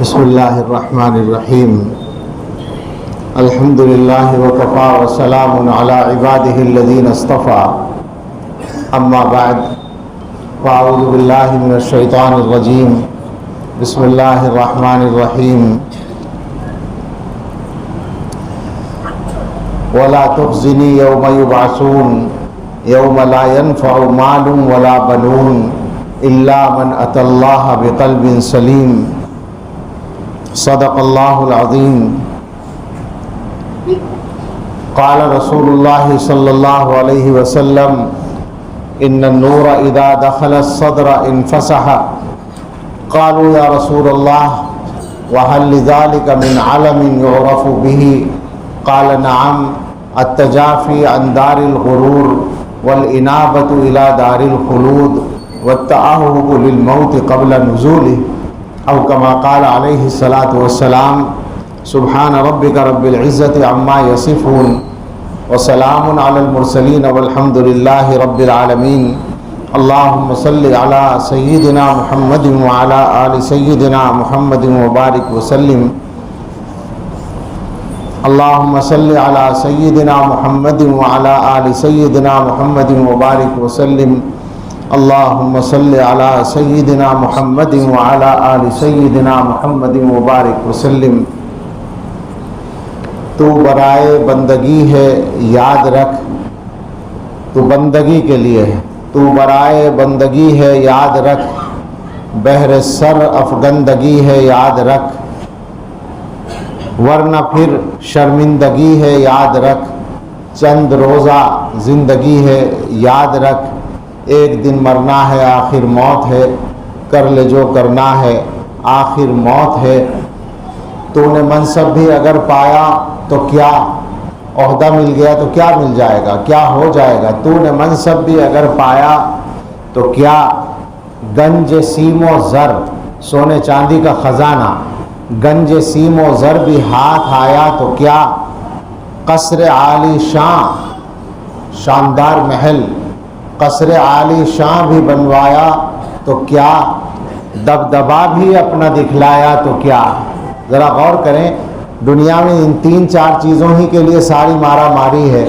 بسم اللہ الرحمن الرحیم الحمد للہ وکفا وسلام علی عبادہ الذین اصطفیٰ اما بعد فاعوذ باللہ من الشیطان الرجیم بسم اللہ الرحمن الرحیم ولا تخزنی یوم یبعثون یوم لا ينفع مال ولا بنون الا من اتى اللہ بقلب سلیم صدق اللہ العظیم قال رسول اللہ صلی اللہ علیہ وسلم ان النور اذا دخل الصدر انفسح قالوا یا رسول اللہ وهل لذلك من علم يعرف به قال نعم التجافی عن دار الغرور والانابة الى دار الخلود والتأهب للموت قبل نزوله او کما قال علیہ الصلاۃ والسلام سبحان ربک رب العزۃ عما یصفون وسلام علی المرسلین والحمد للہ رب العالمین اللہم صل علی سیدنا محمد وعلی آل سیدنا محمد وبارک وسلم اللہم صل علی سیدنا محمد وعلی آل سیدنا محمد وبارک وسلم اللہم صل علی سیدنا محمد وعلی آل سیدنا محمد مبارک وسلم تو برائے بندگی ہے یاد رکھ، تو بندگی کے لیے ہے، تو برائے بندگی ہے یاد رکھ، بہر سر افگندگی ہے یاد رکھ، ورنہ پھر شرمندگی ہے یاد رکھ، چند روزہ زندگی ہے یاد رکھ، ایک دن مرنا ہے آخر موت ہے، کر لے جو کرنا ہے آخر موت ہے۔ تو نے منصب بھی اگر پایا تو کیا، عہدہ مل گیا تو کیا مل جائے گا، کیا ہو جائے گا، تو نے منصب بھی اگر پایا تو کیا، گنج سیم و زر سونے چاندی کا خزانہ، گنج سیم و زر بھی ہاتھ آیا تو کیا، قصر عالی شان شاندار محل، قصر عالی شان بھی بنوایا تو کیا، دبدبا بھی اپنا دکھلایا تو کیا۔ ذرا غور کریں، دنیا میں ان تین چار چیزوں ہی کے لیے ساری مارا ماری ہے،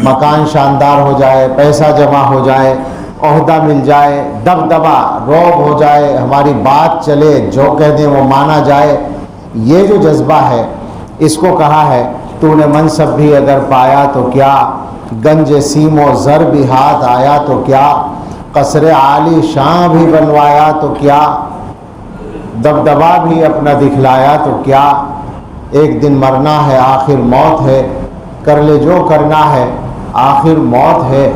مکان شاندار ہو جائے، پیسہ جمع ہو جائے، عہدہ مل جائے، دبدبا روب ہو جائے، ہماری بات چلے، جو کہہ دیں وہ مانا جائے، یہ جو جذبہ ہے اس کو کہا ہے تو نے منصب بھی اگر پایا تو کیا، گنج سیم و زر بھی ہاتھ آیا تو کیا، قصر عالی شان بھی بنوایا تو کیا، دبدبا بھی اپنا دکھلایا تو کیا، ایک دن مرنا ہے آخر موت ہے، کر لے جو کرنا ہے آخر موت ہے۔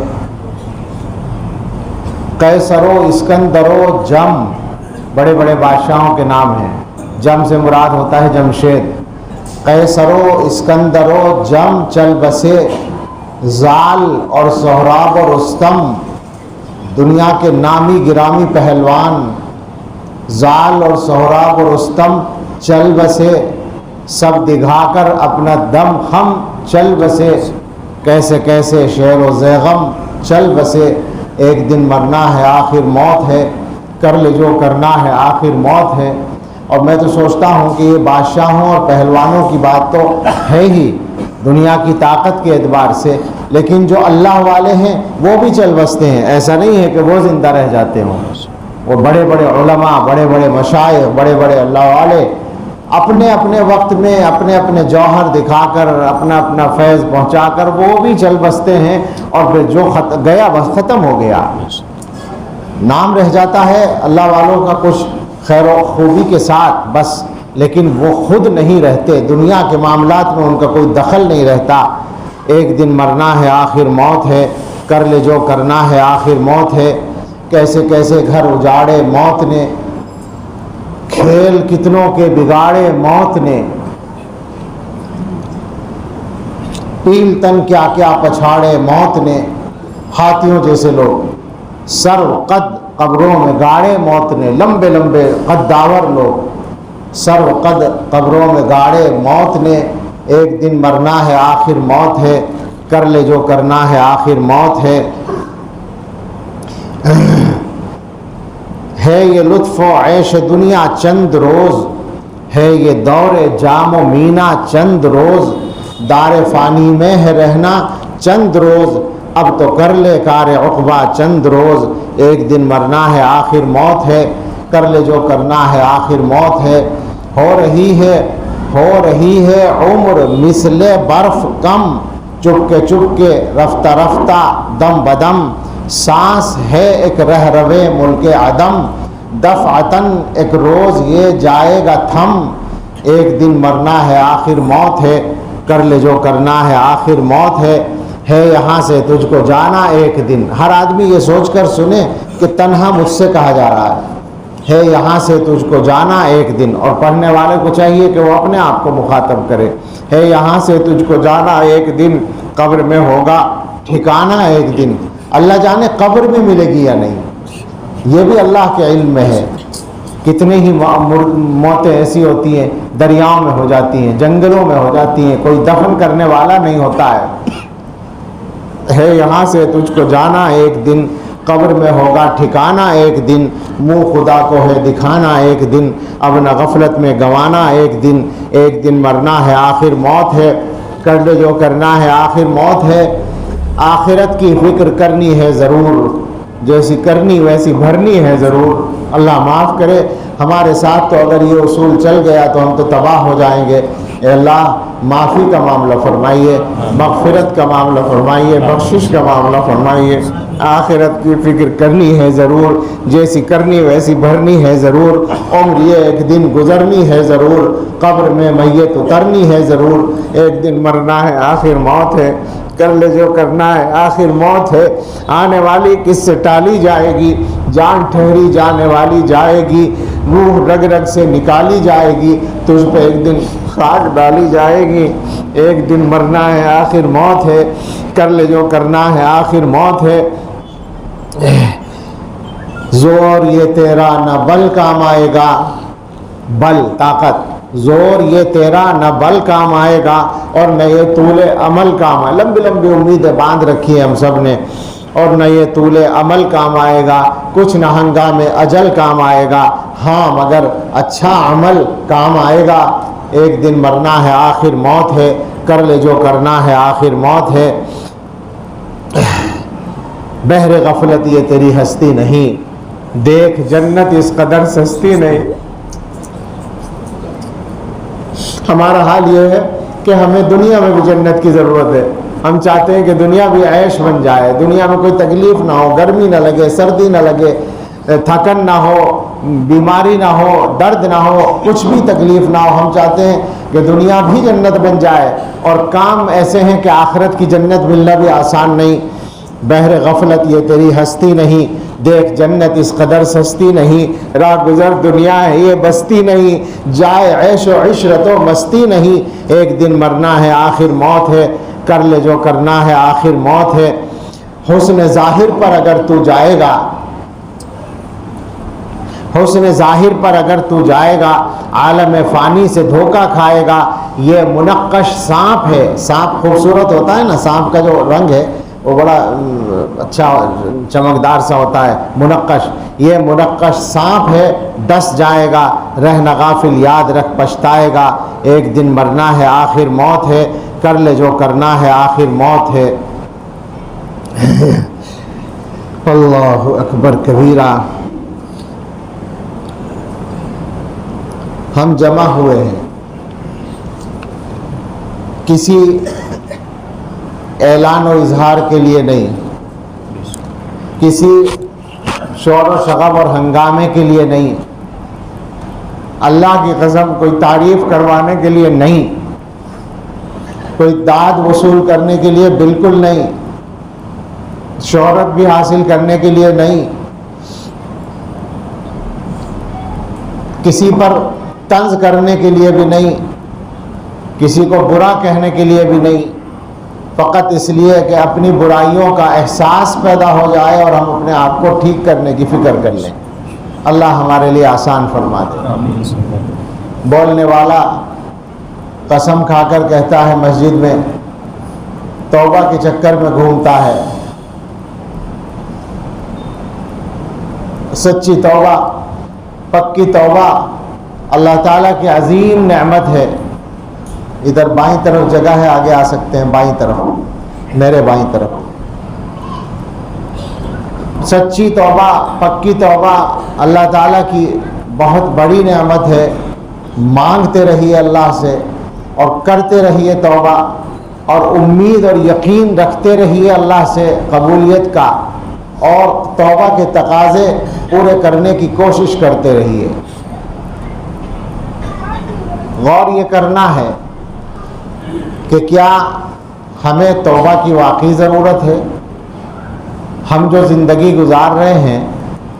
قیصر و اسکندر و جم بڑے بڑے بادشاہوں کے نام ہیں، جم سے مراد ہوتا ہے جمشید۔ قیصر و اسکندر و جم چل بسے، زال اور سہراب و رستم دنیا کے نامی گرامی پہلوان، زال اور سہراب و رستم چل بسے، سب دکھا کر اپنا دم خم چل بسے، کیسے کیسے شعر و زیغم چل بسے، ایک دن مرنا ہے آخر موت ہے، کر لے جو کرنا ہے آخر موت ہے۔ اور میں تو سوچتا ہوں کہ یہ بادشاہوں اور پہلوانوں کی بات تو ہے ہی دنیا کی طاقت کے اعتبار سے، لیکن جو اللہ والے ہیں وہ بھی چل بستے ہیں، ایسا نہیں ہے کہ وہ زندہ رہ جاتے ہوں۔ وہ بڑے بڑے علماء، بڑے بڑے مشائخ، بڑے بڑے اللہ والے اپنے اپنے وقت میں اپنے اپنے جوہر دکھا کر، اپنا اپنا فیض پہنچا کر وہ بھی چل بستے ہیں، اور پھر جو گیا بس ختم ہو گیا، نام رہ جاتا ہے اللہ والوں کا کچھ خیر و خوبی کے ساتھ بس، لیکن وہ خود نہیں رہتے، دنیا کے معاملات میں ان کا کوئی دخل نہیں رہتا۔ ایک دن مرنا ہے آخر موت ہے، کر لے جو کرنا ہے آخر موت ہے، کیسے کیسے گھر اجاڑے موت نے، کھیل کتنوں کے بگاڑے موت نے، پیل تن کیا کیا پچھاڑے موت نے، ہاتھیوں جیسے لوگ سر قد قبروں میں گاڑے موت نے، لمبے لمبے قداور لوگ سر قد قبروں میں گاڑے موت نے، ایک دن مرنا ہے آخر موت ہے، کر لے جو کرنا ہے آخر موت ہے۔ ہے یہ لطف و عیش دنیا چند روز، ہے یہ دور جام و مینا چند روز، دار فانی میں ہے رہنا چند روز، اب تو کر لے کار عقبہ چند روز، ایک دن مرنا ہے آخر موت ہے، کر لے جو کرنا ہے آخر موت ہے۔ ہو رہی ہے عمر مثل برف کم، چپ کے رفتہ رفتہ دم بدم، سانس ہے ایک رہ روے ملک عدم، دفعتاً ایک روز یہ جائے گا تھم، ایک دن مرنا ہے آخر موت ہے، کر لے جو کرنا ہے آخر موت ہے یہاں سے تجھ کو جانا ایک دن۔ ہر آدمی یہ سوچ کر سنے کہ تنہا مجھ سے کہا جا رہا ہے یہاں سے تجھ کو جانا ایک دن، اور پڑھنے والے کو چاہیے کہ وہ اپنے آپ کو مخاطب کرے، ہے یہاں سے تجھ کو جانا ایک دن، قبر میں ہوگا ٹھکانہ ایک دن۔ اللہ جانے قبر میں ملے گی یا نہیں، یہ بھی اللہ کے علم میں ہے۔ کتنے ہی موتیں ایسی ہوتی ہیں دریاؤں میں ہو جاتی ہیں، جنگلوں میں ہو جاتی ہیں، کوئی دفن کرنے والا نہیں ہوتا ہے یہاں سے تجھ کو جانا ایک دن، قبر میں ہوگا ٹھکانہ ایک دن، منہ خدا کو ہے دکھانا ایک دن، اب نہ غفلت میں گوانا ایک دن مرنا ہے آخر موت ہے، کر لے جو کرنا ہے آخر موت ہے۔ آخرت کی فکر کرنی ہے ضرور، جیسی کرنی ویسی بھرنی ہے ضرور۔ اللہ معاف کرے ہمارے ساتھ تو اگر یہ اصول چل گیا تو ہم تو تباہ ہو جائیں گے۔ اے اللہ معافی کا معاملہ فرمائیے، مغفرت کا معاملہ فرمائیے، بخشش کا معاملہ فرمائیے۔ آخرت کی فکر کرنی ہے ضرور، جیسی کرنی ویسی بھرنی ہے ضرور، عمر یہ ایک دن گزرنی ہے ضرور، قبر میں میت اترنی ہے ضرور، ایک دن مرنا ہے آخر موت ہے، کر لے جو کرنا ہے آخر موت ہے۔ آنے والی کس سے ٹالی جائے گی، جان ٹھہری جانے والی جائے گی، روح رگ رگ سے نکالی جائے گی، تجھ پہ ایک دن خاک ڈالی جائے گی، ایک دن مرنا ہے آخر موت ہے، کر لے جو کرنا ہے آخر موت ہے۔ زور یہ تیرا نہ بل کام آئے گا، بل طاقت، زور یہ تیرا نہ بل کام آئے گا، اور نہ یہ طول عمل کام آئے، لمبی لمبی امیدیں باندھ رکھی ہے ہم سب نے، اور نہ یہ طول عمل کام آئے گا، کچھ نہ ہنگام اجل کام آئے گا، ہاں مگر اچھا عمل کام آئے گا، ایک دن مرنا ہے آخر موت ہے، کر لے جو کرنا ہے آخر موت ہے۔ بہر غفلت یہ تیری ہستی نہیں، دیکھ جنت اس قدر سستی نہیں۔ ہمارا حال یہ ہے کہ ہمیں دنیا میں بھی جنت کی ضرورت ہے، ہم چاہتے ہیں کہ دنیا بھی عیش بن جائے، دنیا میں کوئی تکلیف نہ ہو، گرمی نہ لگے، سردی نہ لگے، تھکن نہ ہو، بیماری نہ ہو، درد نہ ہو، کچھ بھی تکلیف نہ ہو۔ ہم چاہتے ہیں کہ دنیا بھی جنت بن جائے، اور کام ایسے ہیں کہ آخرت کی جنت ملنا بھی آسان نہیں۔ بہر غفلت یہ تیری ہستی نہیں، دیکھ جنت اس قدر سستی نہیں، راہ گزر دنیا ہے یہ بستی نہیں، جائے عیش و عشرت و مستی نہیں، ایک دن مرنا ہے آخر موت ہے، کر لے جو کرنا ہے آخر موت ہے۔ حسن ظاہر پر اگر تو جائے گا، حسن ظاہر پر اگر تو جائے گا، عالم فانی سے دھوکہ کھائے گا، یہ منقش سانپ ہے۔ سانپ خوبصورت ہوتا ہے نا، سانپ کا جو رنگ ہے وہ بڑا اچھا چمکدار سا ہوتا ہے، منقش، یہ منقش سانپ ہے، ڈس جائے گا، رہنا غافل یاد رکھ پچھتائے گا، ایک دن مرنا ہے آخر موت ہے، کر لے جو کرنا ہے آخر موت ہے۔ اللہ اکبر کبیرہ۔ ہم جمع ہوئے ہیں کسی اعلان و اظہار کے لیے نہیں، کسی شور و شغب اور ہنگامے کے لیے نہیں، اللہ کی قسم کوئی تعریف کروانے کے لیے نہیں، کوئی داد وصول کرنے کے لیے بالکل نہیں، شہرت بھی حاصل کرنے کے لیے نہیں، کسی پر طنز کرنے کے لیے بھی نہیں، کسی کو برا کہنے کے لیے بھی نہیں، فقط اس لیے کہ اپنی برائیوں کا احساس پیدا ہو جائے اور ہم اپنے آپ کو ٹھیک کرنے کی فکر کر لیں۔ اللہ ہمارے لیے آسان فرما دے۔ بولنے والا قسم کھا کر کہتا ہے مسجد میں، توبہ کے چکر میں گھومتا ہے، سچی توبہ، پکی توبہ اللہ تعالیٰ کی عظیم نعمت ہے. ادھر بائیں طرف جگہ ہے, آگے آ سکتے ہیں بائیں طرف, میرے بائیں طرف. سچی توبہ, پکی توبہ اللہ تعالیٰ کی بہت بڑی نعمت ہے. مانگتے رہیے اللہ سے اور کرتے رہیے توبہ, اور امید اور یقین رکھتے رہیے اللہ سے قبولیت کا, اور توبہ کے تقاضے پورے کرنے کی کوشش کرتے رہیے. غور یہ کرنا ہے کہ کیا ہمیں توبہ کی واقعی ضرورت ہے؟ ہم جو زندگی گزار رہے ہیں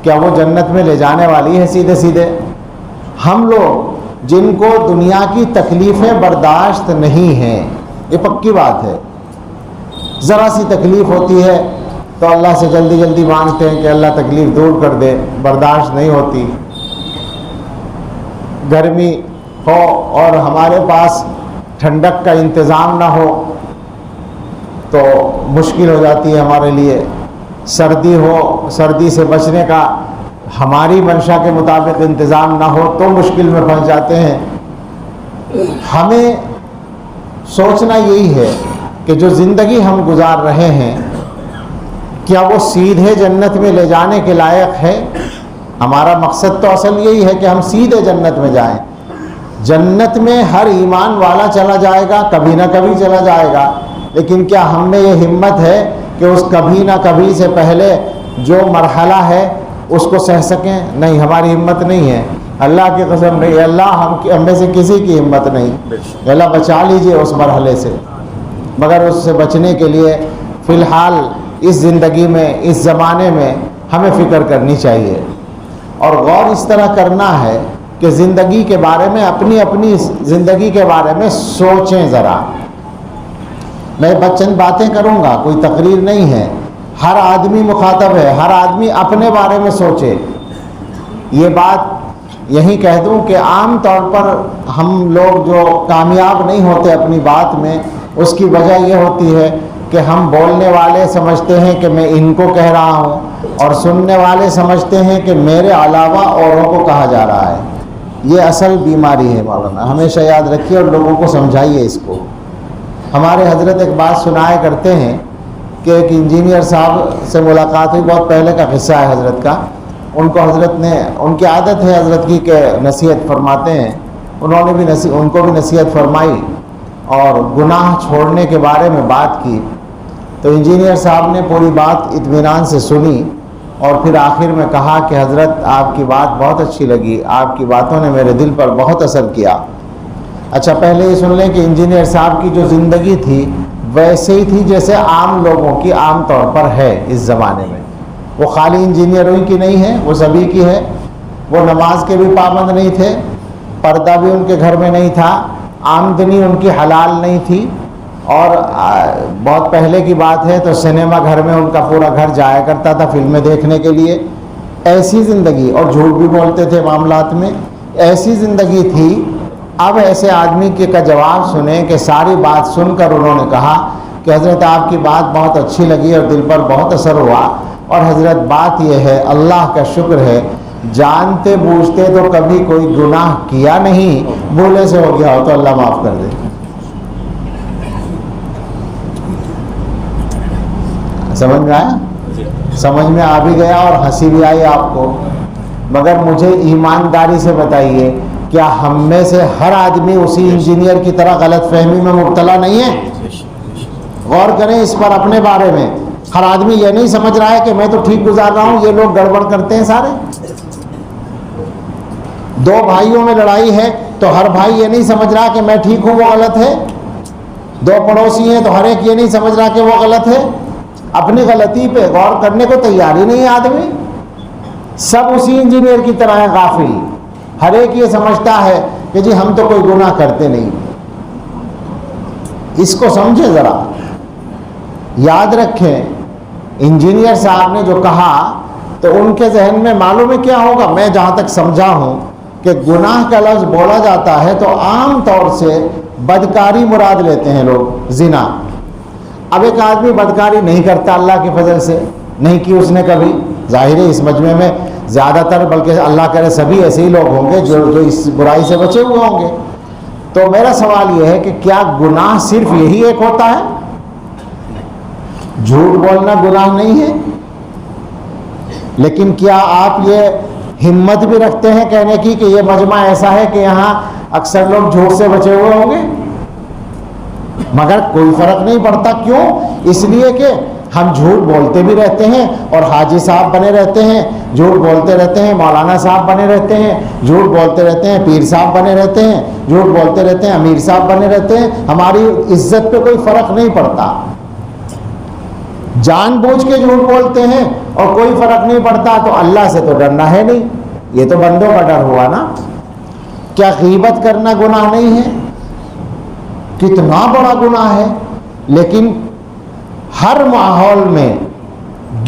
کیا وہ جنت میں لے جانے والی ہے سیدھے سیدھے؟ ہم لوگ جن کو دنیا کی تکلیفیں برداشت نہیں ہیں, یہ پکی بات ہے, ذرا سی تکلیف ہوتی ہے تو اللہ سے جلدی جلدی مانگتے ہیں کہ اللہ تکلیف دور کر دے, برداشت نہیں ہوتی. گرمی ہو اور ہمارے پاس ٹھنڈک کا انتظام نہ ہو تو مشکل ہو جاتی ہے ہمارے لیے. سردی ہو, سردی سے بچنے کا ہماری منشا کے مطابق انتظام نہ ہو تو مشکل میں پھنس جاتے ہیں. ہمیں سوچنا یہی ہے کہ جو زندگی ہم گزار رہے ہیں کیا وہ سیدھے جنت میں لے جانے کے لائق ہے؟ ہمارا مقصد تو اصل یہی ہے کہ ہم سیدھے جنت میں جائیں. جنت میں ہر ایمان والا چلا جائے گا, کبھی نہ کبھی چلا جائے گا, لیکن کیا ہم میں یہ ہمت ہے کہ اس کبھی نہ کبھی سے پہلے جو مرحلہ ہے اس کو سہ سکیں؟ نہیں, ہماری ہمت نہیں ہے. اللہ کی قسم نہیں, اللہ ہم میں سے کسی کی ہمت نہیں. اللہ بچا لیجئے اس مرحلے سے, مگر اس سے بچنے کے لیے فی الحال اس زندگی میں, اس زمانے میں ہمیں فکر کرنی چاہیے, اور غور اس طرح کرنا ہے کہ زندگی کے بارے میں, اپنی زندگی کے بارے میں سوچیں ذرا. میں چند باتیں کروں گا, کوئی تقریر نہیں ہے, ہر آدمی مخاطب ہے, ہر آدمی اپنے بارے میں سوچے. یہ بات یہی کہہ دوں کہ عام طور پر ہم لوگ جو کامیاب نہیں ہوتے اپنی بات میں, اس کی وجہ یہ ہوتی ہے کہ ہم بولنے والے سمجھتے ہیں کہ میں ان کو کہہ رہا ہوں, اور سننے والے سمجھتے ہیں کہ میرے علاوہ اوروں کو کہا جا رہا ہے. یہ اصل بیماری ہے مولانا, ہمیشہ یاد رکھیے اور لوگوں کو سمجھائیے اس کو. ہمارے حضرت ایک بات سنایا کرتے ہیں کہ ایک انجینئر صاحب سے ملاقات ہوئی, بہت پہلے کا قصہ ہے حضرت کا. ان کو حضرت نے, ان کی عادت ہے حضرت کی کہ نصیحت فرماتے ہیں, انہوں نے بھی ان کو بھی نصیحت فرمائی اور گناہ چھوڑنے کے بارے میں بات کی. تو انجینئر صاحب نے پوری بات اطمینان سے سنی اور پھر آخر میں کہا کہ حضرت آپ کی بات بہت اچھی لگی, آپ کی باتوں نے میرے دل پر بہت اثر کیا. اچھا پہلے یہ سن لیں کہ انجینئر صاحب کی جو زندگی تھی ویسے ہی تھی جیسے عام لوگوں کی عام طور پر ہے اس زمانے میں. وہ خالی انجینئروں کی نہیں ہے, وہ سبھی کی ہے. وہ نماز کے بھی پابند نہیں تھے, پردہ بھی ان کے گھر میں نہیں تھا, آمدنی ان کی حلال نہیں تھی, اور بہت پہلے کی بات ہے تو سنیما گھر میں ان کا پورا گھر جایا کرتا تھا فلمیں دیکھنے کے لیے. ایسی زندگی, اور جھوٹ بھی بولتے تھے معاملات میں, ایسی زندگی تھی. اب ایسے آدمی کا جواب سنیں کہ ساری بات سن کر انہوں نے کہا کہ حضرت آپ کی بات بہت اچھی لگی اور دل پر بہت اثر ہوا, اور حضرت بات یہ ہے, اللہ کا شکر ہے, جانتے بوجھتے تو کبھی کوئی گناہ کیا نہیں, بھولے سے ہو گیا ہو تو اللہ معاف کر دے. سمجھ میں آیا؟ سمجھ میں آ بھی گیا اور ہنسی بھی آئی آپ کو. مگر مجھے ایمانداری سے بتائیے, کیا ہم میں سے ہر آدمی اسی انجینئر کی طرح غلط فہمی میں مبتلا نہیں ہے؟ غور کریں اس پر اپنے بارے میں. ہر آدمی یہ نہیں سمجھ رہا ہے کہ میں تو ٹھیک گزار رہا ہوں, یہ لوگ گڑبڑ کرتے ہیں سارے. دو بھائیوں میں لڑائی ہے تو ہر بھائی یہ نہیں سمجھ رہا کہ میں ٹھیک ہوں, وہ غلط ہے. دو پڑوسی ہیں تو ہر ایک یہ نہیں سمجھ رہا کہ وہ غلط ہے. اپنی غلطی پہ غور کرنے کو تیار ہی نہیں آدمی. سب اسی انجینئر کی طرح ہے غافل. ہر ایک یہ سمجھتا ہے کہ جی ہم تو کوئی گناہ کرتے نہیں. اس کو سمجھے ذرا, یاد رکھیں انجینئر صاحب نے جو کہا تو ان کے ذہن میں معلوم ہے کیا ہوگا. میں جہاں تک سمجھا ہوں کہ گناہ کا لفظ بولا جاتا ہے تو عام طور سے بدکاری مراد لیتے ہیں لوگ, زنا. اب ایک آدمی بدکاری نہیں کرتا اللہ کے فضل سے, نہیں کی اس نے کبھی, ظاہر ہے اس مجمع میں زیادہ تر بلکہ اللہ کرے سبھی ایسے ہی لوگ ہوں گے جو اس برائی سے بچے ہوئے ہوں گے. تو میرا سوال یہ ہے کہ کیا گناہ صرف یہی ایک ہوتا ہے؟ جھوٹ بولنا گناہ نہیں ہے، لیکن کیا آپ یہ ہمت بھی رکھتے ہیں کہنے کی کہ یہ مجمع ایسا ہے کہ یہاں اکثر لوگ جھوٹ سے بچے ہوئے ہوں گے، مگر کوئی فرق نہیں پڑتا؟ کیوں؟ اس لیے کہ ہم جھوٹ بولتے بھی رہتے ہیں اور حاجی صاحب بنے رہتے ہیں، جھوٹ بولتے رہتے ہیں مولانا صاحب بنے رہتے ہیں، جھوٹ بولتے رہتے ہیں پیر صاحب بنے رہتے ہیں، جھوٹ بولتے رہتے ہیں امیر صاحب بنے رہتے ہیں، ہماری عزت پہ کوئی فرق نہیں پڑتا. جان بوجھ کے جھوٹ بولتے ہیں اور کوئی فرق نہیں پڑتا، تو اللہ سے تو ڈرنا ہے نہیں، یہ تو بندوں کا ڈر ہوا نا. کیا غیبت کرنا گناہ نہیں ہے؟ کتنا بڑا گناہ ہے، لیکن ہر ماحول میں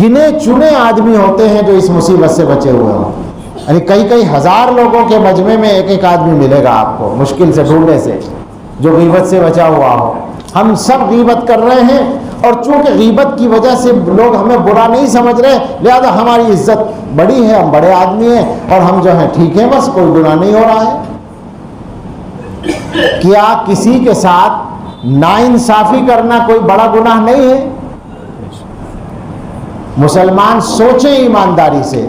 گنے چنے آدمی ہوتے ہیں جو اس مصیبت سے بچے ہوئے ہوں. یعنی کئی ہزار لوگوں کے مجمع میں ایک آدمی ملے گا آپ کو مشکل سے ڈھونڈنے سے جو غیبت سے بچا ہوا ہو. ہم سب غیبت کر رہے ہیں، اور چونکہ غیبت کی وجہ سے لوگ ہمیں برا نہیں سمجھ رہے، لہذا ہماری عزت بڑی ہے، ہم بڑے آدمی ہیں اور ہم جو ہیں ٹھیک ہیں، بس کوئی گناہ نہیں ہو رہا ہے. کیا کسی کے ساتھ ناانصافی کرنا کوئی بڑا گناہ نہیں ہے؟ مسلمان سوچیں ایمانداری سے.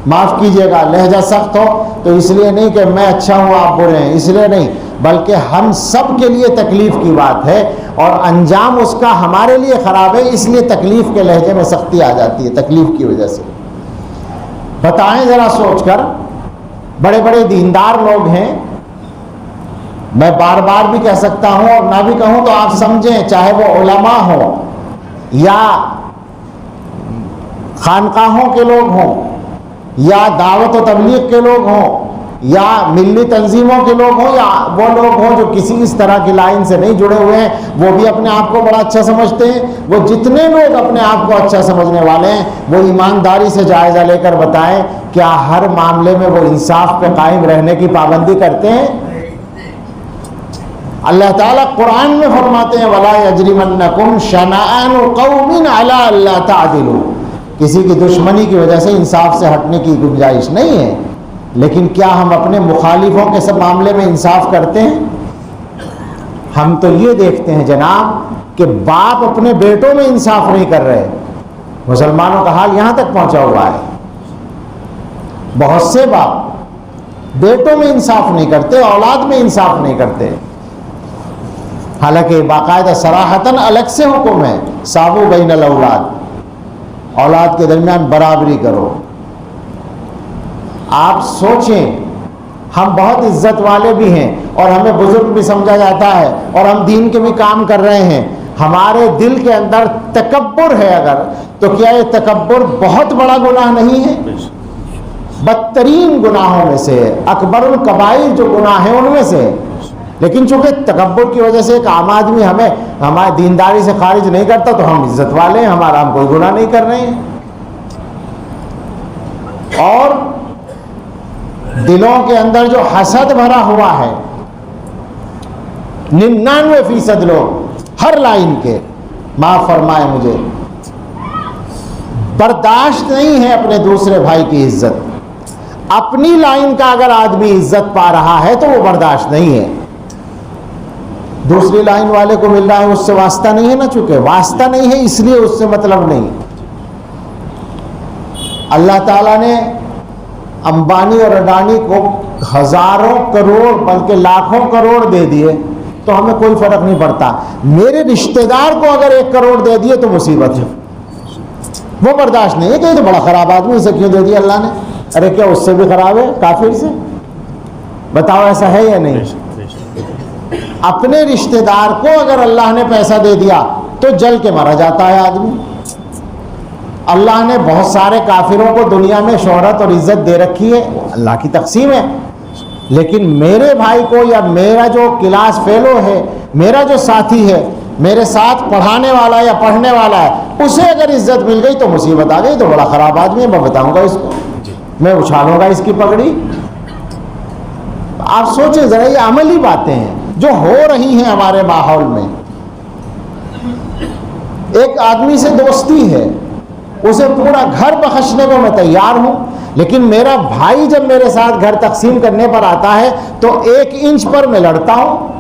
معاف کیجئے گا لہجہ سخت ہو تو اس لیے نہیں کہ میں اچھا ہوں آپ برے ہیں، اس لیے نہیں، بلکہ ہم سب کے لیے تکلیف کی بات ہے اور انجام اس کا ہمارے لیے خراب ہے، اس لیے تکلیف کے لہجے میں سختی آ جاتی ہے تکلیف کی وجہ سے. بتائیں ذرا سوچ کر، بڑے بڑے دیندار لوگ ہیں، میں بار بار بھی کہہ سکتا ہوں اور نہ بھی کہوں تو آپ سمجھیں، چاہے وہ علماء ہوں یا خانقاہوں کے لوگ ہوں یا دعوت و تبلیغ کے لوگ ہوں یا ملی تنظیموں کے لوگ ہوں یا وہ لوگ ہوں جو کسی اس طرح کی لائن سے نہیں جڑے ہوئے ہیں، وہ بھی اپنے آپ کو بڑا اچھا سمجھتے ہیں. وہ جتنے لوگ اپنے آپ کو اچھا سمجھنے والے ہیں وہ ایمانداری سے جائزہ لے کر بتائیں کیا ہر معاملے میں وہ انصاف پہ قائم رہنے کی پابندی کرتے ہیں؟ اللہ تعالیٰ قرآن میں فرماتے ہیں وَلَا يَجْرِمَنَّكُمْ شَنَآنُ قَوْمٍ عَلَىٰ أَلَّا تَعْدِلُوا. کسی کی دشمنی کی وجہ سے انصاف سے ہٹنے کی گنجائش نہیں ہے، لیکن کیا ہم اپنے مخالفوں کے سب معاملے میں انصاف کرتے ہیں؟ ہم تو یہ دیکھتے ہیں جناب کہ باپ اپنے بیٹوں میں انصاف نہیں کر رہے. مسلمانوں کا حال یہاں تک پہنچا ہوا ہے. بہت سے باپ بیٹوں میں انصاف نہیں کرتے، اولاد میں انصاف نہیں کرتے، حالانکہ باقاعدہ صراحتاً الگ سے حکم ہے ساووا بین الاولاد، اولاد کے درمیان برابری کرو. آپ سوچیں، ہم بہت عزت والے بھی ہیں اور ہمیں بزرگ بھی سمجھا جاتا ہے اور ہم دین کے بھی کام کر رہے ہیں، ہمارے دل کے اندر تکبر ہے اگر، تو کیا یہ تکبر بہت بڑا گناہ نہیں ہے؟ بدترین گناہوں میں سے، اکبر الکبائر جو گناہ ہیں ان میں سے. لیکن چونکہ تکبر کی وجہ سے ایک عام آدمی ہماری دینداری سے خارج نہیں کرتا تو ہم عزت والے ہیں، ہم کوئی گناہ نہیں کر رہے ہیں. اور دلوں کے اندر جو حسد بھرا ہوا ہے، 99% لوگ ہر لائن کے، معاف فرمائے مجھے، برداشت نہیں ہے اپنے دوسرے بھائی کی عزت. اپنی لائن کا اگر آدمی عزت پا رہا ہے تو وہ برداشت نہیں ہے، دوسری لائن والے کو مل رہا ہے اس سے واسطہ نہیں ہے نا، چونکہ واسطہ نہیں ہے اس لیے اس سے مطلب نہیں. اللہ تعالیٰ نے امبانی اور اڈانی کو ہزاروں کروڑ بلکہ لاکھوں کروڑ دے دیے تو ہمیں کوئی فرق نہیں پڑتا. میرے رشتہ دار کو اگر 1 کروڑ دے دیے تو مصیبت ہے، وہ برداشت نہیں ہے کہ یہ تو بڑا خراب آدمی، اسے کیوں دے دیا اللہ نے؟ ارے کیا اس سے بھی خراب ہے کافر سے؟ بتاؤ ایسا ہے یا نہیں؟ اپنے رشتہ دار کو اگر اللہ نے پیسہ دے دیا تو جل کے مارا جاتا ہے آدمی. اللہ نے بہت سارے کافروں کو دنیا میں شہرت اور عزت دے رکھی ہے، اللہ کی تقسیم ہے، لیکن میرے بھائی کو یا میرا جو کلاس فیلو ہے، میرا جو ساتھی ہے، میرے ساتھ پڑھانے والا یا پڑھنے والا ہے، اسے اگر عزت مل گئی تو مصیبت آ گئی، تو بڑا خراب آدمی ہے، میں بتاؤں گا اس کو، میں اچھالوں گا اس کی پگڑی. آپ سوچیں ذرا، یہ عملی باتیں ہیں جو ہو رہی ہیں ہمارے ماحول میں. ایک آدمی سے دوستی ہے، اسے پورا گھر بخشنے کو میں تیار ہوں، لیکن میرا بھائی جب میرے ساتھ گھر تقسیم کرنے پر آتا ہے تو 1 انچ پر میں لڑتا ہوں،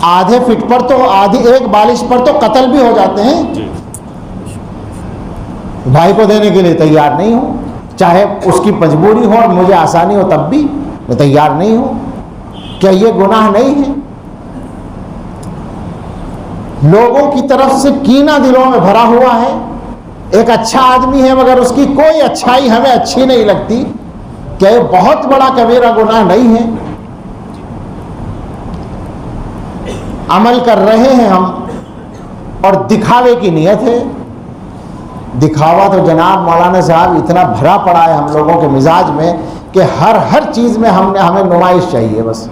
آدھے فٹ پر تو ایک بالش پر تو قتل بھی ہو جاتے ہیں. بھائی کو دینے کے لیے تیار نہیں ہوں، چاہے اس کی مجبوری ہو اور مجھے آسانی ہو تب بھی میں تیار نہیں ہوں. کیا یہ گناہ نہیں ہے؟ لوگوں کی طرف سے کینہ دلوں میں بھرا ہوا ہے. ایک اچھا آدمی ہے مگر اس کی کوئی اچھائی ہمیں اچھی نہیں لگتی. کیا یہ بہت بڑا کبیرہ گناہ نہیں ہے؟ عمل کر رہے ہیں ہم اور دکھاوے کی نیت ہے. دکھاوا تو جناب مولانا صاحب اتنا بھرا پڑا ہے ہم لوگوں کے مزاج میں کہ ہر چیز میں ہمیں نمائش چاہیے. بس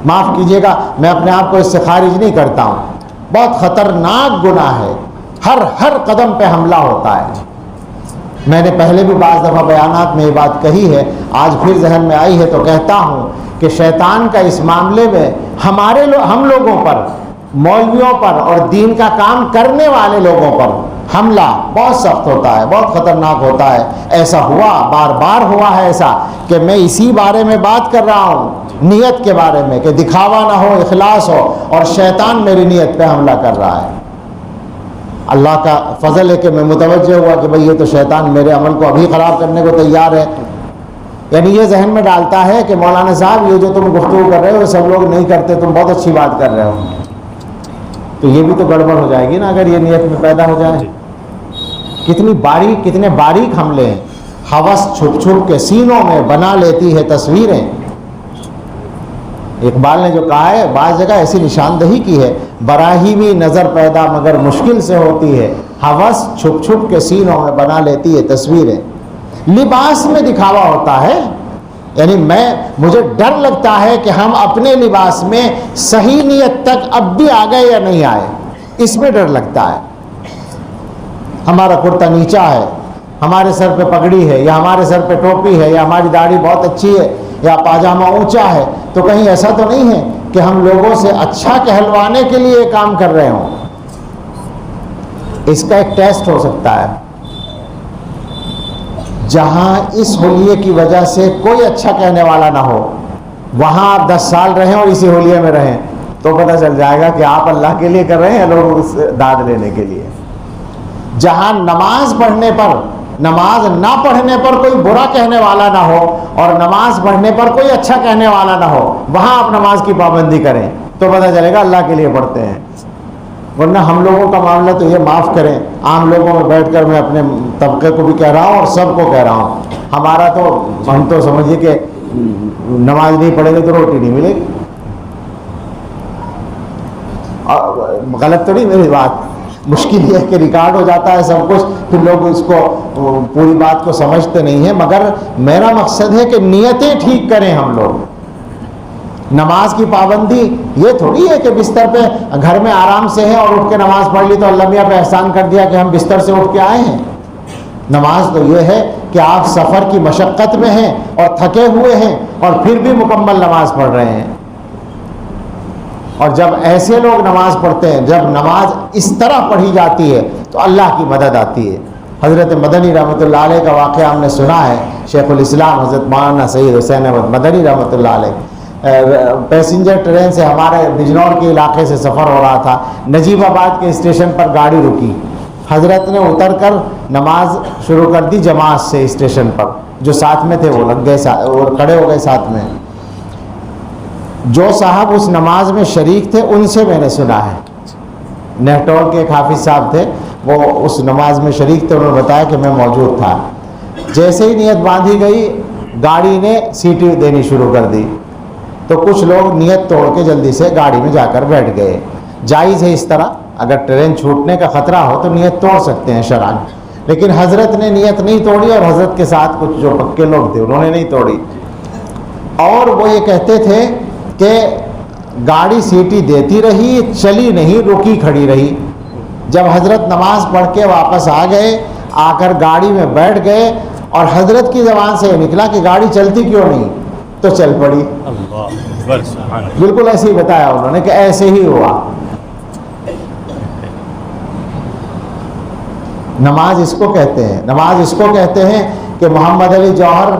معاف کیجیے گا، میں اپنے آپ کو اس سے خارج نہیں کرتا ہوں. بہت خطرناک گناہ ہے، ہر قدم پہ حملہ ہوتا ہے. میں نے پہلے بھی بعض دفعہ بیانات میں یہ بات کہی ہے، آج پھر ذہن میں آئی ہے تو کہتا ہوں کہ شیطان کا اس معاملے میں ہم لوگوں پر، مولویوں پر اور دین کا کام کرنے والے لوگوں پر حملہ بہت سخت ہوتا ہے، بہت خطرناک ہوتا ہے. ایسا ہوا، بار بار ہوا ہے ایسا کہ میں اسی بارے میں بات کر رہا ہوں، نیت کے بارے میں، کہ دکھاوا نہ ہو، اخلاص ہو، اور شیطان میری نیت پہ حملہ کر رہا ہے. اللہ کا فضل ہے کہ میں متوجہ ہوا کہ بھئی یہ تو شیطان میرے عمل کو ابھی خراب کرنے کو تیار ہے. یعنی یہ ذہن میں ڈالتا ہے کہ مولانا صاحب یہ جو تم گفتگو کر رہے ہو سب لوگ نہیں کرتے، تم بہت اچھی بات کر رہے ہو. تو یہ بھی تو گڑبڑ ہو جائے گی نا اگر یہ نیت میں پیدا ہو جائے. کتنے باریک حملے ہیں. ہوس چھپ چھپ کے سینوں میں بنا لیتی ہے تصویریں. اقبال نے جو کہا ہے، بعض جگہ ایسی نشاندہی کی ہے، براہیمی نظر پیدا مگر مشکل سے ہوتی ہے، ہوس چھپ چھپ کے سینوں میں بنا لیتی ہے تصویریں. لباس میں دکھاوا ہوتا ہے. یعنی مجھے ڈر لگتا ہے کہ ہم اپنے لباس میں صحیح نیت تک اب بھی آ گئے یا نہیں آئے، اس میں ڈر لگتا ہے. ہمارا کرتا نیچا ہے، ہمارے سر پہ پگڑی ہے، یا ہمارے سر پہ ٹوپی ہے، یا ہماری داڑھی بہت اچھی ہے، یا پاجامہ اونچا ہے، تو کہیں ایسا تو نہیں ہے کہ ہم لوگوں سے اچھا کہلوانے کے لیے یہ کام کر رہے ہوں. اس کا ایک ٹیسٹ ہو سکتا ہے. جہاں اس حلیے کی وجہ سے کوئی اچھا کہنے والا نہ ہو، وہاں آپ 10 سال رہیں اور اسی حلیے میں رہیں تو پتہ چل جائے گا کہ آپ اللہ کے لیے کر رہے ہیں یا لوگوں سے داد لینے کے لیے. جہاں نماز پڑھنے پر، نماز نہ پڑھنے پر کوئی برا کہنے والا نہ ہو اور نماز پڑھنے پر کوئی اچھا کہنے والا نہ ہو، وہاں آپ نماز کی پابندی کریں تو پتہ چلے گا اللہ کے لیے پڑھتے ہیں. ورنہ ہم لوگوں کا معاملہ تو یہ معاف کریں، عام لوگوں میں بیٹھ کر میں اپنے طبقے کو بھی کہہ رہا ہوں اور سب کو کہہ رہا ہوں، ہمارا تو ہم تو سمجھیے کہ نماز نہیں پڑھیں گے تو روٹی نہیں ملے گی. غلط تو نہیں میری بات؟ مشکل یہ ہے کہ ریکارڈ ہو جاتا ہے سب کچھ، پھر لوگ اس کو پوری بات کو سمجھتے نہیں ہیں. مگر میرا مقصد ہے کہ نیتیں ٹھیک کریں ہم لوگ. نماز کی پابندی یہ تھوڑی ہے کہ بستر پہ گھر میں آرام سے ہیں اور اٹھ کے نماز پڑھ لی تو اللہ میاں پہ احسان کر دیا کہ ہم بستر سے اٹھ کے آئے ہیں. نماز تو یہ ہے کہ آپ سفر کی مشقت میں ہیں اور تھکے ہوئے ہیں اور پھر بھی مکمل نماز پڑھ رہے ہیں. اور جب ایسے لوگ نماز پڑھتے ہیں، جب نماز اس طرح پڑھی جاتی ہے تو اللہ کی مدد آتی ہے. حضرت مدنی رحمۃ اللہ علیہ کا واقعہ ہم نے سنا ہے. شیخ الاسلام حضرت مولانا سید حسین احمد مدنی رحمۃ اللہ علیہ پیسنجر ٹرین سے ہمارے بجنور کے علاقے سے سفر ہو رہا تھا. نجیب آباد کے اسٹیشن پر گاڑی رکی. حضرت نے اتر کر نماز شروع کر دی جماعت سے. اسٹیشن پر جو ساتھ میں تھے وہ لگ گئے اور کھڑے ہو گئے ساتھ میں. جو صاحب اس نماز میں شریک تھے ان سے میں نے سنا ہے، نیٹور کے ایک حافظ صاحب تھے، وہ اس نماز میں شریک تھے. انہوں نے بتایا کہ میں موجود تھا. جیسے ہی نیت باندھی گئی گاڑی نے سیٹی دینی شروع کر دی تو کچھ لوگ نیت توڑ کے جلدی سے گاڑی میں جا کر بیٹھ گئے. جائز ہے اس طرح، اگر ٹرین چھوٹنے کا خطرہ ہو تو نیت توڑ سکتے ہیں شرعاً. لیکن حضرت نے نیت نہیں توڑی اور حضرت کے ساتھ کچھ جو پکے لوگ تھے انہوں نے نہیں توڑی. اور وہ یہ کہتے تھے کہ گاڑی سیٹی دیتی رہی، چلی نہیں، رکی کھڑی رہی. جب حضرت نماز پڑھ کے واپس آ گئے، آ کر گاڑی میں بیٹھ گئے اور حضرت کی زبان سے یہ نکلا کہ گاڑی چلتی کیوں نہیں، تو چل پڑی. بالکل ایسے ہی بتایا انہوں نے کہ ایسے ہی ہوا. نماز اس کو کہتے ہیں. نماز اس کو کہتے ہیں کہ محمد علی جوہر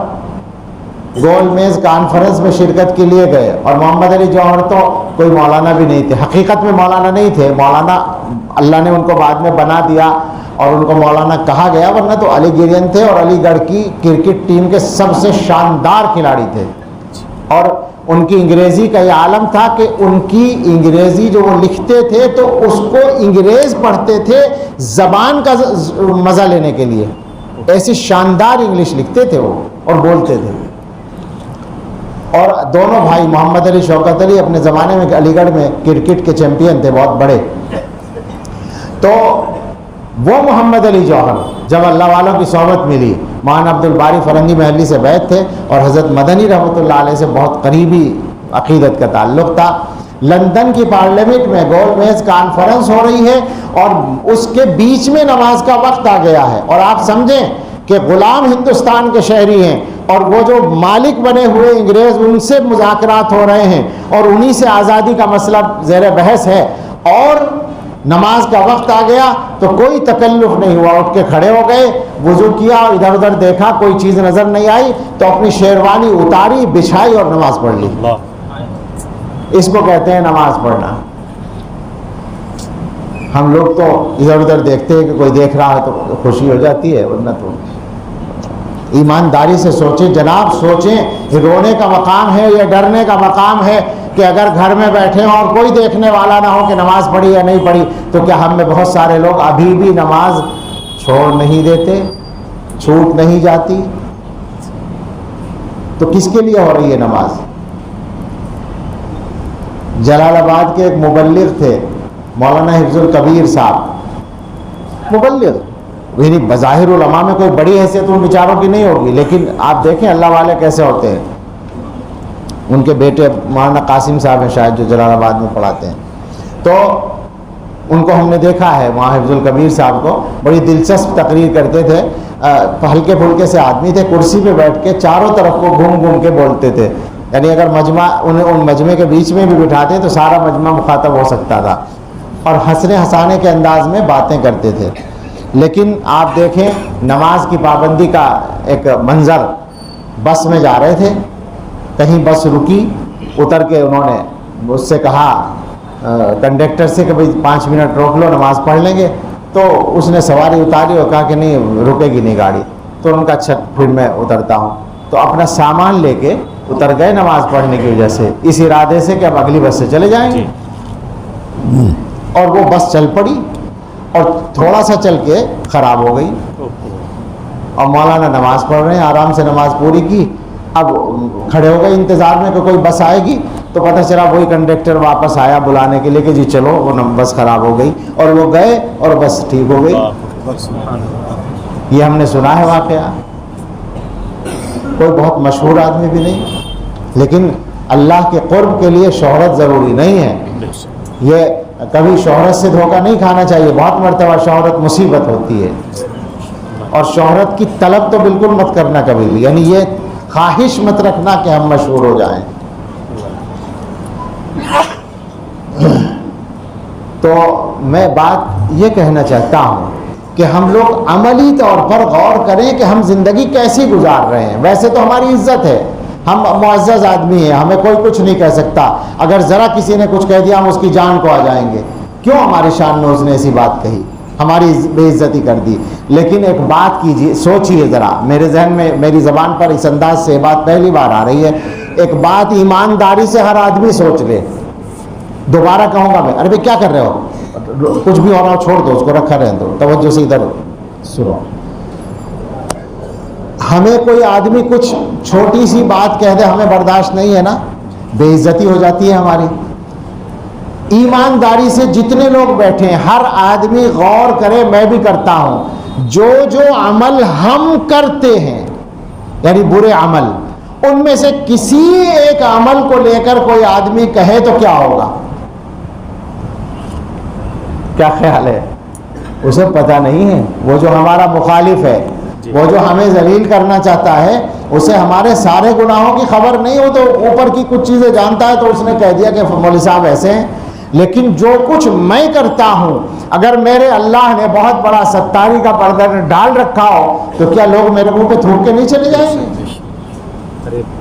گول میز کانفرنس میں شرکت کے لیے گئے, اور محمد علی جوہر تو کوئی مولانا بھی نہیں تھے, حقیقت میں مولانا نہیں تھے, مولانا اللہ نے ان کو بعد میں بنا دیا اور ان کو مولانا کہا گیا, ورنہ تو علی گرین تھے اور علی گڑھ کی کرکٹ ٹیم کے سب سے شاندار کھلاڑی تھے. اور ان کی انگریزی کا یہ عالم تھا کہ ان کی انگریزی جو وہ لکھتے تھے تو اس کو انگریز پڑھتے تھے زبان کا مزہ لینے کے لیے, ایسی شاندار انگلش لکھتے تھے وہ اور بولتے تھے. اور دونوں بھائی محمد علی شوکت علی اپنے زمانے میں علی گڑھ میں کرکٹ کے چیمپئن تھے بہت بڑے. تو وہ محمد علی جوہر جب اللہ والوں کی صحبت ملی, مولانا عبد الباری فرنگی محلی سے بیعت تھے اور حضرت مدنی رحمۃ اللہ علیہ سے بہت قریبی عقیدت کا تعلق تھا. لندن کی پارلیمنٹ میں گول میز کانفرنس ہو رہی ہے اور اس کے بیچ میں نماز کا وقت آ گیا ہے, اور آپ سمجھیں کہ غلام ہندوستان کے شہری ہیں اور وہ جو مالک بنے ہوئے انگریز ان سے مذاکرات ہو رہے ہیں اور انہی سے آزادی کا مسئلہ زیر بحث ہے, اور نماز کا وقت آ گیا تو کوئی تکلف نہیں ہوا, اٹھ کے کھڑے ہو گئے, وضو کیا, ادھر ادھر دیکھا, کوئی چیز نظر نہیں آئی تو اپنی شیروانی اتاری, بچھائی اور نماز پڑھ لی. اس کو کہتے ہیں نماز پڑھنا. ہم لوگ تو ادھر ادھر دیکھتے ہیں کہ کوئی دیکھ رہا ہے تو خوشی ہو جاتی ہے, ورنہ تو ایمانداری سے سوچیں جناب, سوچیں رونے کا مقام ہے یا ڈرنے کا مقام ہے کہ اگر گھر میں بیٹھے ہوں اور کوئی دیکھنے والا نہ ہو کہ نماز پڑھی یا نہیں پڑھی, تو کیا ہم میں بہت سارے لوگ ابھی بھی نماز چھوڑ نہیں دیتے, چھوٹ نہیں جاتی؟ تو کس کے لیے ہو رہی ہے نماز؟ جلال آباد کے ایک مبلغ تھے مولانا حفظ الکبیر صاحب, مبلغ, یعنی بظاہر علماء میں کوئی بڑی حیثیت ان بیچاروں کی نہیں ہوگی, لیکن آپ دیکھیں اللہ والے کیسے ہوتے ہیں. ان کے بیٹے مولانا قاسم صاحب ہیں شاید جو جلال آباد میں پڑھاتے ہیں, تو ان کو ہم نے دیکھا ہے, وہاں حفظ الکبیر صاحب کو بڑی دلچسپ تقریر کرتے تھے, ہلکے پھلکے سے آدمی تھے, کرسی پہ بیٹھ کے چاروں طرف کو گھوم گھوم کے بولتے تھے, یعنی اگر مجمع انہیں ان مجمع کے بیچ میں بھی بٹھاتے تو سارا مجمع مخاطب ہو سکتا تھا, اور ہنسنے ہنسانے کے انداز میں باتیں کرتے تھے. لیکن آپ دیکھیں نماز کی پابندی کا ایک منظر, بس میں جا رہے تھے, کہیں بس رکی, اتر کے انہوں نے مجھ سے کہا کنڈکٹر سے کہ بھائی 5 منٹ روک لو, نماز پڑھ لیں گے. تو اس نے سواری اتاری اور کہا کہ نہیں رکے گی نہیں گاڑی. تو ان کا اچھا پھر میں اترتا ہوں. تو اپنا سامان لے کے اتر گئے نماز پڑھنے کی وجہ سے, اس ارادے سے کہ اب اگلی بس سے چلے جائیں گے. اور وہ بس چل پڑی اور تھوڑا سا چل کے خراب ہو گئی, اور مولانا نماز پڑھ رہے ہیں, آرام سے نماز پوری کی. اب کھڑے ہو گئے انتظار میں کہ کوئی بس آئے گی, تو پتہ چلا وہی کنڈکٹر واپس آیا بلانے کے لیے کہ جی چلو, وہ بس خراب ہو گئی, اور وہ گئے اور بس ٹھیک ہو گئی. یہ ہم نے سنا ہے واقعہ, کوئی بہت مشہور آدمی بھی نہیں, لیکن اللہ کے قرب کے لیے شہرت ضروری نہیں ہے. یہ کبھی شہرت سے دھوکہ نہیں کھانا چاہیے, بہت مرتبہ شہرت مصیبت ہوتی ہے, اور شہرت کی طلب تو بالکل مت کرنا کبھی بھی, یعنی یہ خواہش مت رکھنا کہ ہم مشہور ہو جائیں. تو میں بات یہ کہنا چاہتا ہوں کہ ہم لوگ عملی طور پر غور کریں کہ ہم زندگی کیسی گزار رہے ہیں. ویسے تو ہماری عزت ہے, ہم معزز آدمی ہیں, ہمیں کوئی کچھ نہیں کہہ سکتا. اگر ذرا کسی نے کچھ کہہ دیا ہم اس کی جان کو آ جائیں گے, کیوں ہماری شان میں اس نے ایسی بات کہی, ہماری بے عزتی کر دی. لیکن ایک بات کیجیے, سوچیے ذرا, میرے ذہن میں میری زبان پر اس انداز سے بات پہلی بار آ رہی ہے. ایک بات ایمانداری سے ہر آدمی سوچ لے. دوبارہ کہوں گا میں, ارے بھائی کیا کر رہے ہو, کچھ بھی ہو رہا ہو چھوڑ دو, اس کو رکھا رہنے دو, توجہ سے ادھر سنو. ہمیں کوئی آدمی کچھ چھوٹی سی بات کہہ دے, ہمیں برداشت نہیں ہے نا, بے عزتی ہو جاتی ہے ہماری. ایمانداری سے جتنے لوگ بیٹھے ہیں ہر آدمی غور کرے, میں بھی کرتا ہوں, جو جو عمل ہم کرتے ہیں یعنی برے عمل, ان میں سے کسی ایک عمل کو لے کر کوئی آدمی کہے تو کیا ہوگا؟ کیا خیال ہے؟ اسے پتہ نہیں ہے. وہ جو ہمارا مخالف ہے, وہ جو ہمیں ذلیل کرنا چاہتا ہے, اسے ہمارے سارے گناہوں کی خبر نہیں ہو, تو اوپر کی کچھ چیزیں جانتا ہے تو اس نے کہہ دیا کہ مولوی صاحب ایسے ہیں. لیکن جو کچھ میں کرتا ہوں اگر میرے اللہ نے بہت بڑا ستاری کا پردہ ڈال رکھا ہو تو کیا لوگ میرے منہ پہ تھوک کے نہیں چلے جائیں گے؟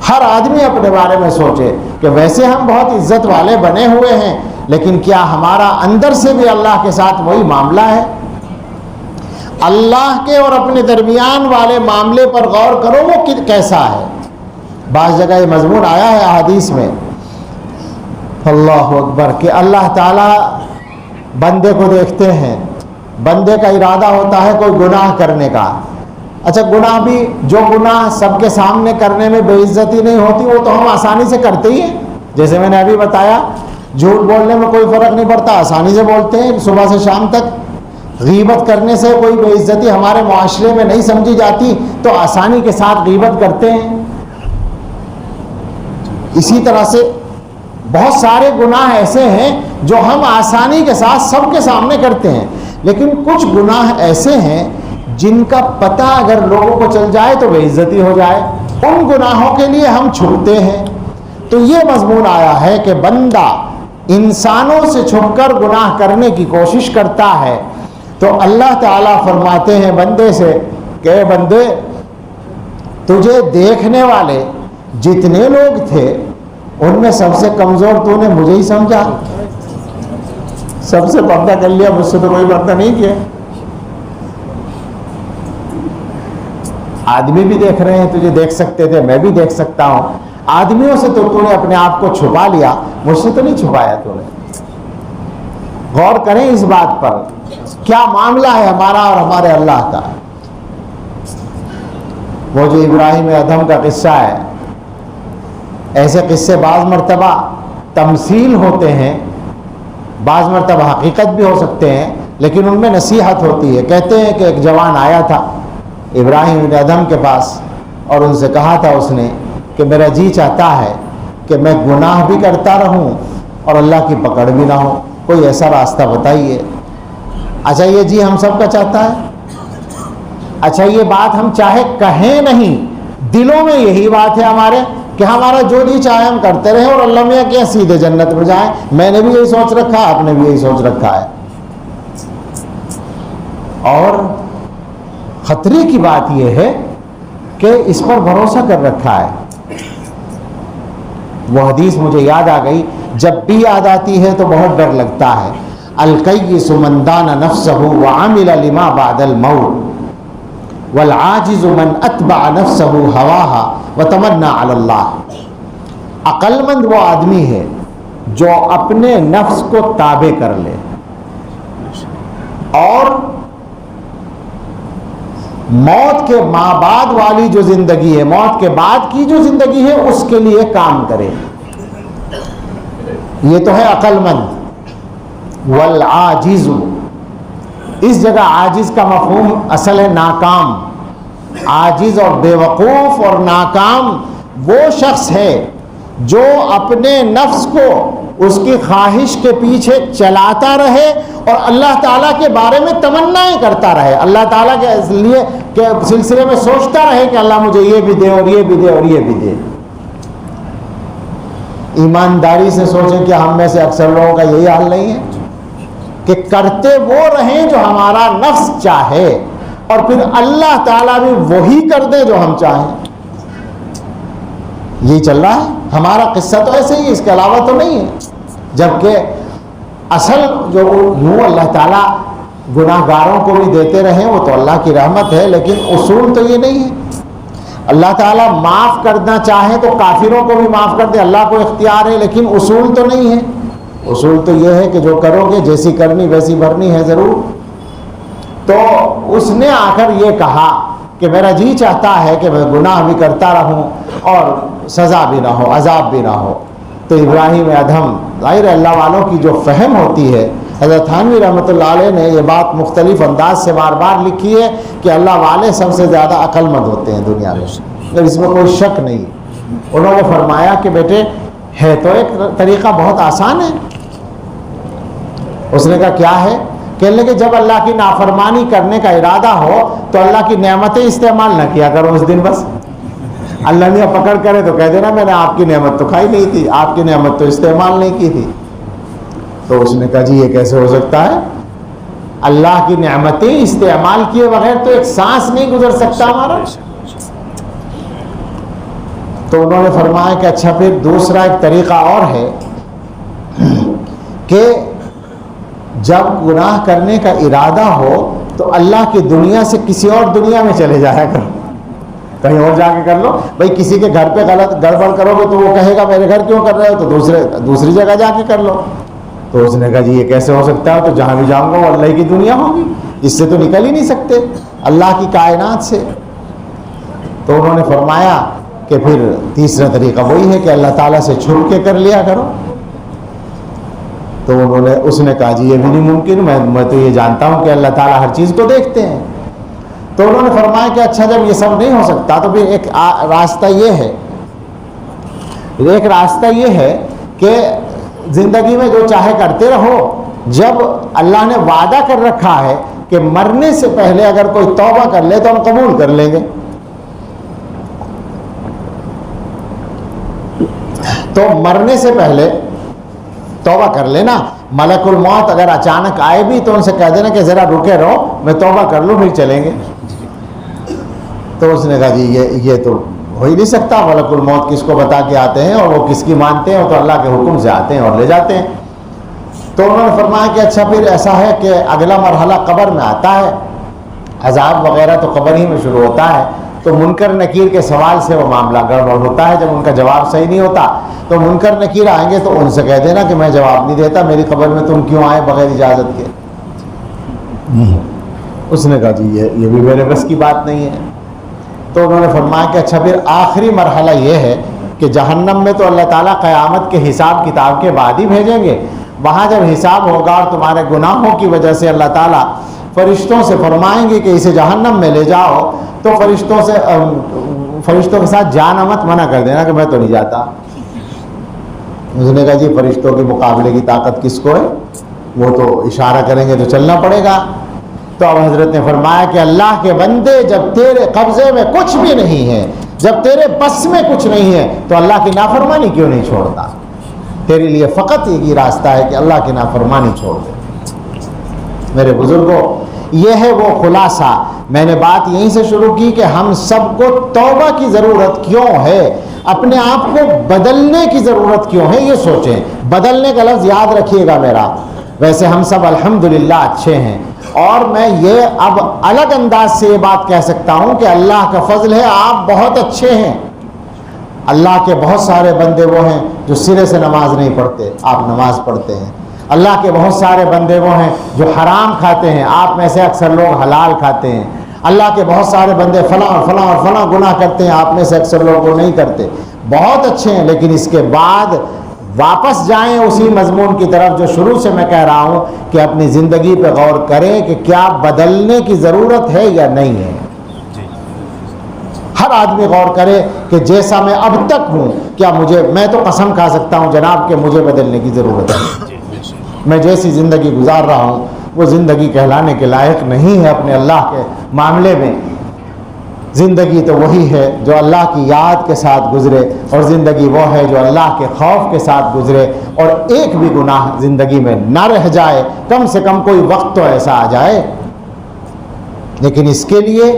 ہر آدمی اپنے بارے میں سوچے کہ ویسے ہم بہت عزت والے بنے ہوئے ہیں، لیکن کیا ہمارا اندر سے بھی اللہ کے ساتھ وہی معاملہ ہے؟ اللہ کے اور اپنے درمیان والے معاملے پر غور کرو وہ کیسا ہے۔ بعض جگہ یہ مضمون آیا ہے احادیث میں، اللہ اکبر، کہ اللہ تعالیٰ بندے کو دیکھتے ہیں، بندے کا ارادہ ہوتا ہے کوئی گناہ کرنے کا، اچھا گناہ بھی جو گناہ سب کے سامنے کرنے میں بے عزتی نہیں ہوتی وہ تو ہم آسانی سے کرتے ہی ہیں، جیسے میں نے ابھی بتایا جھوٹ بولنے میں کوئی فرق نہیں پڑتا، آسانی سے بولتے ہیں صبح سے شام تک۔ غیبت کرنے سے کوئی بے عزتی ہمارے معاشرے میں نہیں سمجھی جاتی تو آسانی کے ساتھ غیبت کرتے ہیں۔ اسی طرح سے بہت سارے گناہ ایسے ہیں جو ہم آسانی کے ساتھ سب کے سامنے کرتے ہیں، لیکن کچھ گناہ ایسے ہیں جن کا پتہ اگر لوگوں کو چل جائے تو بے عزتی ہو جائے، ان گناہوں کے لیے ہم چھپتے ہیں۔ تو یہ مضمون آیا ہے کہ بندہ انسانوں سے چھپ کر گناہ کرنے کی کوشش کرتا ہے تو اللہ تعالیٰ فرماتے ہیں بندے سے کہ اے بندے، تجھے دیکھنے والے جتنے لوگ تھے ان میں سب سے کمزور تو نے مجھے ہی سمجھا، سب سے پردہ کر لیا، مجھ سے تو کوئی پردہ نہیں کیا۔ آدمی بھی دیکھ رہے ہیں، تجھے دیکھ سکتے تھے، میں بھی دیکھ سکتا ہوں، آدمیوں سے تو نے اپنے آپ کو چھپا لیا، مجھ سے تو نہیں چھپایا تو نے۔ غور کریں اس بات پر، کیا معاملہ ہے ہمارا اور ہمارے اللہ کا۔ وہ جو ابراہیم ادھم کا قصہ ہے، ایسے قصے بعض مرتبہ تمثیل ہوتے ہیں، بعض مرتبہ حقیقت بھی ہو سکتے ہیں، لیکن ان میں نصیحت ہوتی ہے۔ کہتے ہیں کہ ایک جوان آیا تھا ابراہیم بن ادھم کے پاس اور ان سے کہا تھا اس نے کہ میرا جی چاہتا ہے کہ میں گناہ بھی کرتا رہوں اور اللہ کی پکڑ بھی نہ ہو، کوئی ایسا راستہ بتائیے۔ اچھا یہ جی ہم سب کا چاہتا ہے، اچھا یہ بات ہم چاہے کہیں نہیں، دلوں میں یہی بات ہے ہمارے کہ ہمارا جو جی چاہے ہم کرتے رہیں اور اللہ میاں کیا سیدھے جنت میں جائیں۔ میں نے بھی یہی سوچ رکھا ہے، آپ نے بھی یہی سوچ رکھا ہے۔ اور خطرے کی بات یہ ہے کہ اس پر بھروسہ کر رکھا ہے۔ وہ حدیث مجھے یاد آ گئی، جب بھی یاد آتی ہے تو بہت ڈر لگتا ہے۔ الکیس من دان نفسہ وعمل لما بعد الموت والعاجز من اتبع نفسہ ہواہا وتمنا علی اللہ۔ عقل مند وہ آدمی ہے جو اپنے نفس کو تابع کر لے اور موت کے ماں بعد والی جو زندگی ہے، موت کے بعد کی جو زندگی ہے اس کے لیے کام کرے، یہ تو ہے عقل مند۔ والعاجز، اس جگہ عاجز کا مفہوم اصل ہے ناکام۔ عاجز اور بے وقوف اور ناکام وہ شخص ہے جو اپنے نفس کو اس کی خواہش کے پیچھے چلاتا رہے اور اللہ تعالیٰ کے بارے میں تمنائیں کرتا رہے، اللہ تعالیٰ کے لیے کے سلسلے میں سوچتا رہے کہ اللہ مجھے یہ بھی دے اور یہ بھی دے اور یہ بھی دے۔ ایمانداری سے سوچیں کہ ہم میں سے اکثر لوگوں کا یہی حال نہیں ہے کہ کرتے وہ رہیں جو ہمارا نفس چاہے اور پھر اللہ تعالیٰ بھی وہی کر دے جو ہم چاہیں۔ یہی چل رہا ہے ہمارا قصہ، تو ایسے ہی، اس کے علاوہ تو نہیں ہے۔ جبکہ اصل جو یوں اللہ تعالیٰ گناہ گاروں کو بھی دیتے رہیں وہ تو اللہ کی رحمت ہے، لیکن اصول تو یہ نہیں ہے۔ اللہ تعالیٰ معاف کرنا چاہے تو کافروں کو بھی معاف کر دے، اللہ کو اختیار ہے، لیکن اصول تو نہیں ہے۔ اصول تو یہ ہے کہ جو کرو گے جیسی کرنی ویسی بھرنی ہے ضرور۔ تو اس نے آ کر یہ کہا کہ میرا جی چاہتا ہے کہ میں گناہ بھی کرتا رہوں اور سزا بھی نہ ہو، عذاب بھی نہ ہو۔ تو ابراہیم ادھم، ظاہر اللہ والوں کی جو فہم ہوتی ہے، حضرت تھانوی رحمۃ اللہ علیہ نے یہ بات مختلف انداز سے بار بار لکھی ہے کہ اللہ والے سب سے زیادہ عقل مند ہوتے ہیں دنیا میں، اس میں کوئی شک نہیں۔ انہوں نے فرمایا کہ بیٹے ہے تو ایک طریقہ بہت آسان ہے۔ اس نے کہا کیا ہے؟ کہنے کہ جب اللہ کی نافرمانی کرنے کا ارادہ ہو تو اللہ کی نعمتیں استعمال نہ کیا کرو اس دن، بس اللہ نے پکڑ کرے تو کہہ دینا میں نے آپ کی نعمت تو کھائی نہیں تھی، آپ کی نعمت تو استعمال نہیں کی تھی۔ تو اس نے کہا جی یہ کیسے ہو سکتا ہے؟ اللہ کی نعمتیں استعمال کیے بغیر تو ایک سانس نہیں گزر سکتا ہمارا۔ تو انہوں نے فرمایا کہ اچھا پھر دوسرا ایک طریقہ اور ہے کہ جب گناہ کرنے کا ارادہ ہو تو اللہ کی دنیا سے کسی اور دنیا میں چلے جایا کرو، کہیں اور جا کے کر لو۔ بھائی کسی کے گھر پہ غلط گڑبڑ کرو گے تو وہ کہے گا میرے گھر کیوں کر رہے ہو، تو دوسری جگہ جا کے کر لو۔ تو اس نے کہا جی یہ کیسے ہو سکتا ہے؟ تو جہاں بھی جاؤں گا وہ اللہ کی دنیا ہوگی، اس سے تو نکل ہی نہیں سکتے اللہ کی کائنات سے۔ تو انہوں نے فرمایا کہ پھر تیسرا طریقہ وہی ہے کہ اللہ تعالیٰ سے چھپ کے کر لیا کرو۔ تو اس نے کہا جی یہ بھی نہیں ممکن، میں تو یہ جانتا ہوں کہ اللہ تعالیٰ ہر چیز کو دیکھتے ہیں۔ تو انہوں نے فرمایا کہ اچھا جب یہ سب نہیں ہو سکتا تو پھر ایک راستہ یہ ہے کہ زندگی میں جو چاہے کرتے رہو، جب اللہ نے وعدہ کر رکھا ہے کہ مرنے سے پہلے اگر کوئی توبہ کر لے تو ہم قبول کر لیں گے، تو مرنے سے پہلے توبہ کر لینا۔ ملک الموت اگر اچانک آئے بھی تو ان سے کہہ دینا کہ ذرا رکے رہو، میں توبہ کر لوں پھر چلیں گے۔ تو اس نے کہا جی یہ تو ہو ہی نہیں سکتا، ملک الموت کس کو بتا کے آتے ہیں اور وہ کس کی مانتے ہیں، وہ تو اللہ کے حکم سے آتے ہیں اور لے جاتے ہیں۔ تو انہوں نے فرمایا کہ اچھا پھر ایسا ہے کہ اگلا مرحلہ قبر میں آتا ہے، عذاب وغیرہ تو قبر ہی میں شروع ہوتا ہے، تو منکر نکیر کے سوال سے وہ معاملہ گڑبڑ ہوتا ہے۔ جب ان کا جواب صحیح نہیں ہوتا تو منکر نکیر آئیں گے تو ان سے کہہ دینا کہ میں جواب نہیں دیتا، میری قبر میں تم کیوں آئے بغیر اجازت کے؟ اس نے کہا جی یہ بھی میرے بس کی بات نہیں ہے۔ تو انہوں نے فرمایا کہ اچھا پھر آخری مرحلہ یہ ہے کہ جہنم میں تو اللہ تعالیٰ قیامت کے حساب کتاب کے بعد ہی بھیجیں گے۔ وہاں جب حساب ہوگا اور تمہارے گناہوں کی وجہ سے اللہ تعالیٰ فرشتوں سے فرمائیں گے کہ اسے جہنم میں لے جاؤ، تو فرشتوں کے ساتھ جانا مت، منع کر دینا کہ میں تو نہیں جاتا۔ اس نے کہا جی فرشتوں کے مقابلے کی طاقت کس کو ہے؟ وہ تو اشارہ کریں گے تو چلنا پڑے گا۔ تو اب حضرت نے فرمایا کہ اللہ کے بندے جب تیرے قبضے میں کچھ بھی نہیں ہے، جب تیرے بس میں کچھ نہیں ہے تو اللہ کی نافرمانی کیوں نہیں چھوڑتا؟ تیرے لیے فقط یہ راستہ ہے کہ اللہ کی نافرمانی چھوڑ دے۔ میرے بزرگوں، یہ ہے وہ خلاصہ۔ میں نے بات یہیں سے شروع کی کہ ہم سب کو توبہ کی ضرورت کیوں ہے، اپنے آپ کو بدلنے کی ضرورت کیوں ہے، یہ سوچیں۔ بدلنے کا لفظ یاد رکھیے گا میرا۔ ویسے ہم سب الحمدللہ اچھے ہیں، اور میں یہ اب الگ انداز سے یہ بات کہہ سکتا ہوں کہ اللہ کا فضل ہے آپ بہت اچھے ہیں۔ اللہ کے بہت سارے بندے وہ ہیں جو سرے سے نماز نہیں پڑھتے، آپ نماز پڑھتے ہیں۔ اللہ کے بہت سارے بندے وہ ہیں جو حرام کھاتے ہیں، آپ میں سے اکثر لوگ حلال کھاتے ہیں۔ اللہ کے بہت سارے بندے فلاں اور فلاں اور فلاں گناہ کرتے ہیں، آپ میں سے اکثر لوگ وہ نہیں کرتے۔ بہت اچھے ہیں، لیکن اس کے بعد واپس جائیں اسی مضمون کی طرف جو شروع سے میں کہہ رہا ہوں کہ اپنی زندگی پہ غور کریں کہ کیا بدلنے کی ضرورت ہے یا نہیں ہے۔ ہر آدمی غور کرے کہ جیسا میں اب تک ہوں، کیا میں تو قسم کھا سکتا ہوں جناب کہ مجھے بدلنے کی ضرورت ہے۔ میں جیسی زندگی گزار رہا ہوں وہ زندگی کہلانے کے لائق نہیں ہے اپنے اللہ کے معاملے میں۔ زندگی تو وہی ہے جو اللہ کی یاد کے ساتھ گزرے، اور زندگی وہ ہے جو اللہ کے خوف کے ساتھ گزرے، اور ایک بھی گناہ زندگی میں نہ رہ جائے، کم سے کم کوئی وقت تو ایسا آ جائے۔ لیکن اس کے لیے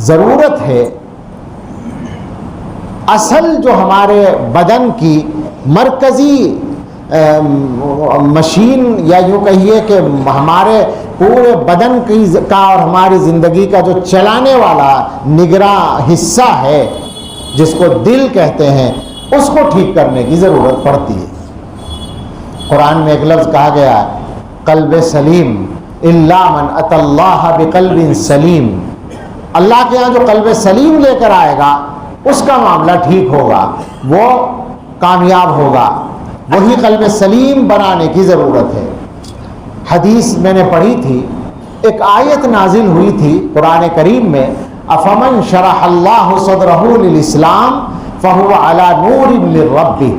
ضرورت ہے اصل جو ہمارے بدن کی مرکزی مشین، یا یوں کہیے کہ ہمارے پورے بدن کا اور ہماری زندگی کا جو چلانے والا نگراں حصہ ہے جس کو دل کہتے ہیں، اس کو ٹھیک کرنے کی ضرورت پڑتی ہے۔ قرآن میں ایک لفظ کہا گیا ہے قلب سلیم الا من اتى اللہ بقلب سلیم۔ اللہ کے ہاں جو قلب سلیم لے کر آئے گا اس کا معاملہ ٹھیک ہوگا، وہ کامیاب ہوگا۔ وہی قلب سلیم بنانے کی ضرورت ہے۔ حدیث میں نے پڑھی تھی، ایک آیت نازل ہوئی تھی قرآن کریم میں، افمن شرح اللہ صدرہ للاسلام فہو علی نور من ربہ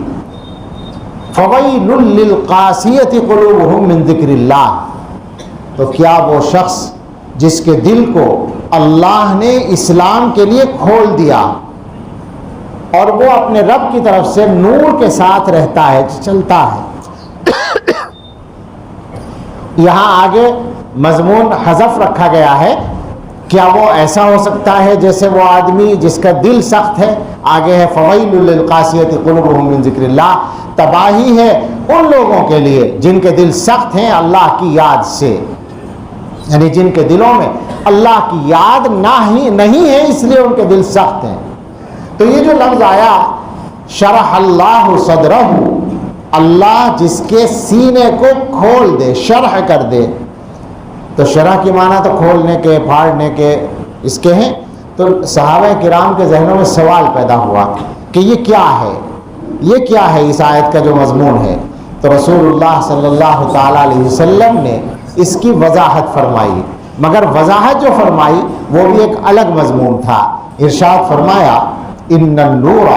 فویل للقاسیۃ قلوبہم من ذکر اللہ۔ تو کیا وہ شخص جس کے دل کو اللہ نے اسلام کے لیے کھول دیا اور وہ اپنے رب کی طرف سے نور کے ساتھ رہتا ہے، چلتا ہے، یہاں آگے مضمون حذف رکھا گیا ہے. کیا وہ ایسا ہو سکتا ہے جیسے وہ آدمی جس کا دل سخت ہے؟ آگے ہے فویل للقاسیۃ قلوبہم من ذکر اللہ، تباہی ہے ان لوگوں کے لیے جن کے دل سخت ہیں اللہ کی یاد سے، یعنی جن کے دلوں میں اللہ کی یاد نہیں ہے اس لیے ان کے دل سخت ہیں. تو یہ جو لفظ آیا شرح اللہ صدرہ، اللہ جس کے سینے کو کھول دے، شرح کر دے. تو شرح کی معنی تو کھولنے کے، پھاڑنے کے اس کے ہیں. تو صحابہ کرام کے ذہنوں میں سوال پیدا ہوا کہ یہ کیا ہے، یہ کیا ہے اس آیت کا جو مضمون ہے. تو رسول اللہ صلی اللہ تعالیٰ علیہ وسلم نے اس کی وضاحت فرمائی، مگر وضاحت جو فرمائی وہ بھی ایک الگ مضمون تھا. ارشاد فرمایا ان النور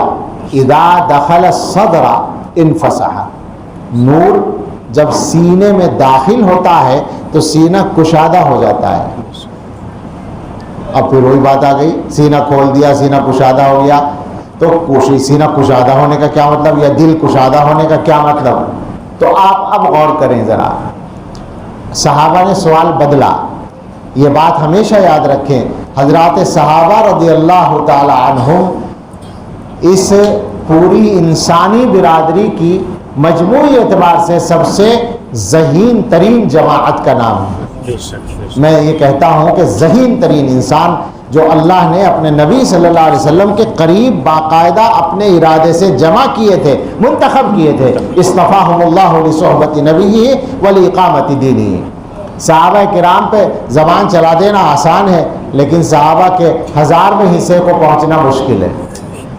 اذا دخل الصدر انفسح، نور جب سینے میں داخل ہوتا ہے تو سینہ کشادہ ہو جاتا ہے. اب پھر وہی بات آ گئی، سینہ کھول دیا، سینہ کشادہ ہو گیا. تو سینہ کشادہ ہونے کا کیا مطلب، یا دل کشادہ ہونے کا کیا مطلب؟ تو آپ اب غور کریں ذرا. صحابہ نے سوال بدلا. یہ بات ہمیشہ یاد رکھیں، حضرات صحابہ رضی اللہ تعالی عنہم اس پوری انسانی برادری کی مجموعی اعتبار سے سب سے ذہین ترین جماعت کا نام ہے. میں یہ کہتا ہوں کہ ذہین ترین انسان جو اللہ نے اپنے نبی صلی اللہ علیہ وسلم کے قریب باقاعدہ اپنے ارادے سے جمع کیے تھے، منتخب کیے تھے. اصطفاہم اللہ لصحبت نبیہ ولاقامت دینہ. صحابہ کرام پہ زبان چلا دینا آسان ہے، لیکن صحابہ کے 1000ویں حصے کو پہنچنا مشکل ہے.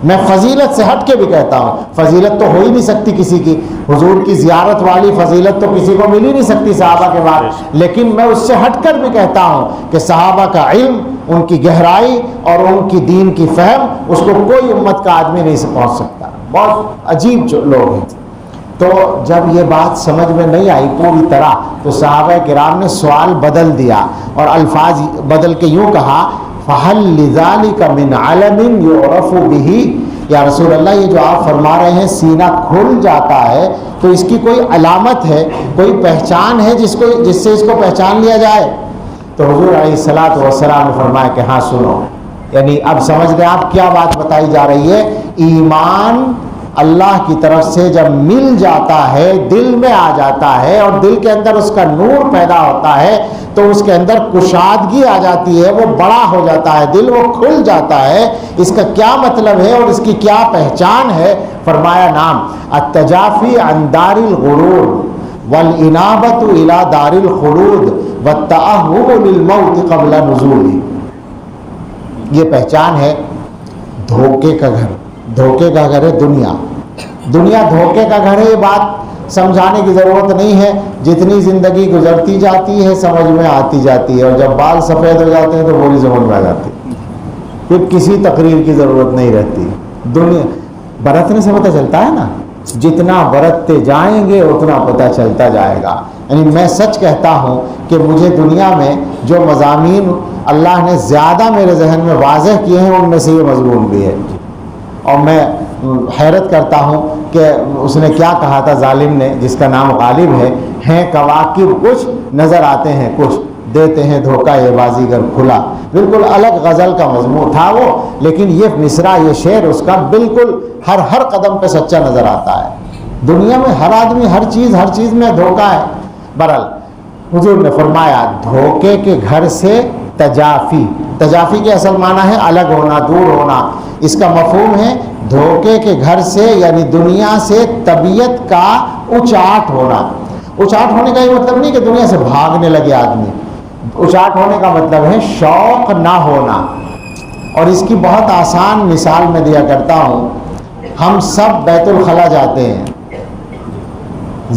میں فضیلت سے ہٹ کے بھی کہتا ہوں، فضیلت تو ہو ہی نہیں سکتی کسی کی، حضور کی زیارت والی فضیلت تو کسی کو مل ہی نہیں سکتی صحابہ کے بعد. لیکن میں اس سے ہٹ کر بھی کہتا ہوں کہ صحابہ کا علم، ان کی گہرائی اور ان کی دین کی فہم، اس کو کوئی امت کا آدمی نہیں پہنچ سکتا. بہت عجیب جو لوگ ہیں. تو جب یہ بات سمجھ میں نہیں آئی پوری طرح تو صحابہ کرام نے سوال بدل دیا اور الفاظ بدل کے یوں کہا فَهَلْ لِذَلِكَ مِنْ عَلَمٍ يُعْرَفُ بِهِ، یا رسول اللہ یہ جو آپ فرما رہے ہیں سینہ کھل جاتا ہے تو اس کی کوئی علامت ہے، کوئی پہچان ہے جس سے اس کو پہچان لیا جائے؟ تو حضور علیہ الصلوۃ والسلام نے فرمایا کہ ہاں سنو، یعنی اب سمجھ لیں آپ کیا بات بتائی جا رہی ہے. ایمان اللہ کی طرف سے جب مل جاتا ہے، دل میں آ جاتا ہے اور دل کے اندر اس کا نور پیدا ہوتا ہے تو اس کے اندر کشادگی آ جاتی ہے، وہ بڑا ہو جاتا ہے، دل وہ کھل جاتا ہے. اس کا کیا مطلب ہے اور اس کی کیا پہچان ہے؟ فرمایا نام التجافی عن دار الغرور والانابۃ الی دار الخلود والتأہب للموت قبل نزول. یہ پہچان ہے دھوکے کا گھر. دھوکے کا گھر ہے دنیا. دنیا دھوکے کا گھر ہے. یہ بات سمجھانے کی ضرورت نہیں ہے، جتنی زندگی گزرتی جاتی ہے سمجھ میں آتی جاتی ہے، اور جب بال سفید ہو جاتے ہیں تو بولی سمجھ میں آ جاتی ہے، پھر کسی تقریر کی ضرورت نہیں رہتی. دنیا برتنے سے پتہ چلتا ہے نا، جتنا برتتے جائیں گے اتنا پتہ چلتا جائے گا. یعنی میں سچ کہتا ہوں کہ مجھے دنیا میں جو مضامین اللہ نے زیادہ میرے ذہن میں واضح کیے ہیں ان میں سے یہ مضمون بھی ہے. اور میں حیرت کرتا ہوں کہ اس نے کیا کہا تھا ظالم نے، جس کا نام غالب ہے، ہیں کواکب کچھ نظر آتے ہیں کچھ، دیتے ہیں دھوکہ یہ بازیگر کھلا. بالکل الگ غزل کا مضمون تھا وہ، لیکن یہ مصرع، یہ شعر اس کا بالکل ہر قدم پہ سچا نظر آتا ہے. دنیا میں ہر آدمی ہر چیز میں دھوکہ ہے. بہرحال حضور نے فرمایا دھوکے کے گھر سے تجافی. تجافی کے اصل معنی ہے الگ ہونا، دور ہونا. اس کا مفہوم ہے دھوکے کے گھر سے یعنی دنیا سے طبیعت کا اچاٹ ہونا. اچاٹ ہونے کا یہ مطلب نہیں کہ دنیا سے بھاگنے لگے آدمی. اچاٹ ہونے کا مطلب ہے شوق نہ ہونا. اور اس کی بہت آسان مثال میں دیا کرتا ہوں. ہم سب بیت الخلا جاتے ہیں،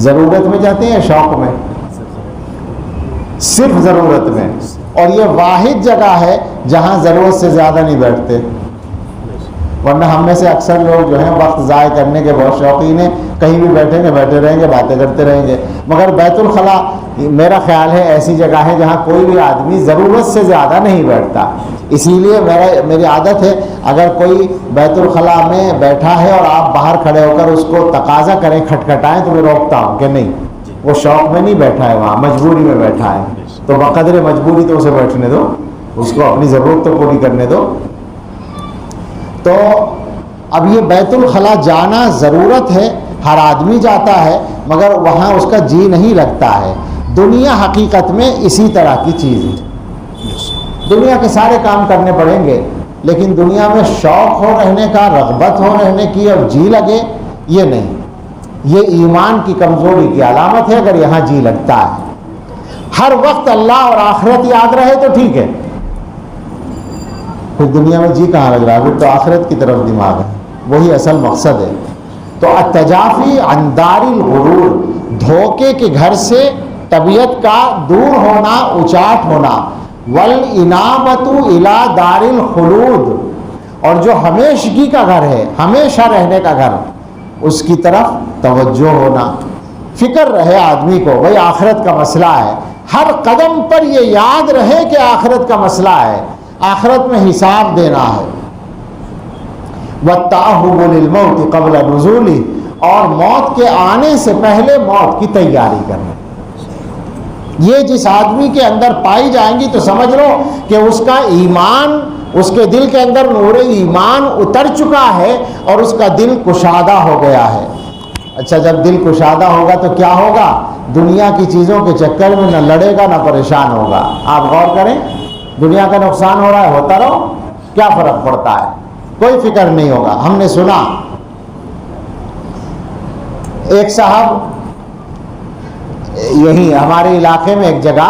ضرورت میں جاتے ہیں، شوق میں؟ صرف ضرورت میں. اور یہ واحد جگہ ہے جہاں ضرورت سے زیادہ نہیں بیٹھتے، ورنہ ہم میں سے اکثر لوگ جو ہیں وقت ضائع کرنے کے بہت شوقین ہیں. کہیں بھی بیٹھیں گے، بیٹھے رہیں گے، باتیں کرتے رہیں گے. مگر بیت الخلا میرا خیال ہے ایسی جگہ ہے جہاں کوئی بھی آدمی ضرورت سے زیادہ نہیں بیٹھتا. اسی لیے میری عادت ہے اگر کوئی بیت الخلا میں بیٹھا ہے اور آپ باہر کھڑے ہو کر اس کو تقاضا کریں، کھٹکھٹائیں، تو میں روکتا ہوں کہ نہیں، وہ شوق میں نہیں بیٹھا ہے وہاں، مجبوری میں بیٹھا ہے، تو بقدر مجبوری تو اسے بیٹھنے دو، اس کو اپنی ضرورت تو پوری کرنے دو۔ تو اب یہ بیت الخلاء جانا ضرورت ہے، ہر آدمی جاتا ہے، مگر وہاں اس کا جی نہیں لگتا ہے۔ دنیا حقیقت میں اسی طرح کی چیز ہے، دنیا کے سارے کام کرنے پڑیں گے، لیکن دنیا میں شوق ہو رہنے کا، رغبت ہو رہنے کی اور جی لگے، یہ نہیں، یہ ایمان کی کمزوری کی علامت ہے اگر یہاں جی لگتا ہے۔ ہر وقت اللہ اور آخرت یاد رہے تو ٹھیک ہے، پھر دنیا میں جی کہاں لگ رہا ہے، پھر تو آخرت کی طرف دماغ ہے، وہی اصل مقصد ہے۔ تو التجافی عن دار الغرور، دھوکے کے گھر سے طبیعت کا دور ہونا، اچاٹ ہونا، والانابۃ الی دار الخلود، اور جو ہمیشگی کا گھر ہے، ہمیشہ رہنے کا گھر، اس کی طرف توجہ ہونا، فکر رہے آدمی کو بھئی آخرت کا مسئلہ ہے، ہر قدم پر یہ یاد رہے کہ آخرت کا مسئلہ ہے، آخرت میں حساب دینا ہے۔ وَالتَّأَهُّبُ لِلْمَوْتِ قَبْلَ نُزُولِهِ، اور موت کے آنے سے پہلے موت کی تیاری کرنا۔ یہ جس آدمی کے اندر پائی جائیں گی تو سمجھ لو کہ اس کا ایمان، اس کے دل کے اندر نور ایمان اتر چکا ہے اور اس کا دل کشادہ ہو گیا ہے۔ اچھا، جب دل کشادہ ہوگا تو کیا ہوگا؟ دنیا کی چیزوں کے چکر میں نہ لڑے گا نہ پریشان ہوگا۔ آپ غور کریں، دنیا کا نقصان ہو رہا ہے، ہوتا رہو، کیا فرق پڑتا ہے، کوئی فکر نہیں ہوگا۔ ہم نے سنا ایک صاحب یہی ہمارے علاقے میں ایک جگہ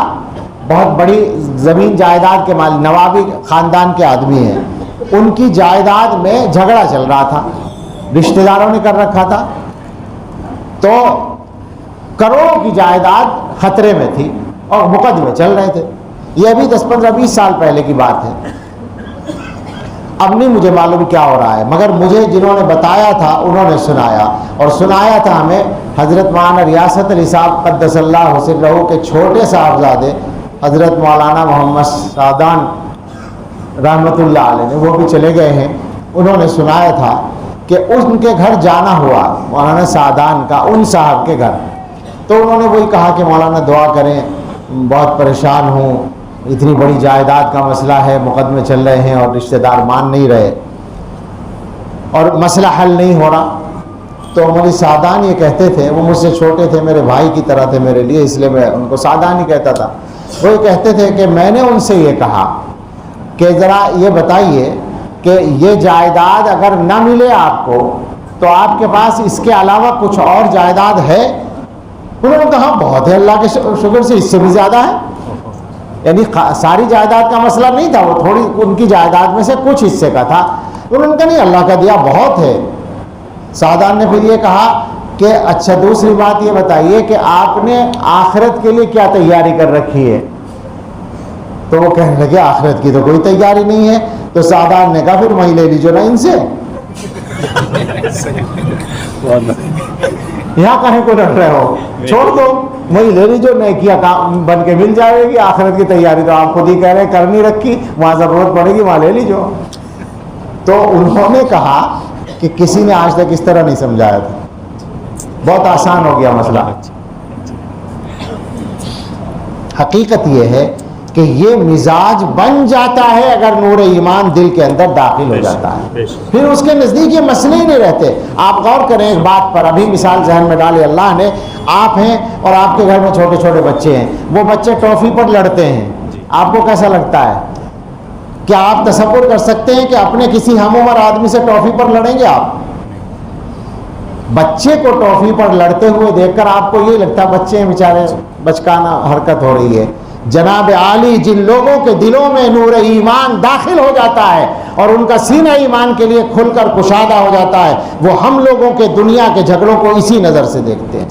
بہت بڑی زمین جائیداد کے مالک، نوابی خاندان کے آدمی ہیں، ان کی جائیداد میں جھگڑا چل رہا تھا، رشتہ داروں نے کر رکھا تھا، تو کروڑوں کی جائیداد خطرے میں تھی اور مقدمے چل رہے تھے۔ یہ ابھی 10-15-20 سال پہلے کی بات ہے، اب نہیں مجھے معلوم کیا ہو رہا ہے، مگر مجھے جنہوں نے بتایا تھا انہوں نے سنایا، اور سنایا تھا ہمیں حضرت مولانا ریاست علی صاحب قدس اللہ سرہ کے چھوٹے صاحبزادے حضرت مولانا محمد سعدان رحمۃ اللہ علیہ نے، وہ بھی چلے گئے ہیں، انہوں نے سنایا تھا کہ ان کے گھر جانا ہوا، مولانا سعدان کا، ان صاحب کے گھر، تو انہوں نے وہی کہا کہ مولانا دعا کریں، بہت پریشان ہوں، اتنی بڑی جائیداد کا مسئلہ ہے، مقدمے چل رہے ہیں اور رشتہ دار مان نہیں رہے اور مسئلہ حل نہیں ہو رہا۔ تو مولوی سعدان یہ کہتے تھے، وہ مجھ سے چھوٹے تھے، میرے بھائی کی طرح تھے میرے لیے، اس لیے میں ان کو سعدان ہی کہتا تھا۔ وہ یہ کہتے تھے کہ میں نے ان سے یہ کہا کہ ذرا یہ بتائیے کہ یہ جائیداد اگر نہ ملے آپ کو تو آپ کے پاس اس کے علاوہ کچھ اور جائیداد ہے؟ انہوں نے کہا بہت ہے، اللہ کے شکر سے اس سے بھی زیادہ ہے۔ یعنی ساری جائیداد کا مسئلہ نہیں تھا، وہ تھوڑی ان کی جائیداد میں سے کچھ حصے کا تھا۔ انہوں نے کہا نہیں، اللہ کا دیا بہت ہے۔ سعدان نے پھر یہ کہا کہ اچھا دوسری بات یہ بتائیے کہ آپ نے آخرت کے لیے کیا تیاری کر رکھی ہے؟ تو وہ کہنے لگے آخرت کی تو کوئی تیاری نہیں ہے۔ تو سعدان نے کہا پھر وہی لے لیجو نا ان سے، یہاں کہیں کو ڈر رہے ہو، چھوڑ دو، وہی لے لیجو، نیکیاں بن کے مل جائے گی، آخرت کی تیاری تو آپ خود ہی کہہ رہے کرنی رکھی، وہاں ضرورت پڑے گی وہاں لے لیجو۔ تو انہوں نے کہا کہ کسی نے آج تک اس طرح نہیں سمجھایا تھا، بہت آسان ہو گیا مسئلہ۔ حقیقت یہ ہے کہ یہ مزاج بن جاتا ہے اگر نور ایمان دل کے اندر داخل ہو جاتا ہے، پھر اس کے نزدیک یہ مسئلے ہی نہیں رہتے۔ آپ غور کریں ایک بات پر، ابھی مثال ذہن میں ڈالی اللہ نے، آپ ہیں اور آپ کے گھر میں چھوٹے چھوٹے بچے ہیں، وہ بچے ٹافی پر لڑتے ہیں، آپ کو کیسا لگتا ہے؟ کیا آپ تصور کر سکتے ہیں کہ اپنے کسی ہم عمر آدمی سے ٹافی پر لڑیں گے؟ آپ بچے کو ٹافی پر لڑتے ہوئے دیکھ کر آپ کو یہ لگتا ہے بچے ہیں بیچارے، بچکانہ حرکت ہو رہی ہے۔ جناب عالی جن لوگوں کے دلوں میں نور ایمان داخل ہو جاتا ہے اور ان کا سینہ ایمان کے لیے کھل کر کشادہ ہو جاتا ہے، وہ ہم لوگوں کے دنیا کے جھگڑوں کو اسی نظر سے دیکھتے ہیں،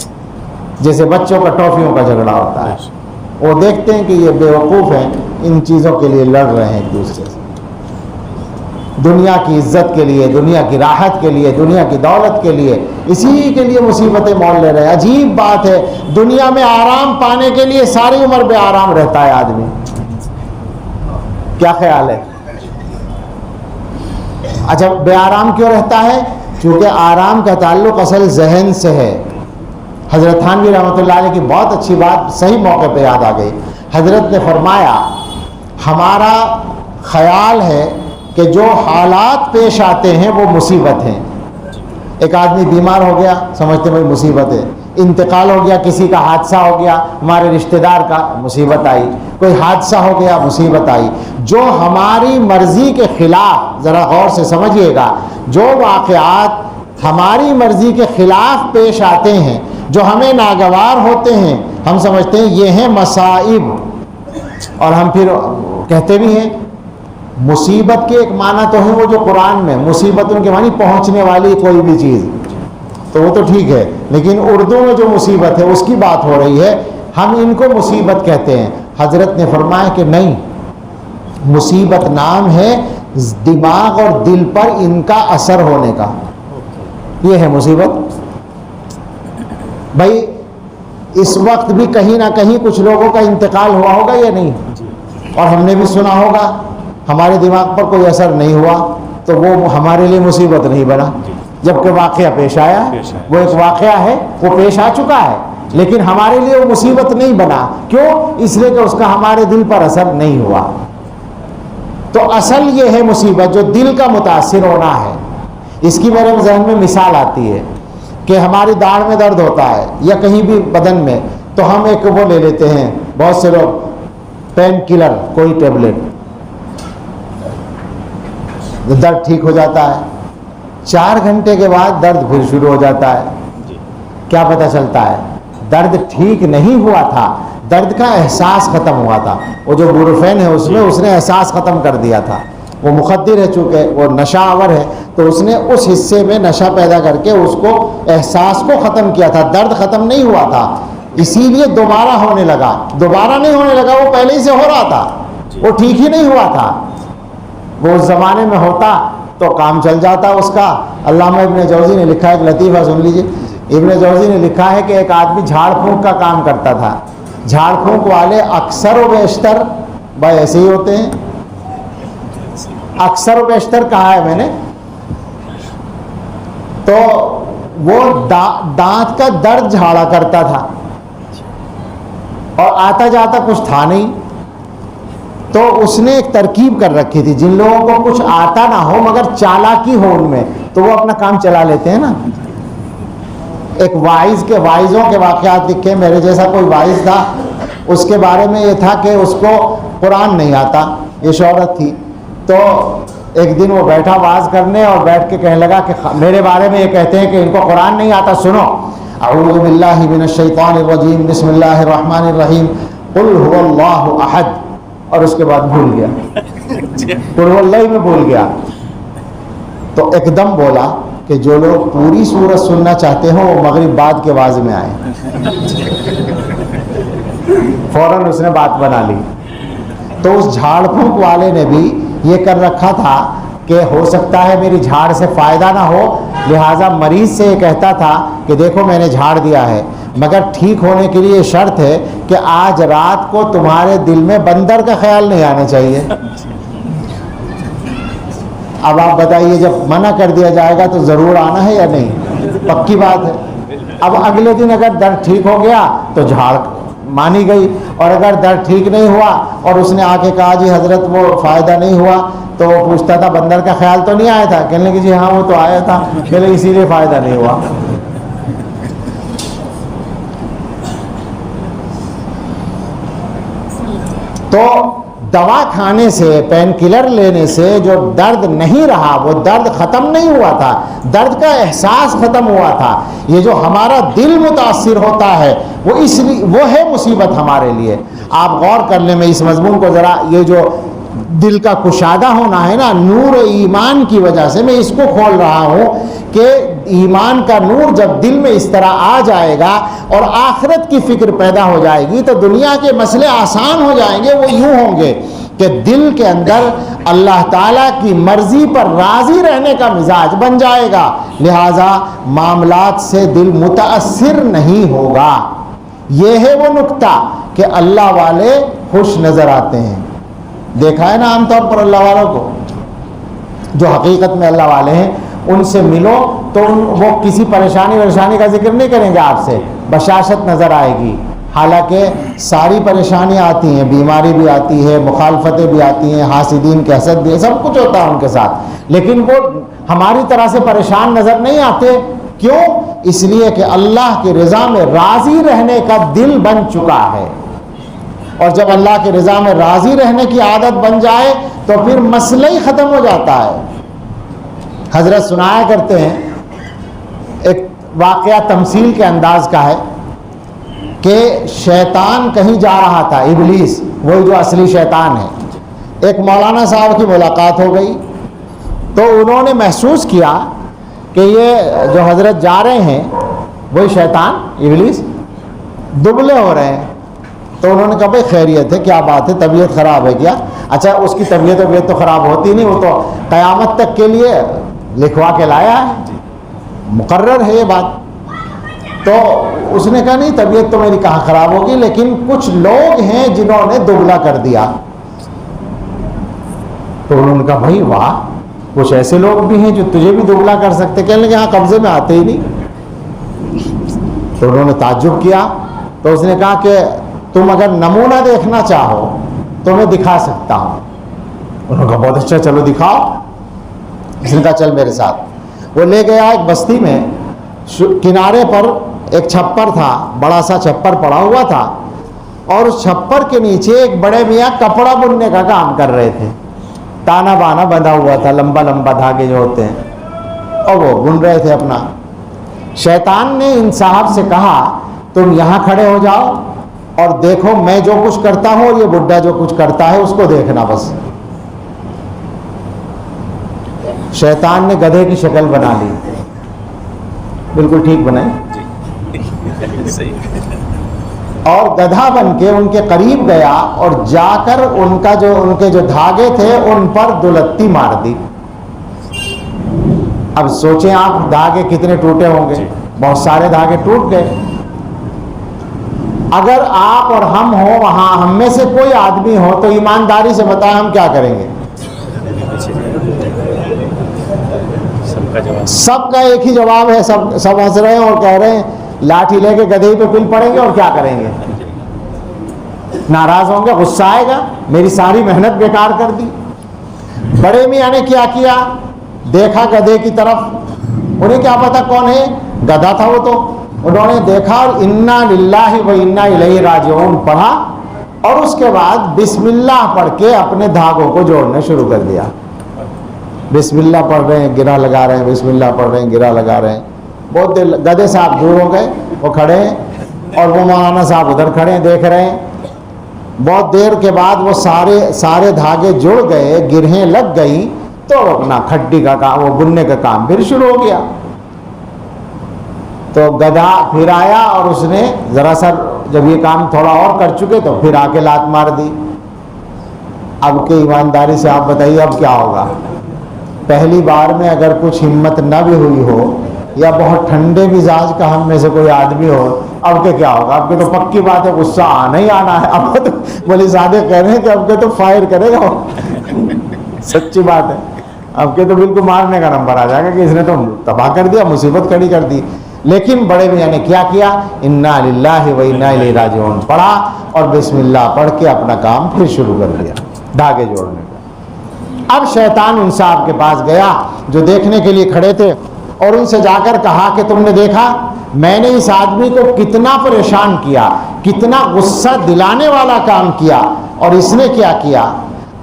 جیسے بچوں کا ٹافیوں کا جھگڑا ہوتا ہے، وہ دیکھتے ہیں کہ یہ بیوقوف ہیں، ان چیزوں کے لیے لڑ رہے ہیں ایک دوسرے سے، دنیا کی عزت کے لیے، دنیا کی راحت کے لیے، دنیا کی دولت کے لیے، اسی کے لیے مصیبتیں مول لے رہے ہیں۔ عجیب بات ہے، دنیا میں آرام پانے کے لیے ساری عمر بے آرام رہتا ہے آدمی، کیا خیال ہے؟ اچھا بے آرام کیوں رہتا ہے؟ چونکہ آرام کا تعلق اصل ذہن سے ہے، حضرت تھانوی رحمۃ اللہ علیہ کی بہت اچھی بات صحیح موقع پہ یاد آ گئی. حضرت نے فرمایا ہمارا خیال ہے کہ جو حالات پیش آتے ہیں وہ مصیبت ہیں. ایک آدمی بیمار ہو گیا سمجھتے ہیں مصیبت ہے, انتقال ہو گیا, کسی کا حادثہ ہو گیا, ہمارے رشتہ دار کا, مصیبت آئی, کوئی حادثہ ہو گیا, مصیبت آئی. جو ہماری مرضی کے خلاف, ذرا غور سے سمجھیے گا, جو واقعات ہماری مرضی کے خلاف پیش آتے ہیں, جو ہمیں ناگوار ہوتے ہیں, ہم سمجھتے ہیں یہ ہیں مصائب, اور ہم پھر کہتے بھی ہیں مصیبت کے ایک معنی تو ہے وہ جو قرآن میں مصیبت ان کے معنی پہنچنے والی کوئی بھی چیز, تو وہ تو ٹھیک ہے, لیکن اردو میں جو مصیبت ہے اس کی بات ہو رہی ہے, ہم ان کو مصیبت کہتے ہیں. حضرت نے فرمایا کہ نہیں, مصیبت نام ہے دماغ اور دل پر ان کا اثر ہونے کا, یہ ہے مصیبت. بھائی اس وقت بھی کہیں نہ کہیں کچھ لوگوں کا انتقال ہوا ہوگا یا نہیں, اور ہم نے بھی سنا ہوگا, ہمارے دماغ پر کوئی اثر نہیں ہوا تو وہ ہمارے لیے مصیبت نہیں بنا, جبکہ واقعہ پیش آیا, وہ ایک واقعہ ہے, وہ پیش آ چکا ہے, لیکن ہمارے لیے وہ مصیبت نہیں بنا. کیوں؟ اس لیے کہ اس کا ہمارے دل پر اثر نہیں ہوا. تو اصل یہ ہے مصیبت جو دل کا متاثر ہونا ہے. اس کی میرے ذہن میں مثال آتی ہے کہ ہماری داڑھ میں درد ہوتا ہے یا کہیں بھی بدن میں, تو ہم ایک وہ لے لیتے ہیں, بہت سے لوگ پین کلر, کوئی ٹیبلٹ, درد ٹھیک ہو جاتا ہے, 4 گھنٹے کے بعد درد پھر شروع ہو جاتا ہے. کیا پتہ چلتا ہے؟ درد ٹھیک نہیں ہوا تھا, درد کا احساس ختم ہوا تھا. وہ جو بروفین ہے اس میں اس نے احساس ختم کر دیا تھا. وہ مخدر ہے, چونکہ وہ نشہ آور ہے, تو اس نے اس حصے میں نشہ پیدا کر کے اس کو احساس کو ختم کیا تھا, درد ختم نہیں ہوا تھا, اسی لیے دوبارہ ہونے لگا. دوبارہ نہیں ہونے لگا, وہ پہلے ہی سے ہو رہا تھا, وہ ٹھیک ہی نہیں ہوا تھا. وہ اس زمانے میں ہوتا تو کام چل جاتا اس کا. علامہ ابن جوزی نے لکھا ہے, ایک لطیفہ سن لیجیے. ابن جوزی نے لکھا ہے کہ ایک آدمی جھاڑ پھونک کا کام کرتا تھا. جھاڑ پھونک والے اکثر و بیشتر بھائی ایسے ہی ہوتے ہیں, اکثر و بیشتر کہا ہے میں نے, تو وہ دانت کا درد جھاڑا کرتا تھا, اور آتا جاتا کچھ تھا نہیں, تو اس نے ایک ترکیب کر رکھی تھی. جن لوگوں کو کچھ آتا نہ ہو مگر چالاکی ہو ان میں, تو وہ اپنا کام چلا لیتے ہیں نا. ایک واعظوں کے واقعات لکھے. میرے جیسا کوئی واعظ تھا, اس کے بارے میں یہ تھا کہ اس کو قرآن نہیں آتا, یہ شہرت تھی. تو ایک دن وہ بیٹھا واعظ کرنے, اور بیٹھ کے کہنے لگا کہ میرے بارے میں یہ کہتے ہیں کہ ان کو قرآن نہیں آتا, سنو. اعوذ باللہ من الشیطان الرجیم, بسم اللہ الرحمن الرحیم, قل هو اللہ احد, اور اس کے بعد بھول گیا, قل هو اللہ میں بھول گیا. تو ایک دم بولا کہ جو لوگ پوری سورت سننا چاہتے ہوں وہ مغرب بعد کے واعظ میں آئیں. فوراً اس نے بات بنا لی. تو اس جھاڑ پھونک والے نے بھی یہ کر رکھا تھا کہ ہو سکتا ہے میری جھاڑ سے فائدہ نہ ہو, لہٰذا مریض سے یہ کہتا تھا کہ دیکھو میں نے جھاڑ دیا ہے, مگر ٹھیک ہونے کے لیے شرط ہے کہ آج رات کو تمہارے دل میں بندر کا خیال نہیں آنا چاہیے. اب آپ بتائیے, جب منع کر دیا جائے گا تو ضرور آنا ہے یا نہیں؟ پکی بات ہے. اب اگلے دن اگر درد ٹھیک ہو گیا تو جھاڑ مانی گئی, اور اگر درد ٹھیک نہیں ہوا اور اس نے آ کے کہا جی حضرت وہ فائدہ نہیں ہوا, تو وہ پوچھتا تھا بندر کا خیال تو نہیں آیا تھا؟ کہنے لگے جی ہاں وہ تو آیا تھا, کہنے اسی لیے فائدہ نہیں ہوا. تو دوا کھانے سے, پین کلر لینے سے جو درد نہیں رہا, وہ درد ختم نہیں ہوا تھا, درد کا احساس ختم ہوا تھا. یہ جو ہمارا دل متاثر ہوتا ہے وہ اس لیے وہ ہے مصیبت ہمارے لیے. آپ غور کر لیں, میں اس مضمون کو ذرا, یہ جو دل کا کشادہ ہونا ہے نا نور ایمان کی وجہ سے, میں اس کو کھول رہا ہوں کہ ایمان کا نور جب دل میں اس طرح آ جائے گا اور آخرت کی فکر پیدا ہو جائے گی, تو دنیا کے مسئلے آسان ہو جائیں گے. وہ یوں ہوں گے کہ دل کے اندر اللہ تعالیٰ کی مرضی پر راضی رہنے کا مزاج بن جائے گا, لہذا معاملات سے دل متاثر نہیں ہوگا. یہ ہے وہ نقطہ کہ اللہ والے خوش نظر آتے ہیں. دیکھا ہے نا عام طور پر اللہ والوں کو, جو حقیقت میں اللہ والے ہیں, ان سے ملو تو وہ کسی پریشانی کا ذکر نہیں کریں گے آپ سے، بشاشت نظر آئے گی، حالانکہ ساری پریشانیاں آتی ہیں، بیماری بھی آتی ہے، مخالفتیں بھی آتی ہیں، حاسدین کے حسد بھی، سب کچھ ہوتا ہے ان کے ساتھ، لیکن وہ ہماری طرح سے پریشان نظر نہیں آتے. کیوں؟ اس لیے کہ اللہ کی رضا میں راضی رہنے کا دل بن چکا ہے، اور جب اللہ کی رضا میں راضی رہنے کی عادت بن جائے تو پھر مسئلہ ہی ختم ہو جاتا ہے. حضرت سنایا کرتے ہیں، ایک واقعہ تمثیل کے انداز کا ہے کہ شیطان کہیں جا رہا تھا، ابلیس، وہی جو اصلی شیطان ہے. ایک مولانا صاحب کی ملاقات ہو گئی تو انہوں نے محسوس کیا کہ یہ جو حضرت جا رہے ہیں وہی شیطان ابلیس دبلے ہو رہے ہیں. تو انہوں نے کہا بھائی خیریت ہے، کیا بات ہے، طبیعت خراب ہے کیا؟ اچھا اس کی طبیعت تو خراب ہوتی نہیں، وہ تو قیامت تک کے لیے لکھوا کے لایا ہے، مقرر ہے یہ بات. تو اس نے کہا نہیں، طبیعت تو میری کہاں خراب ہوگی، لیکن کچھ لوگ ہیں جنہوں نے دبلا کر دیا. تو انہوں نے کہا بھائی واہ، کچھ ایسے لوگ بھی ہیں جو تجھے بھی دبلا کر سکتے. کہنے لگے ہاں، قبضے میں آتے ہی نہیں. تو انہوں نے تعجب کیا. تو اس نے کہا کہ تم اگر نمونہ دیکھنا چاہو تو میں دکھا سکتا ہوں. انہوں نے کہا بہت اچھا، چلو دکھاؤ. اس نے کہا چل میرے ساتھ. وہ لے گیا ایک بستی میں، کنارے پر ایک چھپر تھا، بڑا سا چھپر پڑا ہوا تھا، اور اس چھپر کے نیچے ایک بڑے میاں کپڑا بننے کا کام کر رہے تھے. تانا بانا بندھا ہوا تھا، لمبا لمبا دھاگے جو ہوتے ہیں، اور وہ بن رہے تھے اپنا. شیطان نے ان صاحب سے کہا تم یہاں کھڑے ہو جاؤ اور دیکھو میں جو کچھ کرتا ہوں اور یہ بڈھا جو کچھ کرتا ہے اس کو دیکھنا بس. شیطان نے گدھے کی شکل بنا لی، بالکل ٹھیک بنائی، اور گدھا بن کے ان کے قریب گیا اور جا کر ان کے جو دھاگے تھے ان پر دلتی مار دی. اب سوچیں آپ دھاگے کتنے ٹوٹے ہوں گے، بہت سارے دھاگے ٹوٹ گئے. اگر آپ اور ہم ہوں وہاں، ہم میں سے کوئی آدمی ہو تو ایمانداری سے بتائیں ہم کیا کریں گے؟ سب کا ایک ہی جواب ہے، سب ہنس رہے ہیں اور کہہ رہے ہیں لاٹھی لے کے گدھے پہ پل پڑیں گے اور کیا کریں گے؟ ناراض ہوں گے، غصہ آئے گا، میری ساری محنت بیکار کر دی. بڑے میاں نے کیا کیا؟ دیکھا گدھے کی طرف، انہیں کیا پتا کون ہے، گدھا تھا وہ. تو انہوں نے دیکھا اور انا للہ و انا الیہ راجعون پڑھا، اور اس کے بعد بسم اللہ پڑھ کے اپنے دھاگوں کو جوڑنے شروع کر دیا. بسم اللہ پڑھ رہے ہیں، گرہ لگا رہے ہیں، بسم اللہ پڑھ رہے ہیں، گرہ لگا رہے ہیں. بہت دیر، گدھے صاحب دور ہو گئے، وہ کھڑے ہیں، اور وہ مولانا صاحب ادھر کھڑے ہیں دیکھ رہے ہیں. بہت دیر کے بعد وہ سارے دھاگے جڑ گئے، گرہیں لگ گئی، تو اپنا کھڈی کا کام، وہ بننے کا کام پھر شروع ہو گیا. تو گدھا پھر آیا اور اس نے ذرا سا جب یہ کام تھوڑا اور کر چکے تو پھر آ کے لات مار دی. اب کہ ایمانداری سے آپ بتائیے اب کیا ہوگا؟ پہلی بار میں اگر کچھ ہمت نہ بھی ہوئی ہو یا بہت ٹھنڈے مزاج کا ہم میں سے کوئی آدمی ہو، اب کے کیا ہوگا؟ اب کے تو پکی بات ہے غصہ آنا ہی آنا ہے. اب تو بولے سادے کہہ رہے ہیں کہ اب کے تو فائر کرے گا. سچی بات ہے، اب کے تو بالکل مارنے کا نمبر آ جائے گا کہ اس نے تو تباہ کر دیا، مصیبت کھڑی کر دی. لیکن بڑے میاں نے کیا کیا؟ انا للہ و انا الیہ راجعون پڑھا اور بسم اللہ پڑھ کے اپنا کام پھر شروع کر دیا دھاگے جوڑنے کا. اب شیطان ان صاحب کے پاس گیا جو دیکھنے کے لیے کھڑے تھے، اور ان سے جا کر کہا کہ تم نے دیکھا میں نے اس آدمی کو کتنا پریشان کیا، کتنا غصہ دلانے والا کام کیا، اور اس نے کیا کیا؟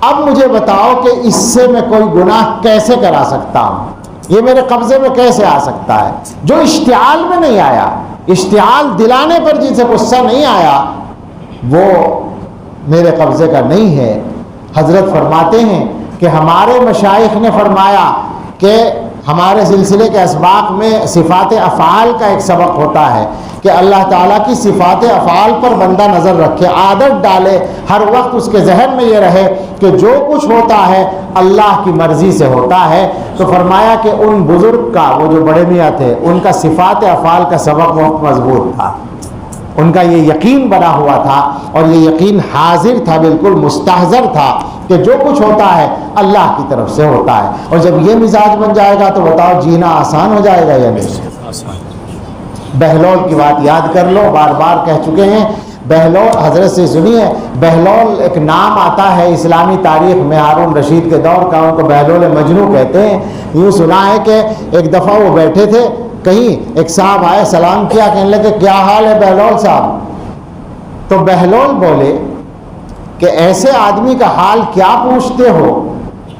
اب مجھے بتاؤ کہ اس سے میں کوئی گناہ کیسے کرا سکتا ہوں؟ یہ میرے قبضے میں کیسے آ سکتا ہے؟ جو اشتعال میں نہیں آیا، اشتعال دلانے پر جن سے غصہ نہیں آیا، وہ میرے قبضے کا نہیں ہے. حضرت فرماتے ہیں کہ ہمارے مشائخ نے فرمایا کہ ہمارے سلسلے کے اسباق میں صفات افعال کا ایک سبق ہوتا ہے کہ اللہ تعالیٰ کی صفات افعال پر بندہ نظر رکھے، عادت ڈالے، ہر وقت اس کے ذہن میں یہ رہے کہ جو کچھ ہوتا ہے اللہ کی مرضی سے ہوتا ہے. تو فرمایا کہ ان بزرگ کا، وہ جو بڑے میاں تھے، ان کا صفات افعال کا سبق بہت مضبوط تھا. ان کا یہ یقین بنا ہوا تھا، اور یہ یقین حاضر تھا، بالکل مستحضر تھا کہ جو کچھ ہوتا ہے اللہ کی طرف سے ہوتا ہے. اور جب یہ مزاج بن جائے گا تو بتاؤ جینا آسان ہو جائے گا یا نہیں؟ بہلول کی بات یاد کر لو، بار بار کہہ چکے ہیں. بہلول، حضرت سے سنیے، بہلول ایک نام آتا ہے اسلامی تاریخ میں ہارون رشید کے دور کا، ان کو بہلول مجنو کہتے ہیں. یوں سنا ہے کہ ایک دفعہ وہ بیٹھے تھے کہیں، ایک صاحب آئے، سلام کیا، کہنے لگے کیا حال ہے بہلول صاحب؟ تو بہلول بولے کہ ایسے آدمی کا حال کیا پوچھتے ہو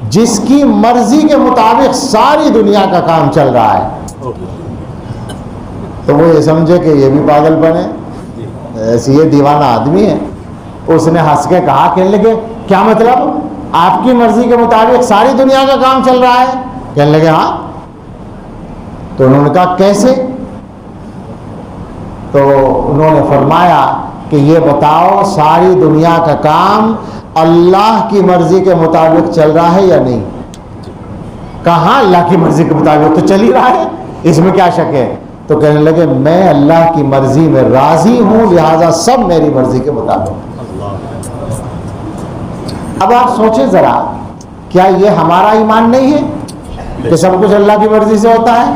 جس کی مرضی کے مطابق ساری دنیا کا کام چل رہا ہے. تو وہ یہ سمجھے کہ یہ بھی پاگل بنے، ایسی یہ دیوانہ آدمی ہے. اس نے ہنس کے کہا، کہنے لگے کیا مطلب، آپ کی مرضی کے مطابق ساری دنیا کا کام چل رہا ہے؟ کہنے لگے ہاں. تو انہوں نے کہا کیسے؟ تو انہوں نے فرمایا کہ یہ بتاؤ ساری دنیا کا کام اللہ کی مرضی کے مطابق چل رہا ہے یا نہیں؟ کہاں اللہ کی مرضی کے مطابق تو چل ہی رہا ہے، اس میں کیا شک ہے؟ تو کہنے لگے میں اللہ کی مرضی میں راضی ہوں، لہذا سب میری مرضی کے مطابق. اب آپ سوچیں ذرا، کیا یہ ہمارا ایمان نہیں ہے کہ سب کچھ اللہ کی مرضی سے ہوتا ہے؟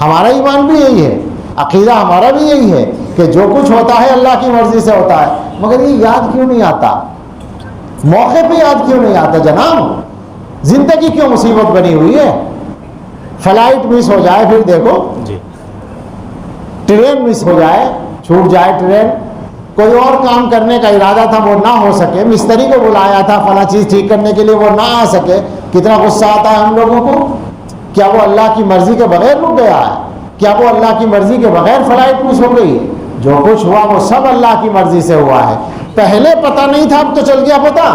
ہمارا ایمان بھی یہی ہے، عقیدہ ہمارا بھی یہی ہے کہ جو کچھ ہوتا ہے اللہ کی مرضی سے ہوتا ہے. مگر یہ یاد کیوں نہیں آتا؟ موقع پہ یاد کیوں نہیں آتا جناب؟ زندگی کیوں مصیبت بنی ہوئی ہے؟ فلائٹ مس ہو جائے پھر دیکھو، ٹرین مس ہو جائے، چھوٹ جائے ٹرین، کوئی اور کام کرنے کا ارادہ تھا وہ نہ ہو سکے، مستری کو بلایا تھا فلاں چیز ٹھیک کرنے کے لیے وہ نہ آ سکے، کتنا غصہ آتا ہے ہم لوگوں کو. کیا وہ اللہ کی مرضی کے بغیر رک گیا ہے؟ کیا وہ اللہ کی مرضی کے بغیر فلائٹ مس ہو گئی؟ جو کچھ ہوا وہ سب اللہ کی مرضی سے ہوا ہے. پہلے پتہ نہیں تھا، اب تو چل گیا پتہ.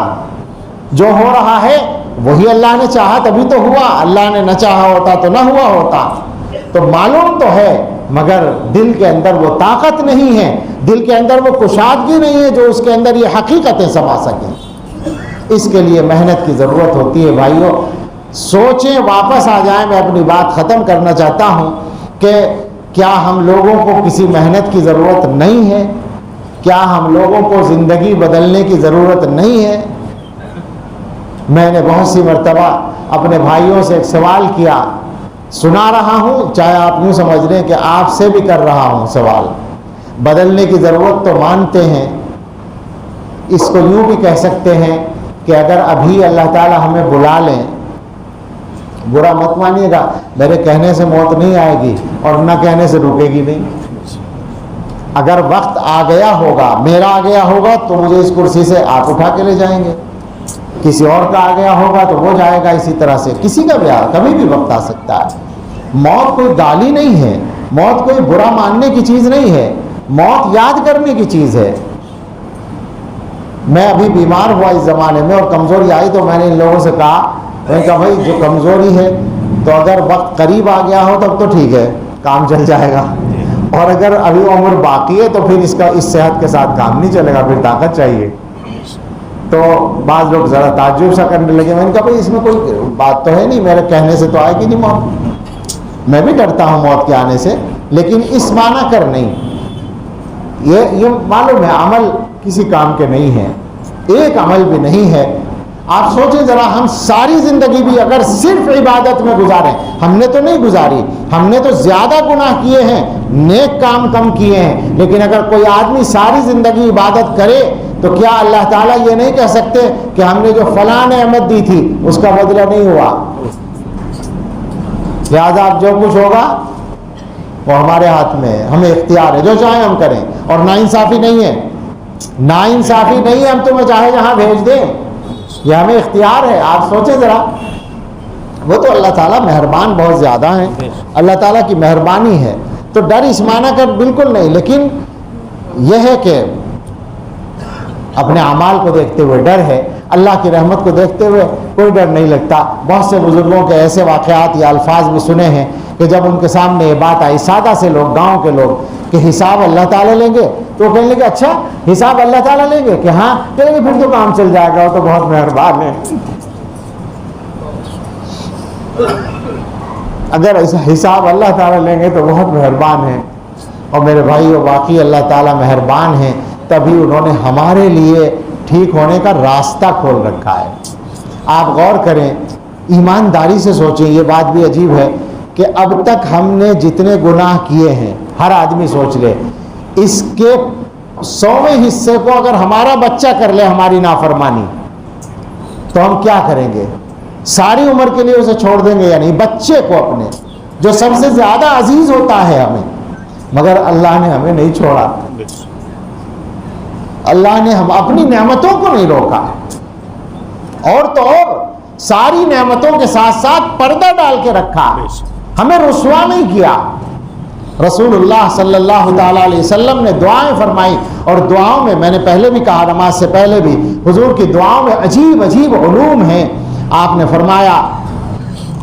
جو ہو رہا ہے وہی اللہ نے چاہا تبھی تو ہوا، اللہ نے نہ چاہا ہوتا تو نہ ہوا ہوتا. تو معلوم تو ہے مگر دل کے اندر وہ طاقت نہیں ہے، دل کے اندر وہ کشادگی نہیں ہے جو اس کے اندر یہ حقیقتیں سما سکیں. اس کے لیے محنت کی ضرورت ہوتی ہے بھائیوں. سوچیں، واپس آ جائیں. میں اپنی بات ختم کرنا چاہتا ہوں کہ کیا ہم لوگوں کو کسی محنت کی ضرورت نہیں ہے؟ کیا ہم لوگوں کو زندگی بدلنے کی ضرورت نہیں ہے؟ میں نے بہت سی مرتبہ اپنے بھائیوں سے ایک سوال کیا، سنا رہا ہوں، چاہے آپ یوں سمجھ لیں کہ آپ سے بھی کر رہا ہوں سوال. بدلنے کی ضرورت تو مانتے ہیں، اس کو یوں بھی کہہ سکتے ہیں کہ اگر ابھی اللہ تعالی ہمیں بلا لیں، برا مت مانیے گا، میرے کہنے سے موت نہیں آئے گی اور نہ کہنے سے رکے گی نہیں. اگر وقت آ گیا ہوگا، میرا آ گیا ہوگا تو مجھے اس کرسی سے آپ اٹھا کے لے جائیں گے، کسی اور کا آ گیا ہوگا تو وہ جائے گا اسی طرح سے. کسی کا بھی کبھی بھی وقت آ سکتا ہے. موت کوئی گالی نہیں ہے، موت کوئی برا ماننے کی چیز نہیں ہے، موت یاد کرنے کی چیز ہے. میں ابھی بیمار ہوا اس زمانے میں اور کمزوری آئی تو میں نے ان لوگوں سے کہا، میں نے کہا بھائی جو کمزوری ہے تو اگر وقت قریب آ گیا ہو تب تو ٹھیک ہے، کام چل جائے گا، اور اگر ابھی عمر باقی ہے تو پھر اس صحت کے ساتھ کام نہیں چلے گا، پھر طاقت چاہیے. تو بعض لوگ ذرا تعجب سا کرنے لگے. میں نے کہا بھائی اس میں کوئی بات تو ہے نہیں، میرے کہنے سے تو آئے گی نہیں موت. میں بھی ڈرتا ہوں موت کے آنے سے، لیکن اس معنی کر نہیں. یہ معلوم ہے عمل کسی کام کے نہیں ہے، ایک عمل بھی نہیں ہے. آپ سوچیں ذرا، ہم ساری زندگی بھی اگر صرف عبادت میں گزاریں، ہم نے تو نہیں گزاری، ہم نے تو زیادہ گناہ کیے ہیں، نیک کام کم کیے ہیں، لیکن اگر کوئی آدمی ساری زندگی عبادت کرے تو کیا اللہ تعالیٰ یہ نہیں کہہ سکتے کہ ہم نے جو فلاں نعمت دی تھی اس کا بدلہ نہیں ہوا، لہذا اب جو کچھ ہوگا وہ ہمارے ہاتھ میں ہے، ہمیں اختیار ہے، جو چاہیں ہم کریں. اور ناانصافی نہیں ہے، ناانصافی نہیں ہے ہم تمہیں چاہے جہاں بھیج دیں، یہ ہمیں اختیار ہے. آپ سوچیں ذرا، وہ تو اللہ تعالیٰ مہربان بہت زیادہ ہیں، اللہ تعالیٰ کی مہربانی ہے. تو ڈر اس معنی کر بالکل نہیں، لیکن یہ ہے کہ اپنے اعمال کو دیکھتے ہوئے ڈر ہے، اللہ کی رحمت کو دیکھتے ہوئے کوئی ڈر نہیں لگتا. بہت سے بزرگوں کے ایسے واقعات یا الفاظ بھی سنے ہیں کہ جب ان کے سامنے یہ بات آئی، سادہ سے لوگ، گاؤں کے لوگ، کہ حساب اللہ تعالیٰ لیں گے، تو وہ کہنے لگے اچھا حساب اللہ تعالیٰ لیں گے، کہ ہاں، کہیں گے پھر تو کام چل جائے گا، وہ تو بہت مہربان ہے. اگر حساب اللہ تعالیٰ لیں گے تو بہت مہربان ہے. اور میرے بھائیو واقعی اللہ تعالیٰ مہربان ہیں، تبھی انہوں نے ہمارے لیے ٹھیک ہونے کا راستہ کھول رکھا ہے۔ آپ غور کریں، ایمانداری سے سوچیں، یہ بات بھی عجیب ہے کہ اب تک ہم نے جتنے گناہ کیے ہیں، ہر آدمی سوچ لے، اس کے 100ویں حصے کو اگر ہمارا بچہ کر لے ہماری نافرمانی، تو ہم کیا کریں گے؟ ساری عمر کے لیے اسے چھوڑ دیں گے یا نہیں؟ بچے کو اپنے، جو سب سے زیادہ عزیز ہوتا ہے ہمیں، مگر اللہ نے ہمیں نہیں چھوڑا، اللہ نے ہم اپنی نعمتوں کو نہیں روکا، اور تو اور ساری نعمتوں کے ساتھ ساتھ پردہ ڈال کے رکھا، ہمیں رسوا نہیں کیا۔ رسول اللہ صلی اللہ تعالیٰ علیہ وسلم نے دعائیں فرمائی، اور دعاؤں میں، میں نے پہلے بھی کہا نماز سے پہلے بھی، حضور کی دعاؤں میں عجیب عجیب علوم ہیں۔ آپ نے فرمایا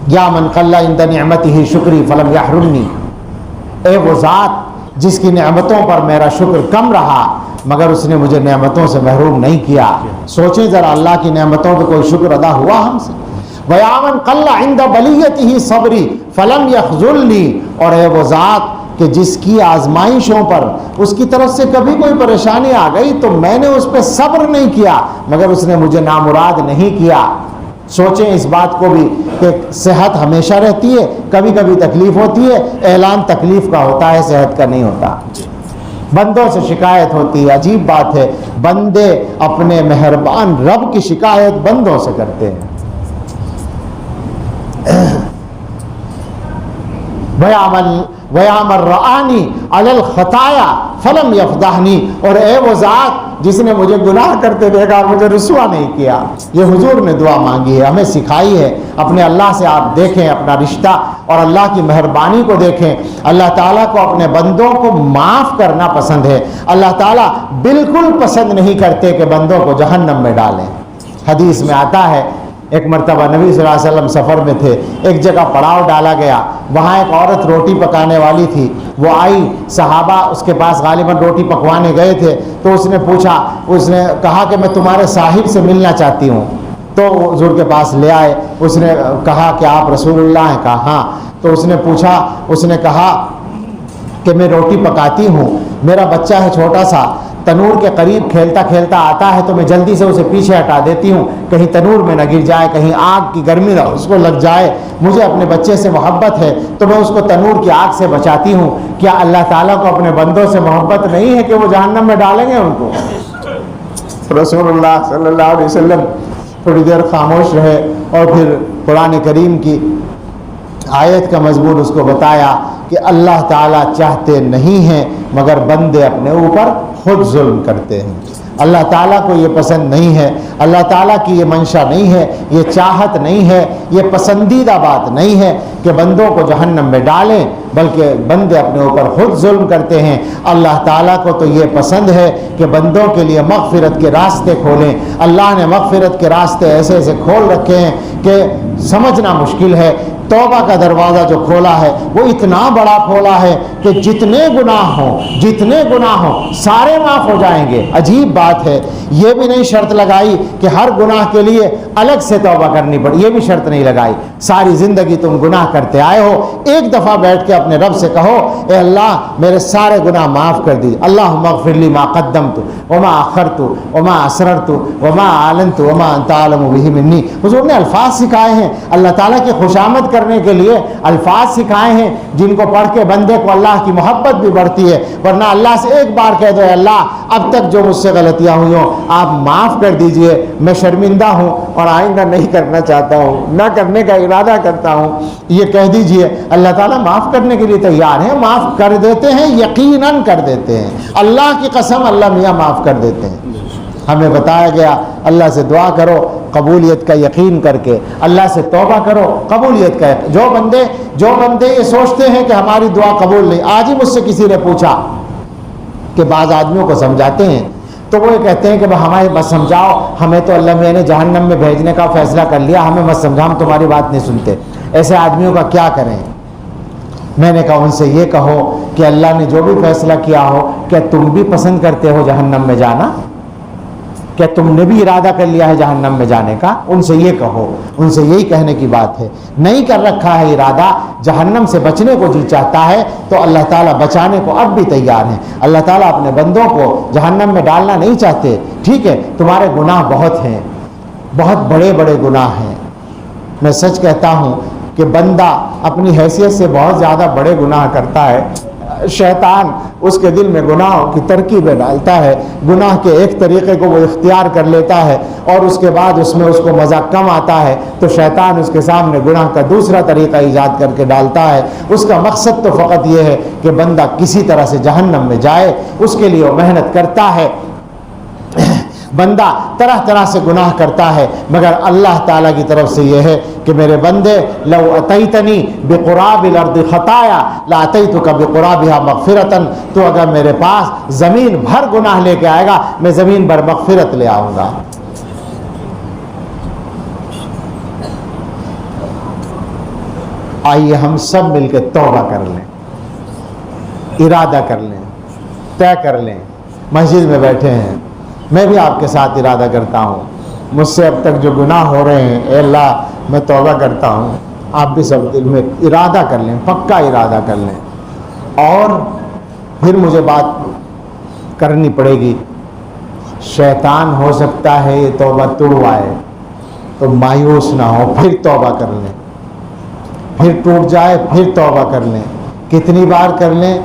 یا من قل عند نعمتہ شکری فلم یحرمنی، اے وہ ذات جس کی نعمتوں پر میرا شکر کم رہا مگر اس نے مجھے نعمتوں سے محروم نہیں کیا۔ سوچیں ذرا، اللہ کی نعمتوں پہ کوئی شکر ادا ہوا ہم سے؟ وَيَا مَنْ قَلَّ عِنْدَ بَلِيَّتِهِ صَبْرِي فَلَمْ يَخْذُلْنِي، اور ہے وہ ذات کہ جس کی آزمائشوں پر اس کی طرف سے کبھی کوئی پریشانی آ گئی تو میں نے اس پہ صبر نہیں کیا مگر اس نے مجھے نامراد نہیں کیا۔ سوچیں اس بات کو بھی کہ صحت ہمیشہ رہتی ہے، کبھی کبھی تکلیف ہوتی ہے، اعلان تکلیف کا ہوتا ہے، صحت کا نہیں ہوتا۔ بندوں سے شکایت ہوتی ہے، عجیب بات ہے، بندے اپنے مہربان رب کی شکایت بندوں سے کرتے ہیں۔ وَيَا مَن رَآنِي عَلَى الْخَطَايَا فَلَمْ يَفْضَحْنِي، اور اے وہ ذات جس نے مجھے گناہ کرتے دیکھا اور مجھے رسوا نہیں کیا۔ یہ حضور نے دعا مانگی ہے، ہمیں سکھائی ہے۔ اپنے اللہ سے آپ دیکھیں اپنا رشتہ اور اللہ کی مہربانی کو دیکھیں۔ اللہ تعالیٰ کو اپنے بندوں کو معاف کرنا پسند ہے، اللہ تعالیٰ بالکل پسند نہیں کرتے کہ بندوں کو جہنم میں ڈالیں۔ حدیث میں آتا ہے ایک مرتبہ نبی صلی اللہ علیہ وسلم سفر میں تھے، ایک جگہ پڑاؤ ڈالا گیا، وہاں ایک عورت روٹی پکانے والی تھی، وہ آئی، صحابہ اس کے پاس غالباً روٹی پکوانے گئے تھے، تو اس نے پوچھا، اس نے کہا کہ میں تمہارے صاحب سے ملنا چاہتی ہوں، تو حضور کے پاس لے آئے۔ اس نے کہا کہ آپ رسول اللہ ہیں؟ کہا ہاں۔ تو اس نے پوچھا، اس نے کہا کہ میں روٹی پکاتی ہوں، میرا بچہ ہے چھوٹا سا، تنور کے قریب کھیلتا کھیلتا آتا ہے تو میں جلدی سے اسے پیچھے ہٹا دیتی ہوں، کہیں تنور میں نہ گر جائے، کہیں آگ کی گرمی نہ اس کو لگ جائے، مجھے اپنے بچے سے محبت ہے تو میں اس کو تنور کی آگ سے بچاتی ہوں۔ کیا اللہ تعالیٰ کو اپنے بندوں سے محبت نہیں ہے کہ وہ جہنم میں ڈالیں گے ان کو؟ رسول اللہ صلی اللہ علیہ وسلم تھوڑی دیر خاموش رہے اور پھر قرآن کریم کی آیت کا مضمون اس کو بتایا کہ اللہ تعالیٰ چاہتے نہیں ہیں مگر بندے اپنے اوپر خود ظلم کرتے ہیں۔ اللہ تعالیٰ کو یہ پسند نہیں ہے، اللہ تعالیٰ کی یہ منشا نہیں ہے، یہ چاہت نہیں ہے، یہ پسندیدہ بات نہیں ہے کہ بندوں کو جہنم میں ڈالیں، بلکہ بندے اپنے اوپر خود ظلم کرتے ہیں۔ اللہ تعالیٰ کو تو یہ پسند ہے کہ بندوں کے لیے مغفرت کے راستے کھولیں۔ اللہ نے مغفرت کے راستے ایسے ایسے کھول رکھے ہیں کہ سمجھنا مشکل ہے۔ توبہ کا دروازہ جو کھولا ہے وہ اتنا بڑا کھولا ہے کہ جتنے گناہ ہوں سارے معاف ہو جائیں گے۔ عجیب بات ہے، یہ بھی نہیں شرط لگائی کہ ہر گناہ کے لیے الگ سے توبہ کرنی پڑے، یہ بھی شرط نہیں لگائی۔ ساری زندگی تم گناہ کرتے آئے ہو، ایک دفعہ بیٹھ کے اپنے رب سے کہو اے اللہ میرے سارے گناہ معاف کر دی، اللہم اغفر لی ما قدمت وما اخرت وما اسررت وما اعلنت وما انت اعلم بہ منی۔ حضور نے الفاظ سکھائے ہیں، اللہ تعالیٰ کی خوشامد کرنے کے لیے الفاظ سکھائے ہیں جن کو پڑھ کے بندے کو اللہ کی محبت بھی بڑھتی ہے۔ ورنہ اللہ سے ایک بار کہہ دو اے اللہ اب تک جو مجھ سے غلطیاں ہوئی ہوں آپ معاف کر دیجئے، میں شرمندہ ہوں اور آئندہ نہیں کرنا چاہتا ہوں، نہ کرنے کا ارادہ کرتا ہوں، یہ کہہ دیجئے۔ اللہ تعالیٰ معاف کرنے کے لیے تیار ہیں، معاف کر دیتے ہیں، یقیناً کر دیتے ہیں، اللہ کی قسم اللہ میاں معاف کر دیتے ہیں۔ ہمیں بتایا گیا اللہ سے دعا کرو قبولیت کا یقین کر کے، اللہ سے توبہ کرو قبولیت کا یقین۔ جو بندے یہ سوچتے ہیں کہ ہماری دعا قبول نہیں، آج ہی مجھ سے کسی نے پوچھا کہ بعض آدمیوں کو سمجھاتے ہیں تو وہ یہ کہتے ہیں کہ ہمیں بس سمجھاؤ، ہمیں تو اللہ میاں نے جہنم میں بھیجنے کا فیصلہ کر لیا، ہمیں مت سمجھا، ہم تمہاری بات نہیں سنتے۔ ایسے آدمیوں کا کیا کریں؟ میں نے کہا ان سے یہ کہو کہ اللہ نے جو بھی فیصلہ کیا ہو کیا تم بھی پسند کرتے ہو جہنم میں جانا؟ کہ تم نے بھی ارادہ کر لیا ہے جہنم میں جانے کا؟ ان سے یہ کہو، ان سے یہی کہنے کی بات ہے۔ نہیں کر رکھا ہے ارادہ، جہنم سے بچنے کو جی چاہتا ہے تو اللہ تعالیٰ بچانے کو اب بھی تیار ہیں۔ اللہ تعالیٰ اپنے بندوں کو جہنم میں ڈالنا نہیں چاہتے۔ ٹھیک ہے، تمہارے گناہ بہت ہیں، بہت بڑے بڑے گناہ ہیں۔ میں سچ کہتا ہوں کہ بندہ اپنی حیثیت سے بہت زیادہ بڑے گناہ کرتا ہے، شیطان اس کے دل میں گناہوں کی ترکیبیں ڈالتا ہے، گناہ کے ایک طریقے کو وہ اختیار کر لیتا ہے اور اس کے بعد اس میں اس کو مزہ کم آتا ہے تو شیطان اس کے سامنے گناہ کا دوسرا طریقہ ایجاد کر کے ڈالتا ہے۔ اس کا مقصد تو فقط یہ ہے کہ بندہ کسی طرح سے جہنم میں جائے، اس کے لیے وہ محنت کرتا ہے۔ بندہ طرح طرح سے گناہ کرتا ہے، مگر اللہ تعالیٰ کی طرف سے یہ ہے کہ میرے بندے لو اتیتنی بقراب الارض خطایا لاتیتک بقرابها مغفرۃ، تو اگر میرے پاس زمین بھر گناہ لے کے آئے گا میں زمین بھر مغفرت لے آؤں گا۔ آئیے ہم سب مل کے توبہ کر لیں، ارادہ کر لیں، طے کر لیں۔ مسجد میں بیٹھے ہیں، میں بھی آپ کے ساتھ ارادہ کرتا ہوں، مجھ سے اب تک جو گناہ ہو رہے ہیں اے اللہ میں توبہ کرتا ہوں۔ آپ بھی سب دل میں ارادہ کر لیں، پکا ارادہ کر لیں، اور پھر مجھے بات کرنی پڑے گی۔ شیطان ہو سکتا ہے یہ توبہ توڑوائے، تو مایوس نہ ہو، پھر توبہ کر لیں، پھر ٹوٹ جائے پھر توبہ کر لیں۔ کتنی بار کر لیں؟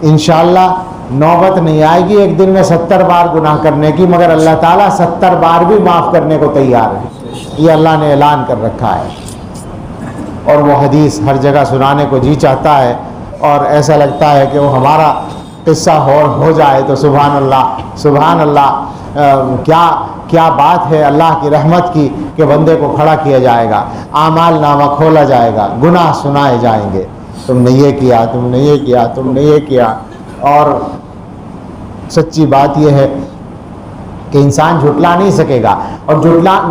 انشاءاللہ نوبت نہیں آئے گی ایک دن میں 70 بار گناہ کرنے کی، مگر اللہ تعالیٰ 70 بار بھی معاف کرنے کو تیار ہے، یہ اللہ نے اعلان کر رکھا ہے۔ اور وہ حدیث ہر جگہ سنانے کو جی چاہتا ہے، اور ایسا لگتا ہے کہ وہ ہمارا قصہ ہو جائے تو سبحان اللہ سبحان اللہ، کیا بات ہے اللہ کی رحمت کی کہ بندے کو کھڑا کیا جائے گا، اعمال نامہ کھولا جائے گا، گناہ سنائے جائیں گے، تم نے یہ کیا، تم نے یہ کیا، تم نے یہ کیا۔ اور سچی بات یہ ہے کہ انسان جھٹلا نہیں سکے گا، اور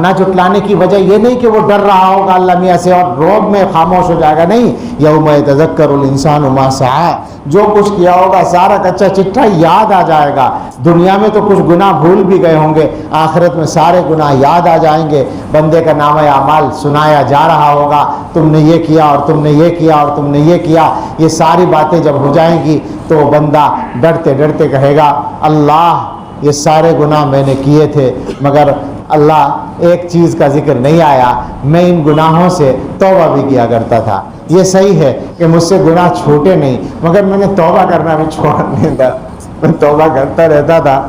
نہ جھٹلانے کی وجہ یہ نہیں کہ وہ ڈر رہا ہوگا اللہ میاں سے اور روب میں خاموش ہو جائے گا، نہیں، یوم یتذکر الانسان ما سعی، جو کچھ کیا ہوگا سارا کچا چٹھا یاد آ جائے گا۔ دنیا میں تو کچھ گناہ بھول بھی گئے ہوں گے، آخرت میں سارے گناہ یاد آ جائیں گے، بندے کا نامہ اعمال سنایا جا رہا ہوگا، تم نے یہ کیا اور تم نے یہ کیا اور تم نے یہ کیا۔ یہ ساری باتیں جب ہو جائیں گی تو وہ بندہ ڈرتے ڈرتے کہے گا اللہ یہ سارے گناہ میں نے کیے تھے، مگر اللہ ایک چیز کا ذکر نہیں آیا، میں ان گناہوں سے توبہ بھی کیا کرتا تھا۔ یہ صحیح ہے کہ مجھ سے گناہ چھوٹے نہیں، مگر میں نے توبہ کرنا بھی چھوڑ نہیں تھا، میں توبہ کرتا رہتا تھا۔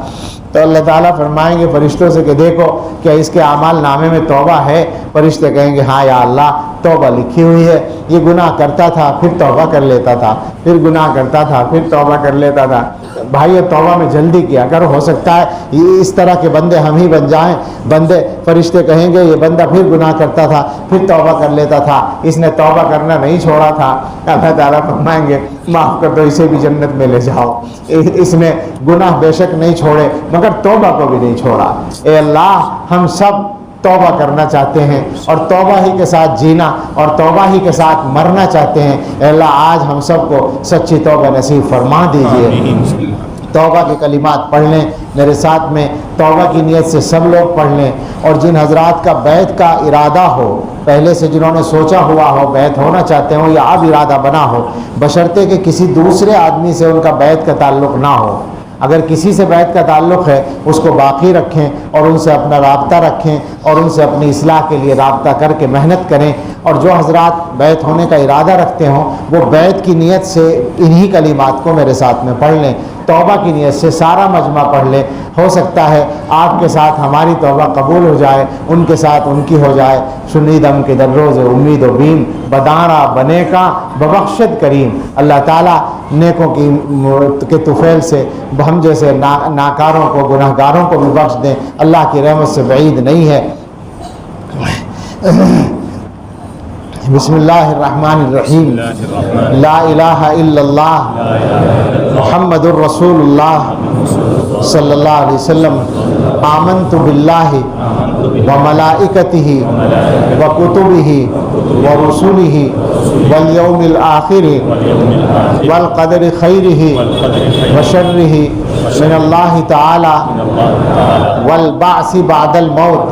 تو اللہ تعالیٰ فرمائیں گے فرشتوں سے کہ دیکھو کیا اس کے اعمال نامے میں توبہ ہے؟ فرشتے کہیں گے ہاں یا اللہ توبہ لکھی ہوئی ہے، یہ گناہ کرتا تھا پھر توبہ کر لیتا تھا، پھر گناہ کرتا تھا پھر توبہ کر لیتا تھا۔ بھائی توبہ میں جلدی کیا کرو، ہو سکتا ہے یہ اس طرح کے بندے ہم ہی بن جائیں۔ بندے فرشتے کہیں گے یہ بندہ پھر گناہ کرتا تھا پھر توبہ کر لیتا تھا، اس نے توبہ کرنا نہیں چھوڑا تھا۔ اللہ تعالیٰ فرمائیں گے معاف کر دو، اسے بھی جنت میں لے جاؤ، اس نے گناہ بے شک نہیں چھوڑے مگر توبہ کو بھی نہیں چھوڑا۔ اے اللہ ہم سب توبہ کرنا چاہتے ہیں اور توبہ ہی کے ساتھ جینا اور توبہ ہی کے ساتھ مرنا چاہتے ہیں۔ اے اللہ آج ہم سب کو سچی توبہ نصیب فرما دیجیے۔ توبہ کے کلمات پڑھ لیں میرے ساتھ میں، توبہ کی نیت سے سب لوگ پڑھ لیں، اور جن حضرات کا بیعت کا ارادہ ہو، پہلے سے جنہوں نے سوچا ہوا ہو بیعت ہونا چاہتے ہوں یا اب ارادہ بنا ہو، بشرطے کہ کسی دوسرے آدمی سے ان کا بیعت کا تعلق نہ ہو۔ اگر کسی سے بیعت کا تعلق ہے اس کو باقی رکھیں اور ان سے اپنا رابطہ رکھیں اور ان سے اپنی اصلاح کے لیے رابطہ کر کے محنت کریں، اور جو حضرات بیعت ہونے کا ارادہ رکھتے ہوں وہ بیعت کی نیت سے انہی کلمات کو میرے ساتھ میں پڑھ لیں، توبہ کی نیت سے سارا مجمع پڑھ لیں۔ ہو سکتا ہے آپ کے ساتھ ہماری توبہ قبول ہو جائے، ان کے ساتھ ان کی ہو جائے۔ شنیدم کے در روز امید و بیم بدانا بنے کا ببخشت کریم۔ اللہ تعالیٰ نیکوں کے طفیل سے ہم جیسے ناکاروں کو گناہگاروں کو بھی بخش دیں، اللہ کی رحمت سے بعید نہیں ہے۔ بسم اللہ الرحمن الرحیم، لا الہ الا اللہ محمد الرسول اللہ صلی اللہ علیہ وسلم، آمنت باللہ وملائکتہ وکتبہ ورسلہ والیوم الآخر والقدر خیرہ وشرہ من اللہ تعالی والبعث بعد الموت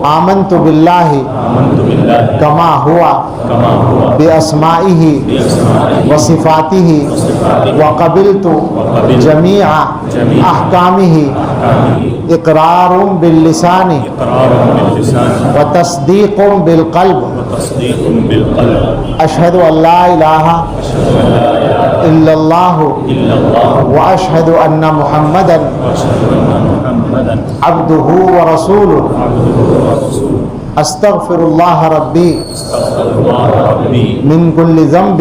آمنت باللہ کما ہوا باسمائہ وصفاتہ وقبلت جمیع احکامہ اقرار باللسان وتصدیق بالقلب اشہد ان لا الہ الا اللہ واشہد ان محمدا عبدہ ورسولہ استغفر اللہ ربی من کل ذنب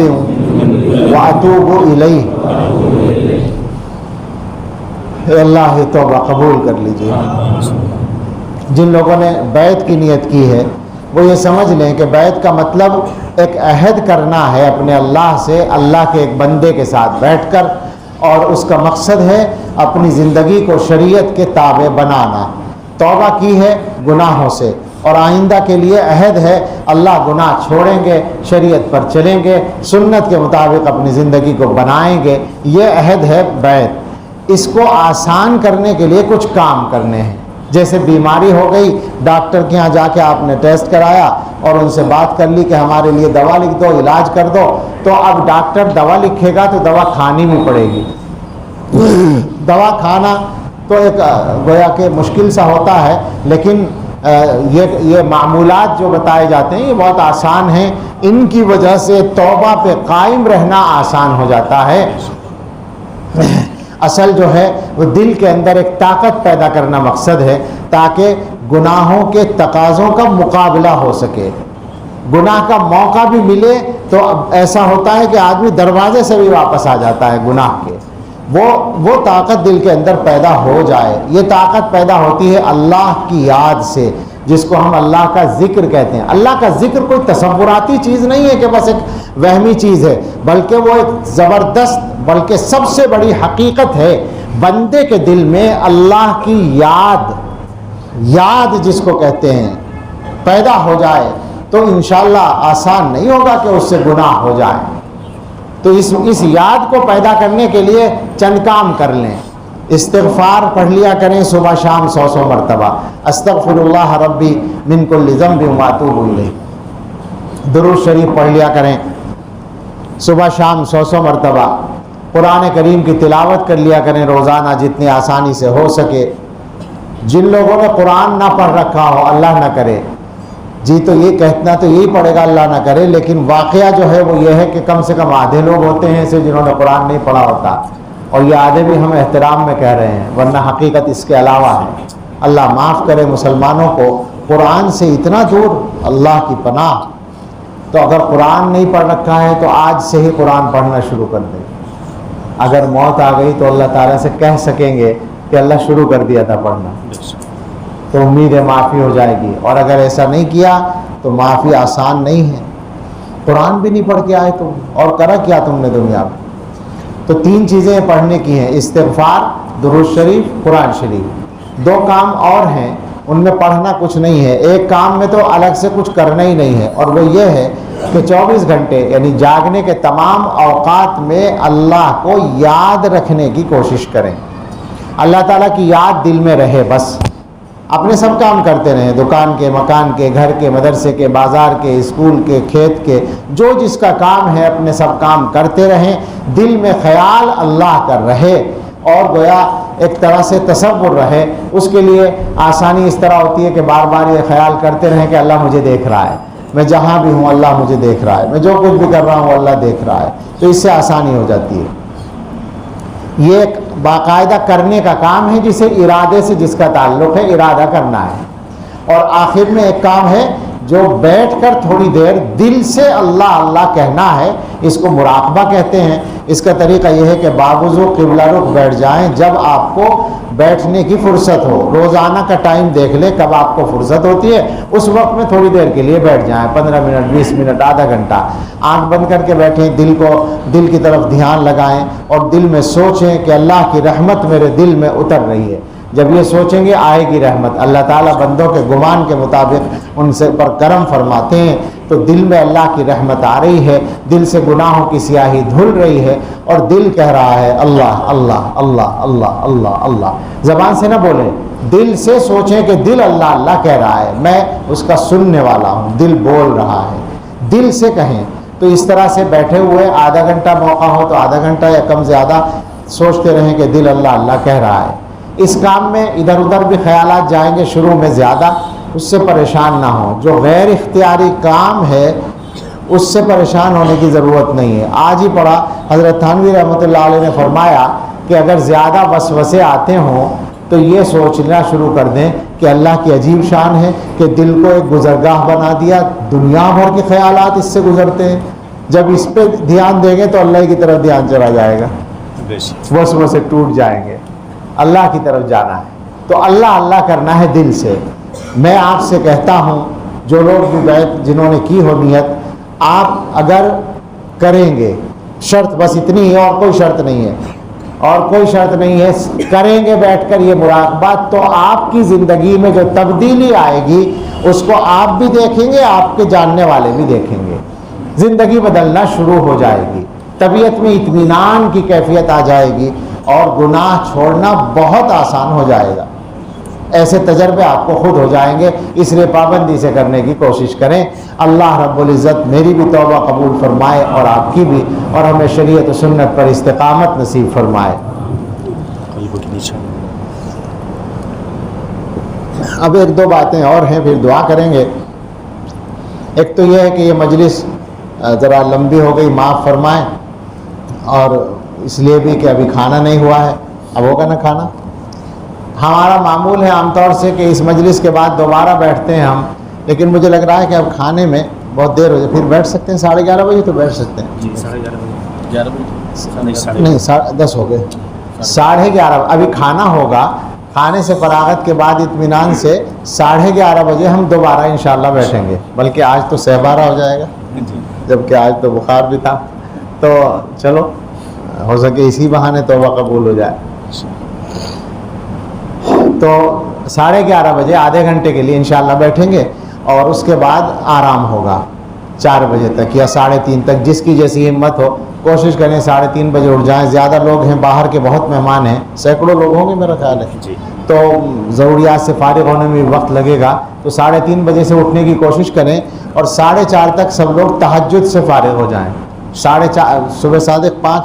واتوب الیہ۔ اے اللہ توبہ قبول کر لیجیے۔ جن لوگوں نے بیعت کی نیت کی ہے وہ یہ سمجھ لیں کہ بیعت کا مطلب ایک عہد کرنا ہے اپنے اللہ سے، اللہ کے ایک بندے کے ساتھ بیٹھ کر، اور اس کا مقصد ہے اپنی زندگی کو شریعت کے تابع بنانا۔ توبہ کی ہے گناہوں سے اور آئندہ کے لیے عہد ہے اللہ گناہ چھوڑیں گے، شریعت پر چلیں گے، سنت کے مطابق اپنی زندگی کو بنائیں گے، یہ عہد ہے بیعت۔ اس کو آسان کرنے کے لیے کچھ کام کرنے ہیں، جیسے بیماری ہو گئی، ڈاکٹر کے ہاں جا کے آپ نے ٹیسٹ کرایا اور ان سے بات کر لی کہ ہمارے لیے دوا لکھ دو، علاج کر دو، تو اب ڈاکٹر دوا لکھے گا تو دوا کھانی بھی پڑے گی۔ دوا کھانا تو ایک گویا کہ مشکل سا ہوتا ہے، لیکن یہ معمولات جو بتائے جاتے ہیں یہ بہت آسان ہیں، ان کی وجہ سے توبہ پہ قائم رہنا آسان ہو جاتا ہے۔ اصل جو ہے وہ دل کے اندر ایک طاقت پیدا کرنا مقصد ہے تاکہ گناہوں کے تقاضوں کا مقابلہ ہو سکے۔ گناہ کا موقع بھی ملے تو اب ایسا ہوتا ہے کہ آدمی دروازے سے بھی واپس آ جاتا ہے گناہ کے، وہ طاقت دل کے اندر پیدا ہو جائے۔ یہ طاقت پیدا ہوتی ہے اللہ کی یاد سے، جس کو ہم اللہ کا ذکر کہتے ہیں۔ اللہ کا ذکر کوئی تصوراتی چیز نہیں ہے کہ بس ایک وہمی چیز ہے، بلکہ وہ ایک زبردست بلکہ سب سے بڑی حقیقت ہے۔ بندے کے دل میں اللہ کی یاد جس کو کہتے ہیں پیدا ہو جائے تو انشاءاللہ آسان نہیں ہوگا کہ اس سے گناہ ہو جائے۔ تو اس یاد کو پیدا کرنے کے لیے چند کام کر لیں۔ استغفار پڑھ لیا کریں صبح شام 100 مرتبہ، استغفر اللہ ربی من کل ذنب واتوب الیہ۔ درود شریف پڑھ لیا کریں صبح شام 100 مرتبہ۔ قرآن کریم کی تلاوت کر لیا کریں روزانہ جتنی آسانی سے ہو سکے۔ جن لوگوں نے قرآن نہ پڑھ رکھا ہو اللہ نہ کرے جی تو یہ کہنا تو یہی پڑے گا اللہ نہ کرے، لیکن واقعہ جو ہے وہ یہ ہے کہ کم سے کم آدھے لوگ ہوتے ہیں ایسے جنہوں نے قرآن نہیں پڑھا ہوتا، اور یہ آدھے بھی ہم احترام میں کہہ رہے ہیں ورنہ حقیقت اس کے علاوہ ہے۔ اللہ معاف کرے مسلمانوں کو قرآن سے اتنا دور، اللہ کی پناہ۔ تو اگر قرآن نہیں پڑھ رکھا ہے تو آج سے ہی قرآن پڑھنا شروع کر دیں۔ اگر موت آ گئی تو اللہ تعالیٰ سے کہہ سکیں گے کہ اللہ شروع کر دیا تھا پڑھنا، تو امید ہے معافی ہو جائے گی۔ اور اگر ایسا نہیں کیا تو معافی آسان نہیں ہے۔ قرآن بھی نہیں پڑھ کے آئے تم، اور کرا کیا تم نے دنیا میں؟ تو 3 چیزیں پڑھنے کی ہیں، استغفار، درود شریف، قرآن شریف۔ 2 کام اور ہیں، ان میں پڑھنا کچھ نہیں ہے۔ ایک کام میں تو الگ سے کچھ کرنا ہی نہیں ہے، اور وہ یہ ہے کہ 24 گھنٹے یعنی جاگنے کے تمام اوقات میں اللہ کو یاد رکھنے کی کوشش کریں۔ اللہ تعالیٰ کی یاد دل میں رہے، بس اپنے سب کام کرتے رہیں، دکان کے، مکان کے، گھر کے، مدرسے کے، بازار کے، اسکول کے، کھیت کے، جو جس کا کام ہے اپنے سب کام کرتے رہیں، دل میں خیال اللہ کا رہے اور گویا ایک طرح سے تصور رہے۔ اس کے لیے آسانی اس طرح ہوتی ہے کہ بار بار یہ خیال کرتے رہیں کہ اللہ مجھے دیکھ رہا ہے، میں جہاں بھی ہوں اللہ مجھے دیکھ رہا ہے، میں جو کچھ بھی کر رہا ہوں اللہ دیکھ رہا ہے، تو اس سے آسانی ہو جاتی ہے۔ یہ ایک باقاعدہ کرنے کا کام ہے جسے ارادے سے جس کا تعلق ہے، ارادہ کرنا ہے۔ اور آخر میں ایک کام ہے جو بیٹھ کر تھوڑی دیر دل سے اللہ اللہ کہنا ہے، اس کو مراقبہ کہتے ہیں۔ اس کا طریقہ یہ ہے کہ باوضو قبلہ رخ بیٹھ جائیں جب آپ کو بیٹھنے کی فرصت ہو۔ روزانہ کا ٹائم دیکھ لیں کب آپ کو فرصت ہوتی ہے، اس وقت میں تھوڑی دیر کے لیے بیٹھ جائیں، 15 منٹ، 20 منٹ، آدھا گھنٹہ۔ آنکھ بند کر کے بیٹھیں، دل کی طرف دھیان لگائیں اور دل میں سوچیں کہ اللہ کی رحمت میرے دل میں اتر رہی ہے۔ جب یہ سوچیں گے آئے گی رحمت۔ اللہ تعالیٰ بندوں کے گمان کے مطابق ان سے پر کرم فرماتے ہیں تو دل میں اللہ کی رحمت آ رہی ہے، دل سے گناہوں کی سیاہی دھل رہی ہے، اور دل کہہ رہا ہے اللہ اللہ اللہ اللہ اللہ اللہ۔ زبان سے نہ بولیں، دل سے سوچیں کہ دل اللہ اللہ کہہ رہا ہے، میں اس کا سننے والا ہوں، دل بول رہا ہے، دل سے کہیں۔ تو اس طرح سے بیٹھے ہوئے آدھا گھنٹہ موقع ہو تو آدھا گھنٹہ یا کم زیادہ سوچتے رہیں کہ دل اللہ اللہ کہہ رہا ہے۔ اس کام میں ادھر ادھر بھی خیالات جائیں گے شروع میں زیادہ، اس سے پریشان نہ ہوں۔ جو غیر اختیاری کام ہے اس سے پریشان ہونے کی ضرورت نہیں ہے۔ آج ہی پڑھا، حضرت تھانوی رحمۃ اللہ علیہ نے فرمایا کہ اگر زیادہ وسوسے آتے ہوں تو یہ سوچنا شروع کر دیں کہ اللہ کی عجیب شان ہے کہ دل کو ایک گزرگاہ بنا دیا، دنیا بھر کے خیالات اس سے گزرتے ہیں، جب اس پہ دھیان دیں گے تو اللہ کی طرف دھیان چلا جائے گا، وسوسے ٹوٹ جائیں گے، اللہ کی طرف جانا ہے۔ تو اللہ اللہ کرنا ہے دل سے۔ میں آپ سے کہتا ہوں، جو لوگ بھی بیعت جنہوں نے کی ہو نیت، آپ اگر کریں گے، شرط بس اتنی ہے اور کوئی شرط نہیں ہے، اور کوئی شرط نہیں ہے، کریں گے بیٹھ کر یہ مراقبات، تو آپ کی زندگی میں جو تبدیلی آئے گی اس کو آپ بھی دیکھیں گے، آپ کے جاننے والے بھی دیکھیں گے، زندگی بدلنا شروع ہو جائے گی، طبیعت میں اطمینان کی کیفیت آ جائے گی، اور گناہ چھوڑنا بہت آسان ہو جائے گا۔ ایسے تجربے آپ کو خود ہو جائیں گے، اس لیے پابندی سے کرنے کی کوشش کریں۔ اللہ رب العزت میری بھی توبہ قبول فرمائے اور آپ کی بھی، اور ہمیں شریعت و سنت پر استقامت نصیب فرمائے۔ اب ایک دو باتیں اور ہیں، پھر دعا کریں گے۔ ایک تو یہ ہے کہ یہ مجلس ذرا لمبی ہو گئی، معاف فرمائیں، اور اس لیے بھی کہ ابھی کھانا نہیں ہوا ہے، اب ہوگا نا کھانا۔ ہمارا معمول ہے عام طور سے کہ اس مجلس کے بعد دوبارہ بیٹھتے ہیں ہم، لیکن مجھے لگ رہا ہے کہ اب کھانے میں بہت دیر ہو جائے، پھر بیٹھ سکتے ہیں 11:30 بجے تو بیٹھ سکتے ہیں۔ جی 11:30 بجے نہیں 10:30 ہو گئے، 11:30 ابھی کھانا ہوگا، کھانے سے فراغت کے بعد اطمینان سے 11:30 بجے ہم دوبارہ انشاءاللہ بیٹھیں گے، بلکہ آج تو 12:30 ہو جائے گا، جبکہ آج تو بخار بھی تھا، تو چلو ہو سکے اسی بہانے توبہ قبول ہو جائے۔ تو 11:30 بجے آدھے گھنٹے کے لیے انشاءاللہ بیٹھیں گے، اور اس کے بعد آرام ہوگا 4 بجے تک یا 3:30 تک، جس کی جیسی ہمت ہو کوشش کریں 3:30 بجے اٹھ جائیں۔ زیادہ لوگ ہیں، باہر کے بہت مہمان ہیں، سینکڑوں لوگ ہوں گے میرا خیال ہے، تو ضروریات سے فارغ ہونے میں بھی وقت لگے گا، تو 3:30 بجے سے اٹھنے کی کوشش کریں، اور 4:30 تک سب لوگ تہجد سے فارغ ہو جائیں۔ 4:30 صبح صادق 5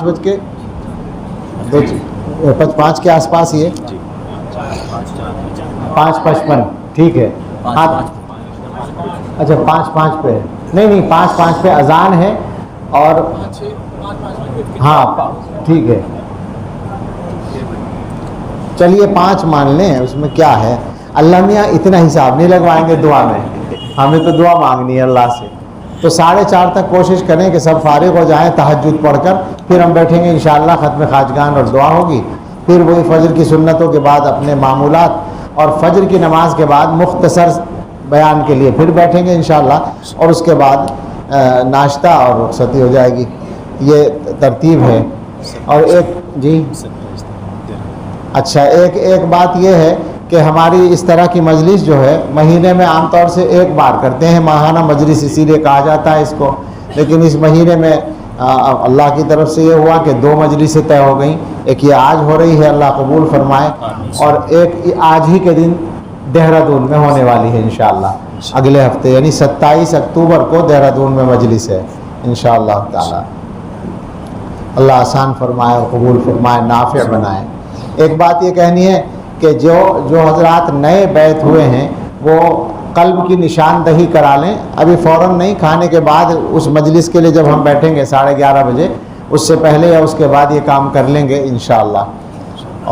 کے آس پاس ہی ہے، 5:55 ٹھیک ہے، ہاں اچھا 5:05 پہ نہیں 5:05 پہ اذان ہے، اور ہاں ٹھیک ہے، چلیے 5 مان لیں، اس میں کیا ہے، اللہ میاں اتنا حساب نہیں لگوائیں گے دعا میں، ہمیں تو دعا مانگنی ہے اللہ سے۔ تو 4:30 تک کوشش کریں کہ سب فارغ ہو جائیں تہجد پڑھ کر، پھر ہم بیٹھیں گے انشاءاللہ، ختم خواجگان اور دعا ہوگی، پھر وہی فجر کی سنتوں کے بعد اپنے معمولات، اور فجر کی نماز کے بعد مختصر بیان کے لیے پھر بیٹھیں گے انشاءاللہ، اور اس کے بعد ناشتہ اور رخصتی ہو جائے گی، یہ ترتیب ہے۔ اور ایک جی اچھا ایک بات یہ ہے کہ ہماری اس طرح کی مجلس جو ہے مہینے میں عام طور سے ایک بار کرتے ہیں، ماہانہ مجلس اسی لیے کہا جاتا ہے اس کو، لیکن اس مہینے میں اللہ کی طرف سے یہ ہوا کہ 2 مجلسیں طے ہو گئیں، ایک یہ آج ہو رہی ہے اللہ قبول فرمائے، اور ایک آج ہی کے دن دہرادون میں ہونے والی ہے انشاءاللہ اگلے ہفتے، یعنی 27 اکتوبر کو دہرادون میں مجلس ہے انشاءاللہ تعالی۔ اللہ آسان فرمائے اور قبول فرمائے، نافع بنائے۔ ایک بات یہ کہنی ہے کہ جو حضرات نئے بیعت ہوئے ہیں وہ قلب کی نشاندہی کرا لیں، ابھی فوراً نہیں، کھانے کے بعد اس مجلس کے لیے جب ہم بیٹھیں گے 11:30 بجے، اس سے پہلے یا اس کے بعد یہ کام کر لیں گے انشاءاللہ۔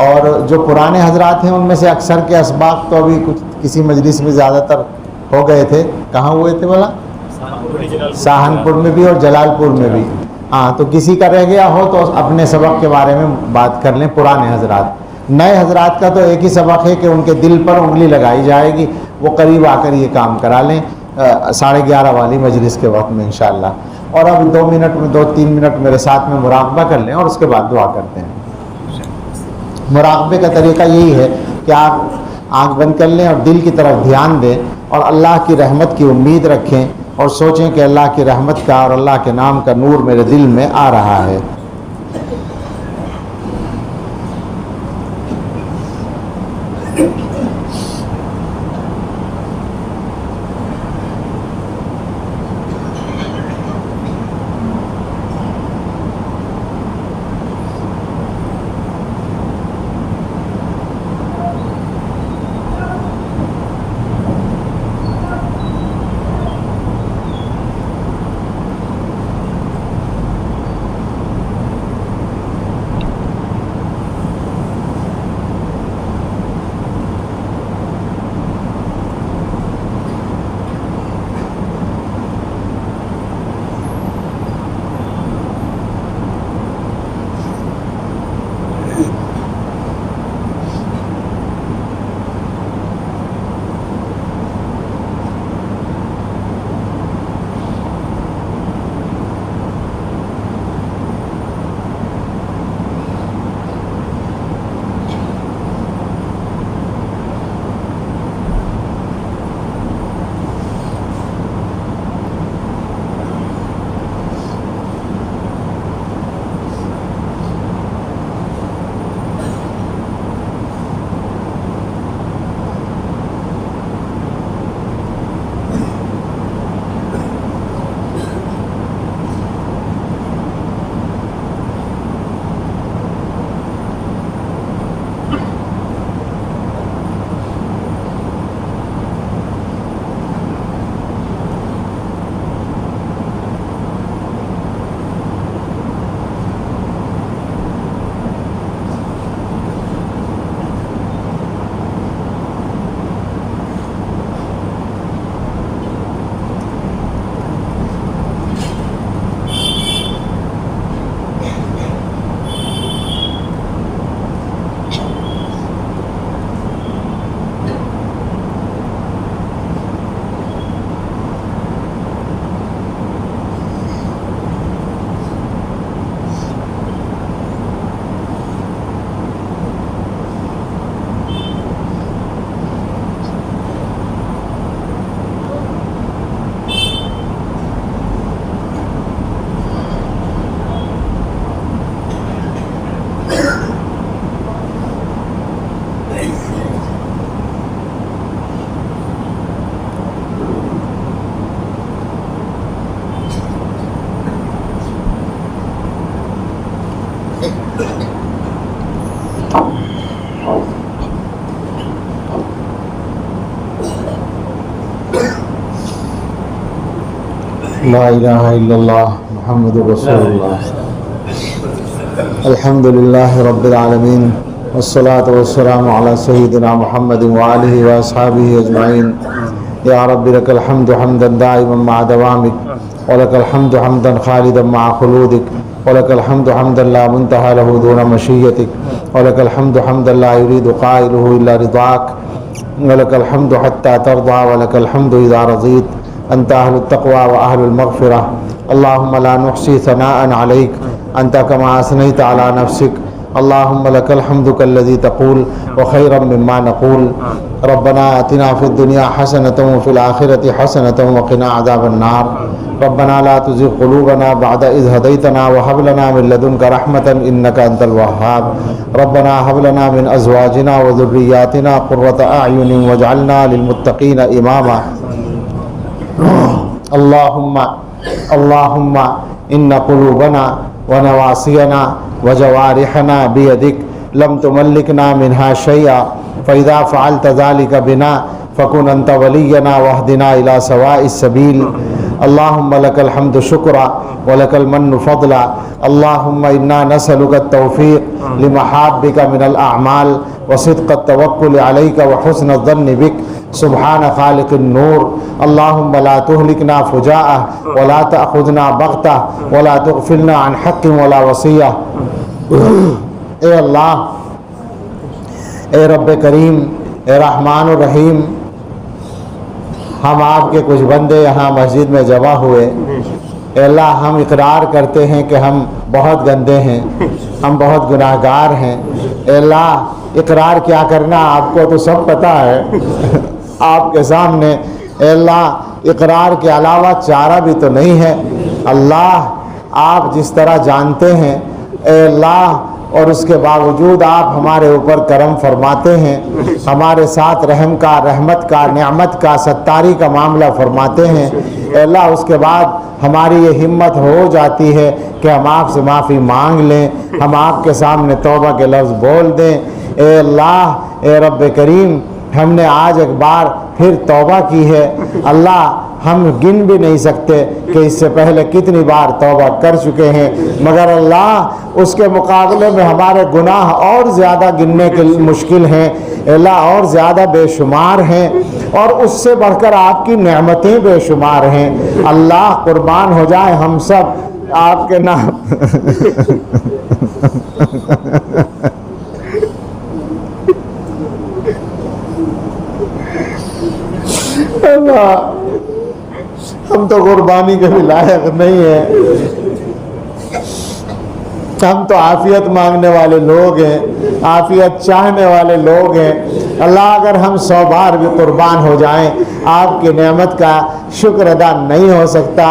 اور جو پرانے حضرات ہیں ان میں سے اکثر کے اسباق تو ابھی کچھ کسی مجلس میں زیادہ تر ہو گئے تھے، کہاں ہوئے تھے بولا؟ سہارنپور میں بھی اور جلال پور میں بھی، ہاں، تو کسی کا رہ گیا ہو تو اپنے سبق کے بارے میں بات کر لیں پرانے حضرات۔ نئے حضرات کا تو ایک ہی سبق ہے کہ ان کے دل پر انگلی لگائی جائے گی، وہ قریب آ کر یہ کام کرا لیں 11:30 والی مجلس کے وقت میں انشاءاللہ۔ اور اب 2 منٹ میں 2-3 منٹ میرے ساتھ میں مراقبہ کر لیں، اور اس کے بعد دعا کرتے ہیں۔ مراقبے کا طریقہ یہی ہے کہ آپ آنکھ بند کر لیں اور دل کی طرف دھیان دیں، اور اللہ کی رحمت کی امید رکھیں اور سوچیں کہ اللہ کی رحمت کا اور اللہ کے نام کا نور میرے دل میں آ رہا ہے۔ لا الہ الا اللہ محمد رسول اللہ۔ الحمد للہ رب العالمین والصلاة والسلام علی سیدنا محمد وآلہ واصحابہ اجمعین۔ یا رب لک الحمد حمدا دائما مع دوامک ولک الحمد حمدا خالدا مع خلودک ولک الحمد حمدا لا منتہى له دون مشیتک ولک الحمد حمدا لا يريد قائله الا رضاک ولک الحمد حتى ترضى ولک الحمد اذا رضیت انت اہل التقوى واہل المغفرہ۔ اللہم لا نحصی ثناء علیک انت کما اثنیت علی نفسک، اللہم لک الحمد کالذی تقول وخیرا مما نقول۔ ربنا آتنا فی الدنیا حسنۃ وفی الآخرۃ حسنۃ وقنا عذاب النار۔ ربنا لا تزغ قلوبنا بعد اذ ہدیتنا وہب لنا من لدنک رحمۃ انک انت الوہاب۔ ربنا ہب لنا من ازواجنا وذریاتنا قرۃ اعین واجعلنا للمتقین اماما۔ اللہم ان قلوبنا ونواسینا وجوارحنا بیدک لم تملکنا منها شیئا فاذا فعلت ذلك بنا فکن انت ولینا واہدنا الى سواء السبیل۔ اللہم لک الحمد شکرا ولک المن فضلا۔ اللہم انا نسألک التوفیق لمحابک من الاعمال وصدق التوکل علیک وحسن الظن بک سبحان خالق النور۔ اللہم لا تہلکنا فجاءہ ولا تأخذنا بغتہ ولا تغفلنا عن حق ولا وصیہ۔ اے اللہ، اے رب کریم، اے رحمان الرحیم، ہم آپ کے کچھ بندے یہاں مسجد میں جمع ہوئے، اے اللہ ہم اقرار کرتے ہیں کہ ہم بہت گندے ہیں، ہم بہت گناہ گار ہیں۔ اے اللہ اقرار کیا کرنا، آپ کو تو سب پتہ ہے۔ آپ کے سامنے اے اللہ اقرار کے علاوہ چارہ بھی تو نہیں ہے۔ اللہ آپ جس طرح جانتے ہیں اے اللہ، اور اس کے باوجود آپ ہمارے اوپر کرم فرماتے ہیں، ہمارے ساتھ رحم کا، رحمت کا، نعمت کا، ستاری کا معاملہ فرماتے ہیں۔ اے اللہ اس کے بعد ہماری یہ ہمت ہو جاتی ہے کہ ہم آپ سے معافی مانگ لیں، ہم آپ کے سامنے توبہ کے لفظ بول دیں۔ اے اللہ، اے رب کریم، ہم نے آج ایک بار پھر توبہ کی ہے۔ اللہ ہم گن بھی نہیں سکتے کہ اس سے پہلے کتنی بار توبہ کر چکے ہیں، مگر اللہ اس کے مقابلے میں ہمارے گناہ اور زیادہ گننے کے مشکل ہیں اللہ، اور زیادہ بے شمار ہیں، اور اس سے بڑھ کر آپ کی نعمتیں بے شمار ہیں۔ اللہ قربان ہو جائے ہم سب آپ کے نام اللہ ہم تو قربانی کے بھی لائق نہیں ہیں، ہم تو عافیت مانگنے والے لوگ ہیں، عافیت چاہنے والے لوگ ہیں۔ اللہ اگر ہم 100 بار بھی قربان ہو جائیں آپ کی نعمت کا شکر ادا نہیں ہو سکتا،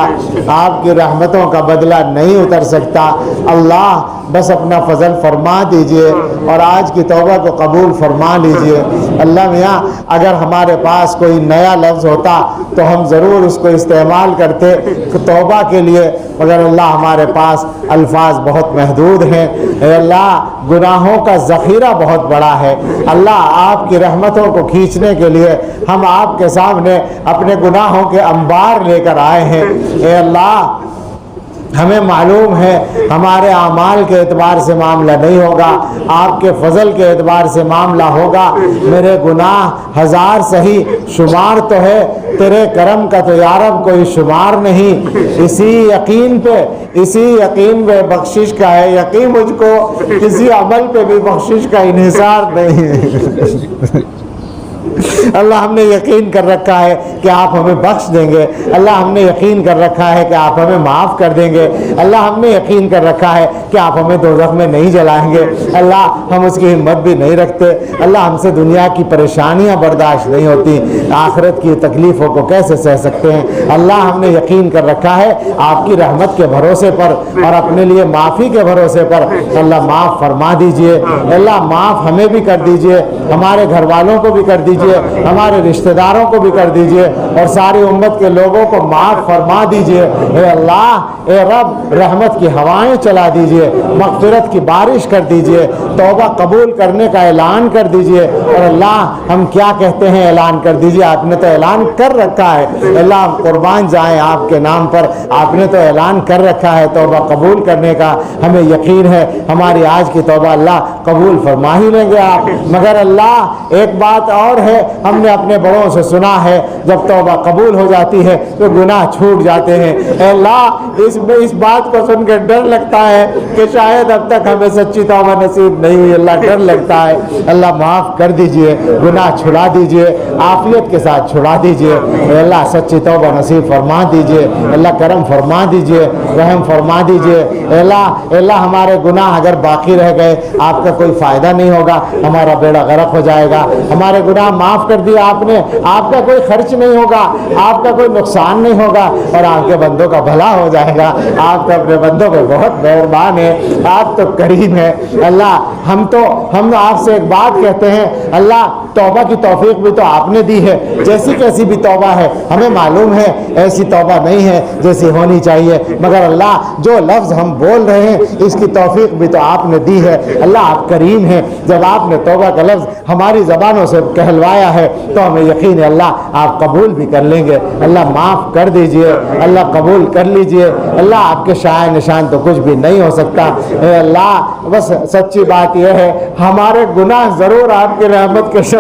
آپ کی رحمتوں کا بدلہ نہیں اتر سکتا۔ اللہ بس اپنا فضل فرما دیجئے اور آج کی توبہ کو قبول فرما لیجئے۔ اللہ میاں اگر ہمارے پاس کوئی نیا لفظ ہوتا تو ہم ضرور اس کو استعمال کرتے توبہ کے لیے، مگر اللہ ہمارے پاس الفاظ بہت محدود ہیں۔ اے اللہ گناہوں کا ذخیرہ بہت بڑا ہے۔ اللہ آپ کی رحمتوں کو کھینچنے کے لیے ہم آپ کے سامنے اپنے گناہوں کے انبار لے کر آئے ہیں۔ اے اللہ ہمیں معلوم ہے ہمارے اعمال کے اعتبار سے معاملہ نہیں ہوگا، آپ کے فضل کے اعتبار سے معاملہ ہوگا۔ میرے گناہ 1000 صحیح شمار تو ہے، تیرے کرم کا تو یا رب کوئی شمار نہیں۔ اسی یقین پہ بخشش کا ہے یقین مجھ کو، کسی عمل پہ بھی بخشش کا انحصار نہیں ہے۔ اللہ ہم نے یقین کر رکھا ہے کہ آپ ہمیں بخش دیں گے، اللہ ہم نے یقین کر رکھا ہے کہ آپ ہمیں معاف کر دیں گے، اللہ ہم نے یقین کر رکھا ہے کہ آپ ہمیں دوزخ میں نہیں جلائیں گے۔ اللہ ہم اس کی ہمت بھی نہیں رکھتے، اللہ ہم سے دنیا کی پریشانیاں برداشت نہیں ہوتی، آخرت کی تکلیفوں کو کیسے سہ سکتے ہیں۔ اللہ ہم نے یقین کر رکھا ہے آپ کی رحمت کے بھروسے پر اور اپنے لیے معافی کے بھروسے پر۔ اللہ معاف فرما دیجئے، اللہ معاف ہمیں بھی کر دیجئے، ہمارے گھر والوں کو بھی کر دیجئے، ہمارے رشتہ داروں کو بھی کر دیجئے، اور ساری امت کے لوگوں کو معاف فرما دیجئے۔ اے اللہ اے رب رحمت کی ہوائیں چلا دیجئے، مغفرت کی بارش کر دیجئے، توبہ قبول کرنے کا اعلان کر دیجئے۔ اور اللہ ہم کیا کہتے ہیں اعلان کر دیجئے، آپ نے تو اعلان کر رکھا ہے۔ اللہ ہم قربان جائیں آپ کے نام پر، آپ نے تو اعلان کر رکھا ہے توبہ قبول کرنے کا، ہمیں یقین ہے ہماری آج کی توبہ اللہ قبول فرما ہی لیں گے آپ۔ مگر اللہ ایک بات اور ہے، ہم نے اپنے بڑوں سے سنا ہے جب توبہ قبول ہو جاتی ہے تو گناہ چھوٹ جاتے ہیں۔ اے اللہ اس بات کو سن کے ڈر لگتا ہے کہ شاید اب تک ہمیں سچی توبہ نصیب نہیں ہوئی، اللہ ڈر لگتا ہے۔ اللہ معاف کر دیجئے، گناہ چھڑا دیجئے، عافیت کے ساتھ چھڑا دیجئے۔ اے اللہ سچی توبہ نصیب فرما دیجئے، اللہ کرم فرما دیجئے، رحم فرما دیجئے۔ اے اللہ ہمارے گناہ اگر باقی رہ گئے آپ کا کوئی فائدہ نہیں ہوگا، ہمارا بیڑا غرق ہو جائے گا۔ ہمارے گناہ معاف کر دیا آپ نے، آپ کا کوئی خرچ نہیں ہوگا، آپ کا کوئی نقصان نہیں ہوگا، اور آپ کے بندوں کا بھلا ہو جائے گا۔ آپ تو اپنے بندوں پہ بہت مہربان ہیں، آپ تو کریم ہیں۔ اللہ ہم آپ سے ایک بات کہتے ہیں، اللہ توبہ کی توفیق بھی تو آپ نے دی ہے، جیسی کیسی بھی توبہ ہے ہمیں معلوم ہے ایسی توبہ نہیں ہے جیسی ہونی چاہیے، مگر اللہ جو لفظ ہم بول رہے ہیں اس کی توفیق بھی تو آپ نے دی ہے۔ اللہ آپ کریم ہیں، جب آپ نے توبہ کا لفظ ہماری زبانوں سے کہلوایا ہے تو ہمیں یقین ہے اللہ آپ قبول بھی کر لیں گے۔ اللہ معاف کر دیجئے، اللہ قبول کر لیجئے۔ اللہ آپ کے شائع نشان تو کچھ بھی نہیں ہو سکتا۔ اے اللہ بس سچی بات یہ ہے ہمارے گناہ ضرور آپ کی رحمت کے شان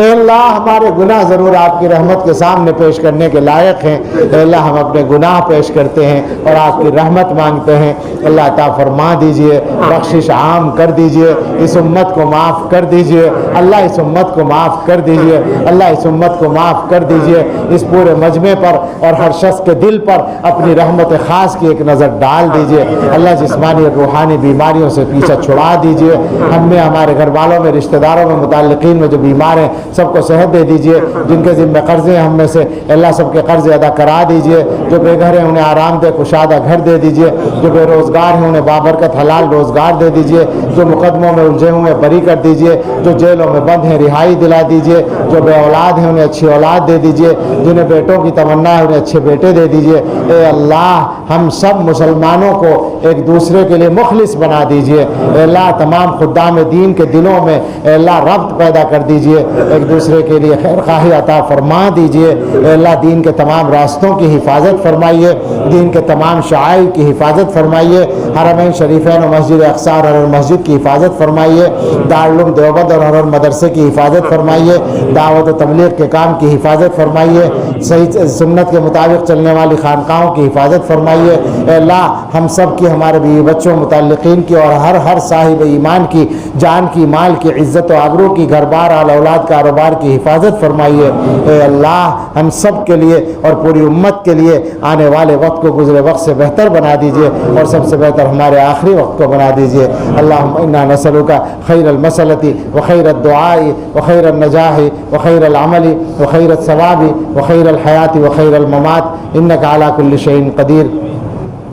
اے اللہ ہمارے گناہ ضرور آپ کی رحمت کے سامنے پیش کرنے کے لائق ہیں، اے اللہ ہم اپنے گناہ پیش کرتے ہیں اور آپ کی رحمت مانگتے ہیں، اللہ عطا فرما دیجئے، بخشش عام کر دیجئے، اس امت کو معاف کر دیجئے، اللہ اس امت کو معاف کر دیجئے، اللہ اس امت کو معاف کر دیجئے، اس پورے مجمع پر اور ہر شخص کے دل پر اپنی رحمت خاص کی ایک نظر ڈال دیجئے، اللہ جسمانی اور روحانی بیماریوں سے پیچھا چھڑا دیجئے، ہم میں، ہمارے گھر والوں میں، رشتہ داروں میں، متعلقین میں جو بیمار ہیں سب کو صحت دے دیجئے، جن کے ذمہ قرض ہیں ہم میں سے اللہ سب کے قرض ادا کرا دیجئے، جو بے گھر ہیں انہیں آرام دہ کشادہ گھر دے دیجئے، جو بے روزگار ہیں انہیں بابرکت حلال روزگار دے دیجئے، جو مقدموں میں الجھے ہوئے بری کر دیجئے، جو جیلوں میں بند ہیں رہائی دلا دیجئے، جو بے اولاد ہیں انہیں اچھی اولاد دے دیجئے، جنہیں بیٹوں کی تمنا ہے انہیں اچھے بیٹے دے دیجئے، اے اللہ ہم سب مسلمانوں کو ایک دوسرے کے لیے مخلص بنا دیجئے، اے اللہ تمام خدام دین کے دلوں میں اے اللہ ربط پیدا کر دیجئے، ایک دوسرے کے لیے خیر خواہی عطا فرما دیجئے، اے اللہ دین کے تمام راستوں کی حفاظت فرمائیے، دین کے تمام شعائر کی حفاظت فرمائیے، حرمین شریفین و مسجد اقصی اور ہر مسجد کی حفاظت فرمائیے، دارالعلوم دیوبند اور ہر مدرسے کی حفاظت فرمائیے، دعوت و تبلیغ کے کام کی حفاظت فرمائیے، صحیح سنت کے مطابق چلنے والی خانقاہوں کی حفاظت فرمائیے، اے اللہ ہم سب کی، ہمارے بیوی بچوں، متعلقین کی اور ہر صاحب ایمان کی جان کی، مال کی، عزت و آبرو کی، گھر بار، آل اولاد، کاروبار کی حفاظت فرمائیے، اے اللہ ہم سب کے لیے اور پوری امت کے لیے آنے والے وقت کو گزرے وقت سے بہتر بنا دیجئے اور سب سے بہتر ہمارے آخری وقت کو بنا دیجئے۔ اللہم انا نسألک خیر المسألۃ وخیر الدعاء وخیر النجاح وخیر العمل وخیر الثواب وخیر الحیاة وخیر الممات انک علی کل شیء قدیر۔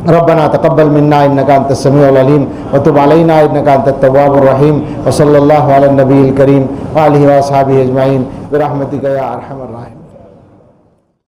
ربنا تقبل منا انك انت السميع العليم وتب علينا انك انت التواب الرحيم وصلى الله على النبي الكريم وآله واصحابه اجمعين برحمتك يا ارحم الراحمين۔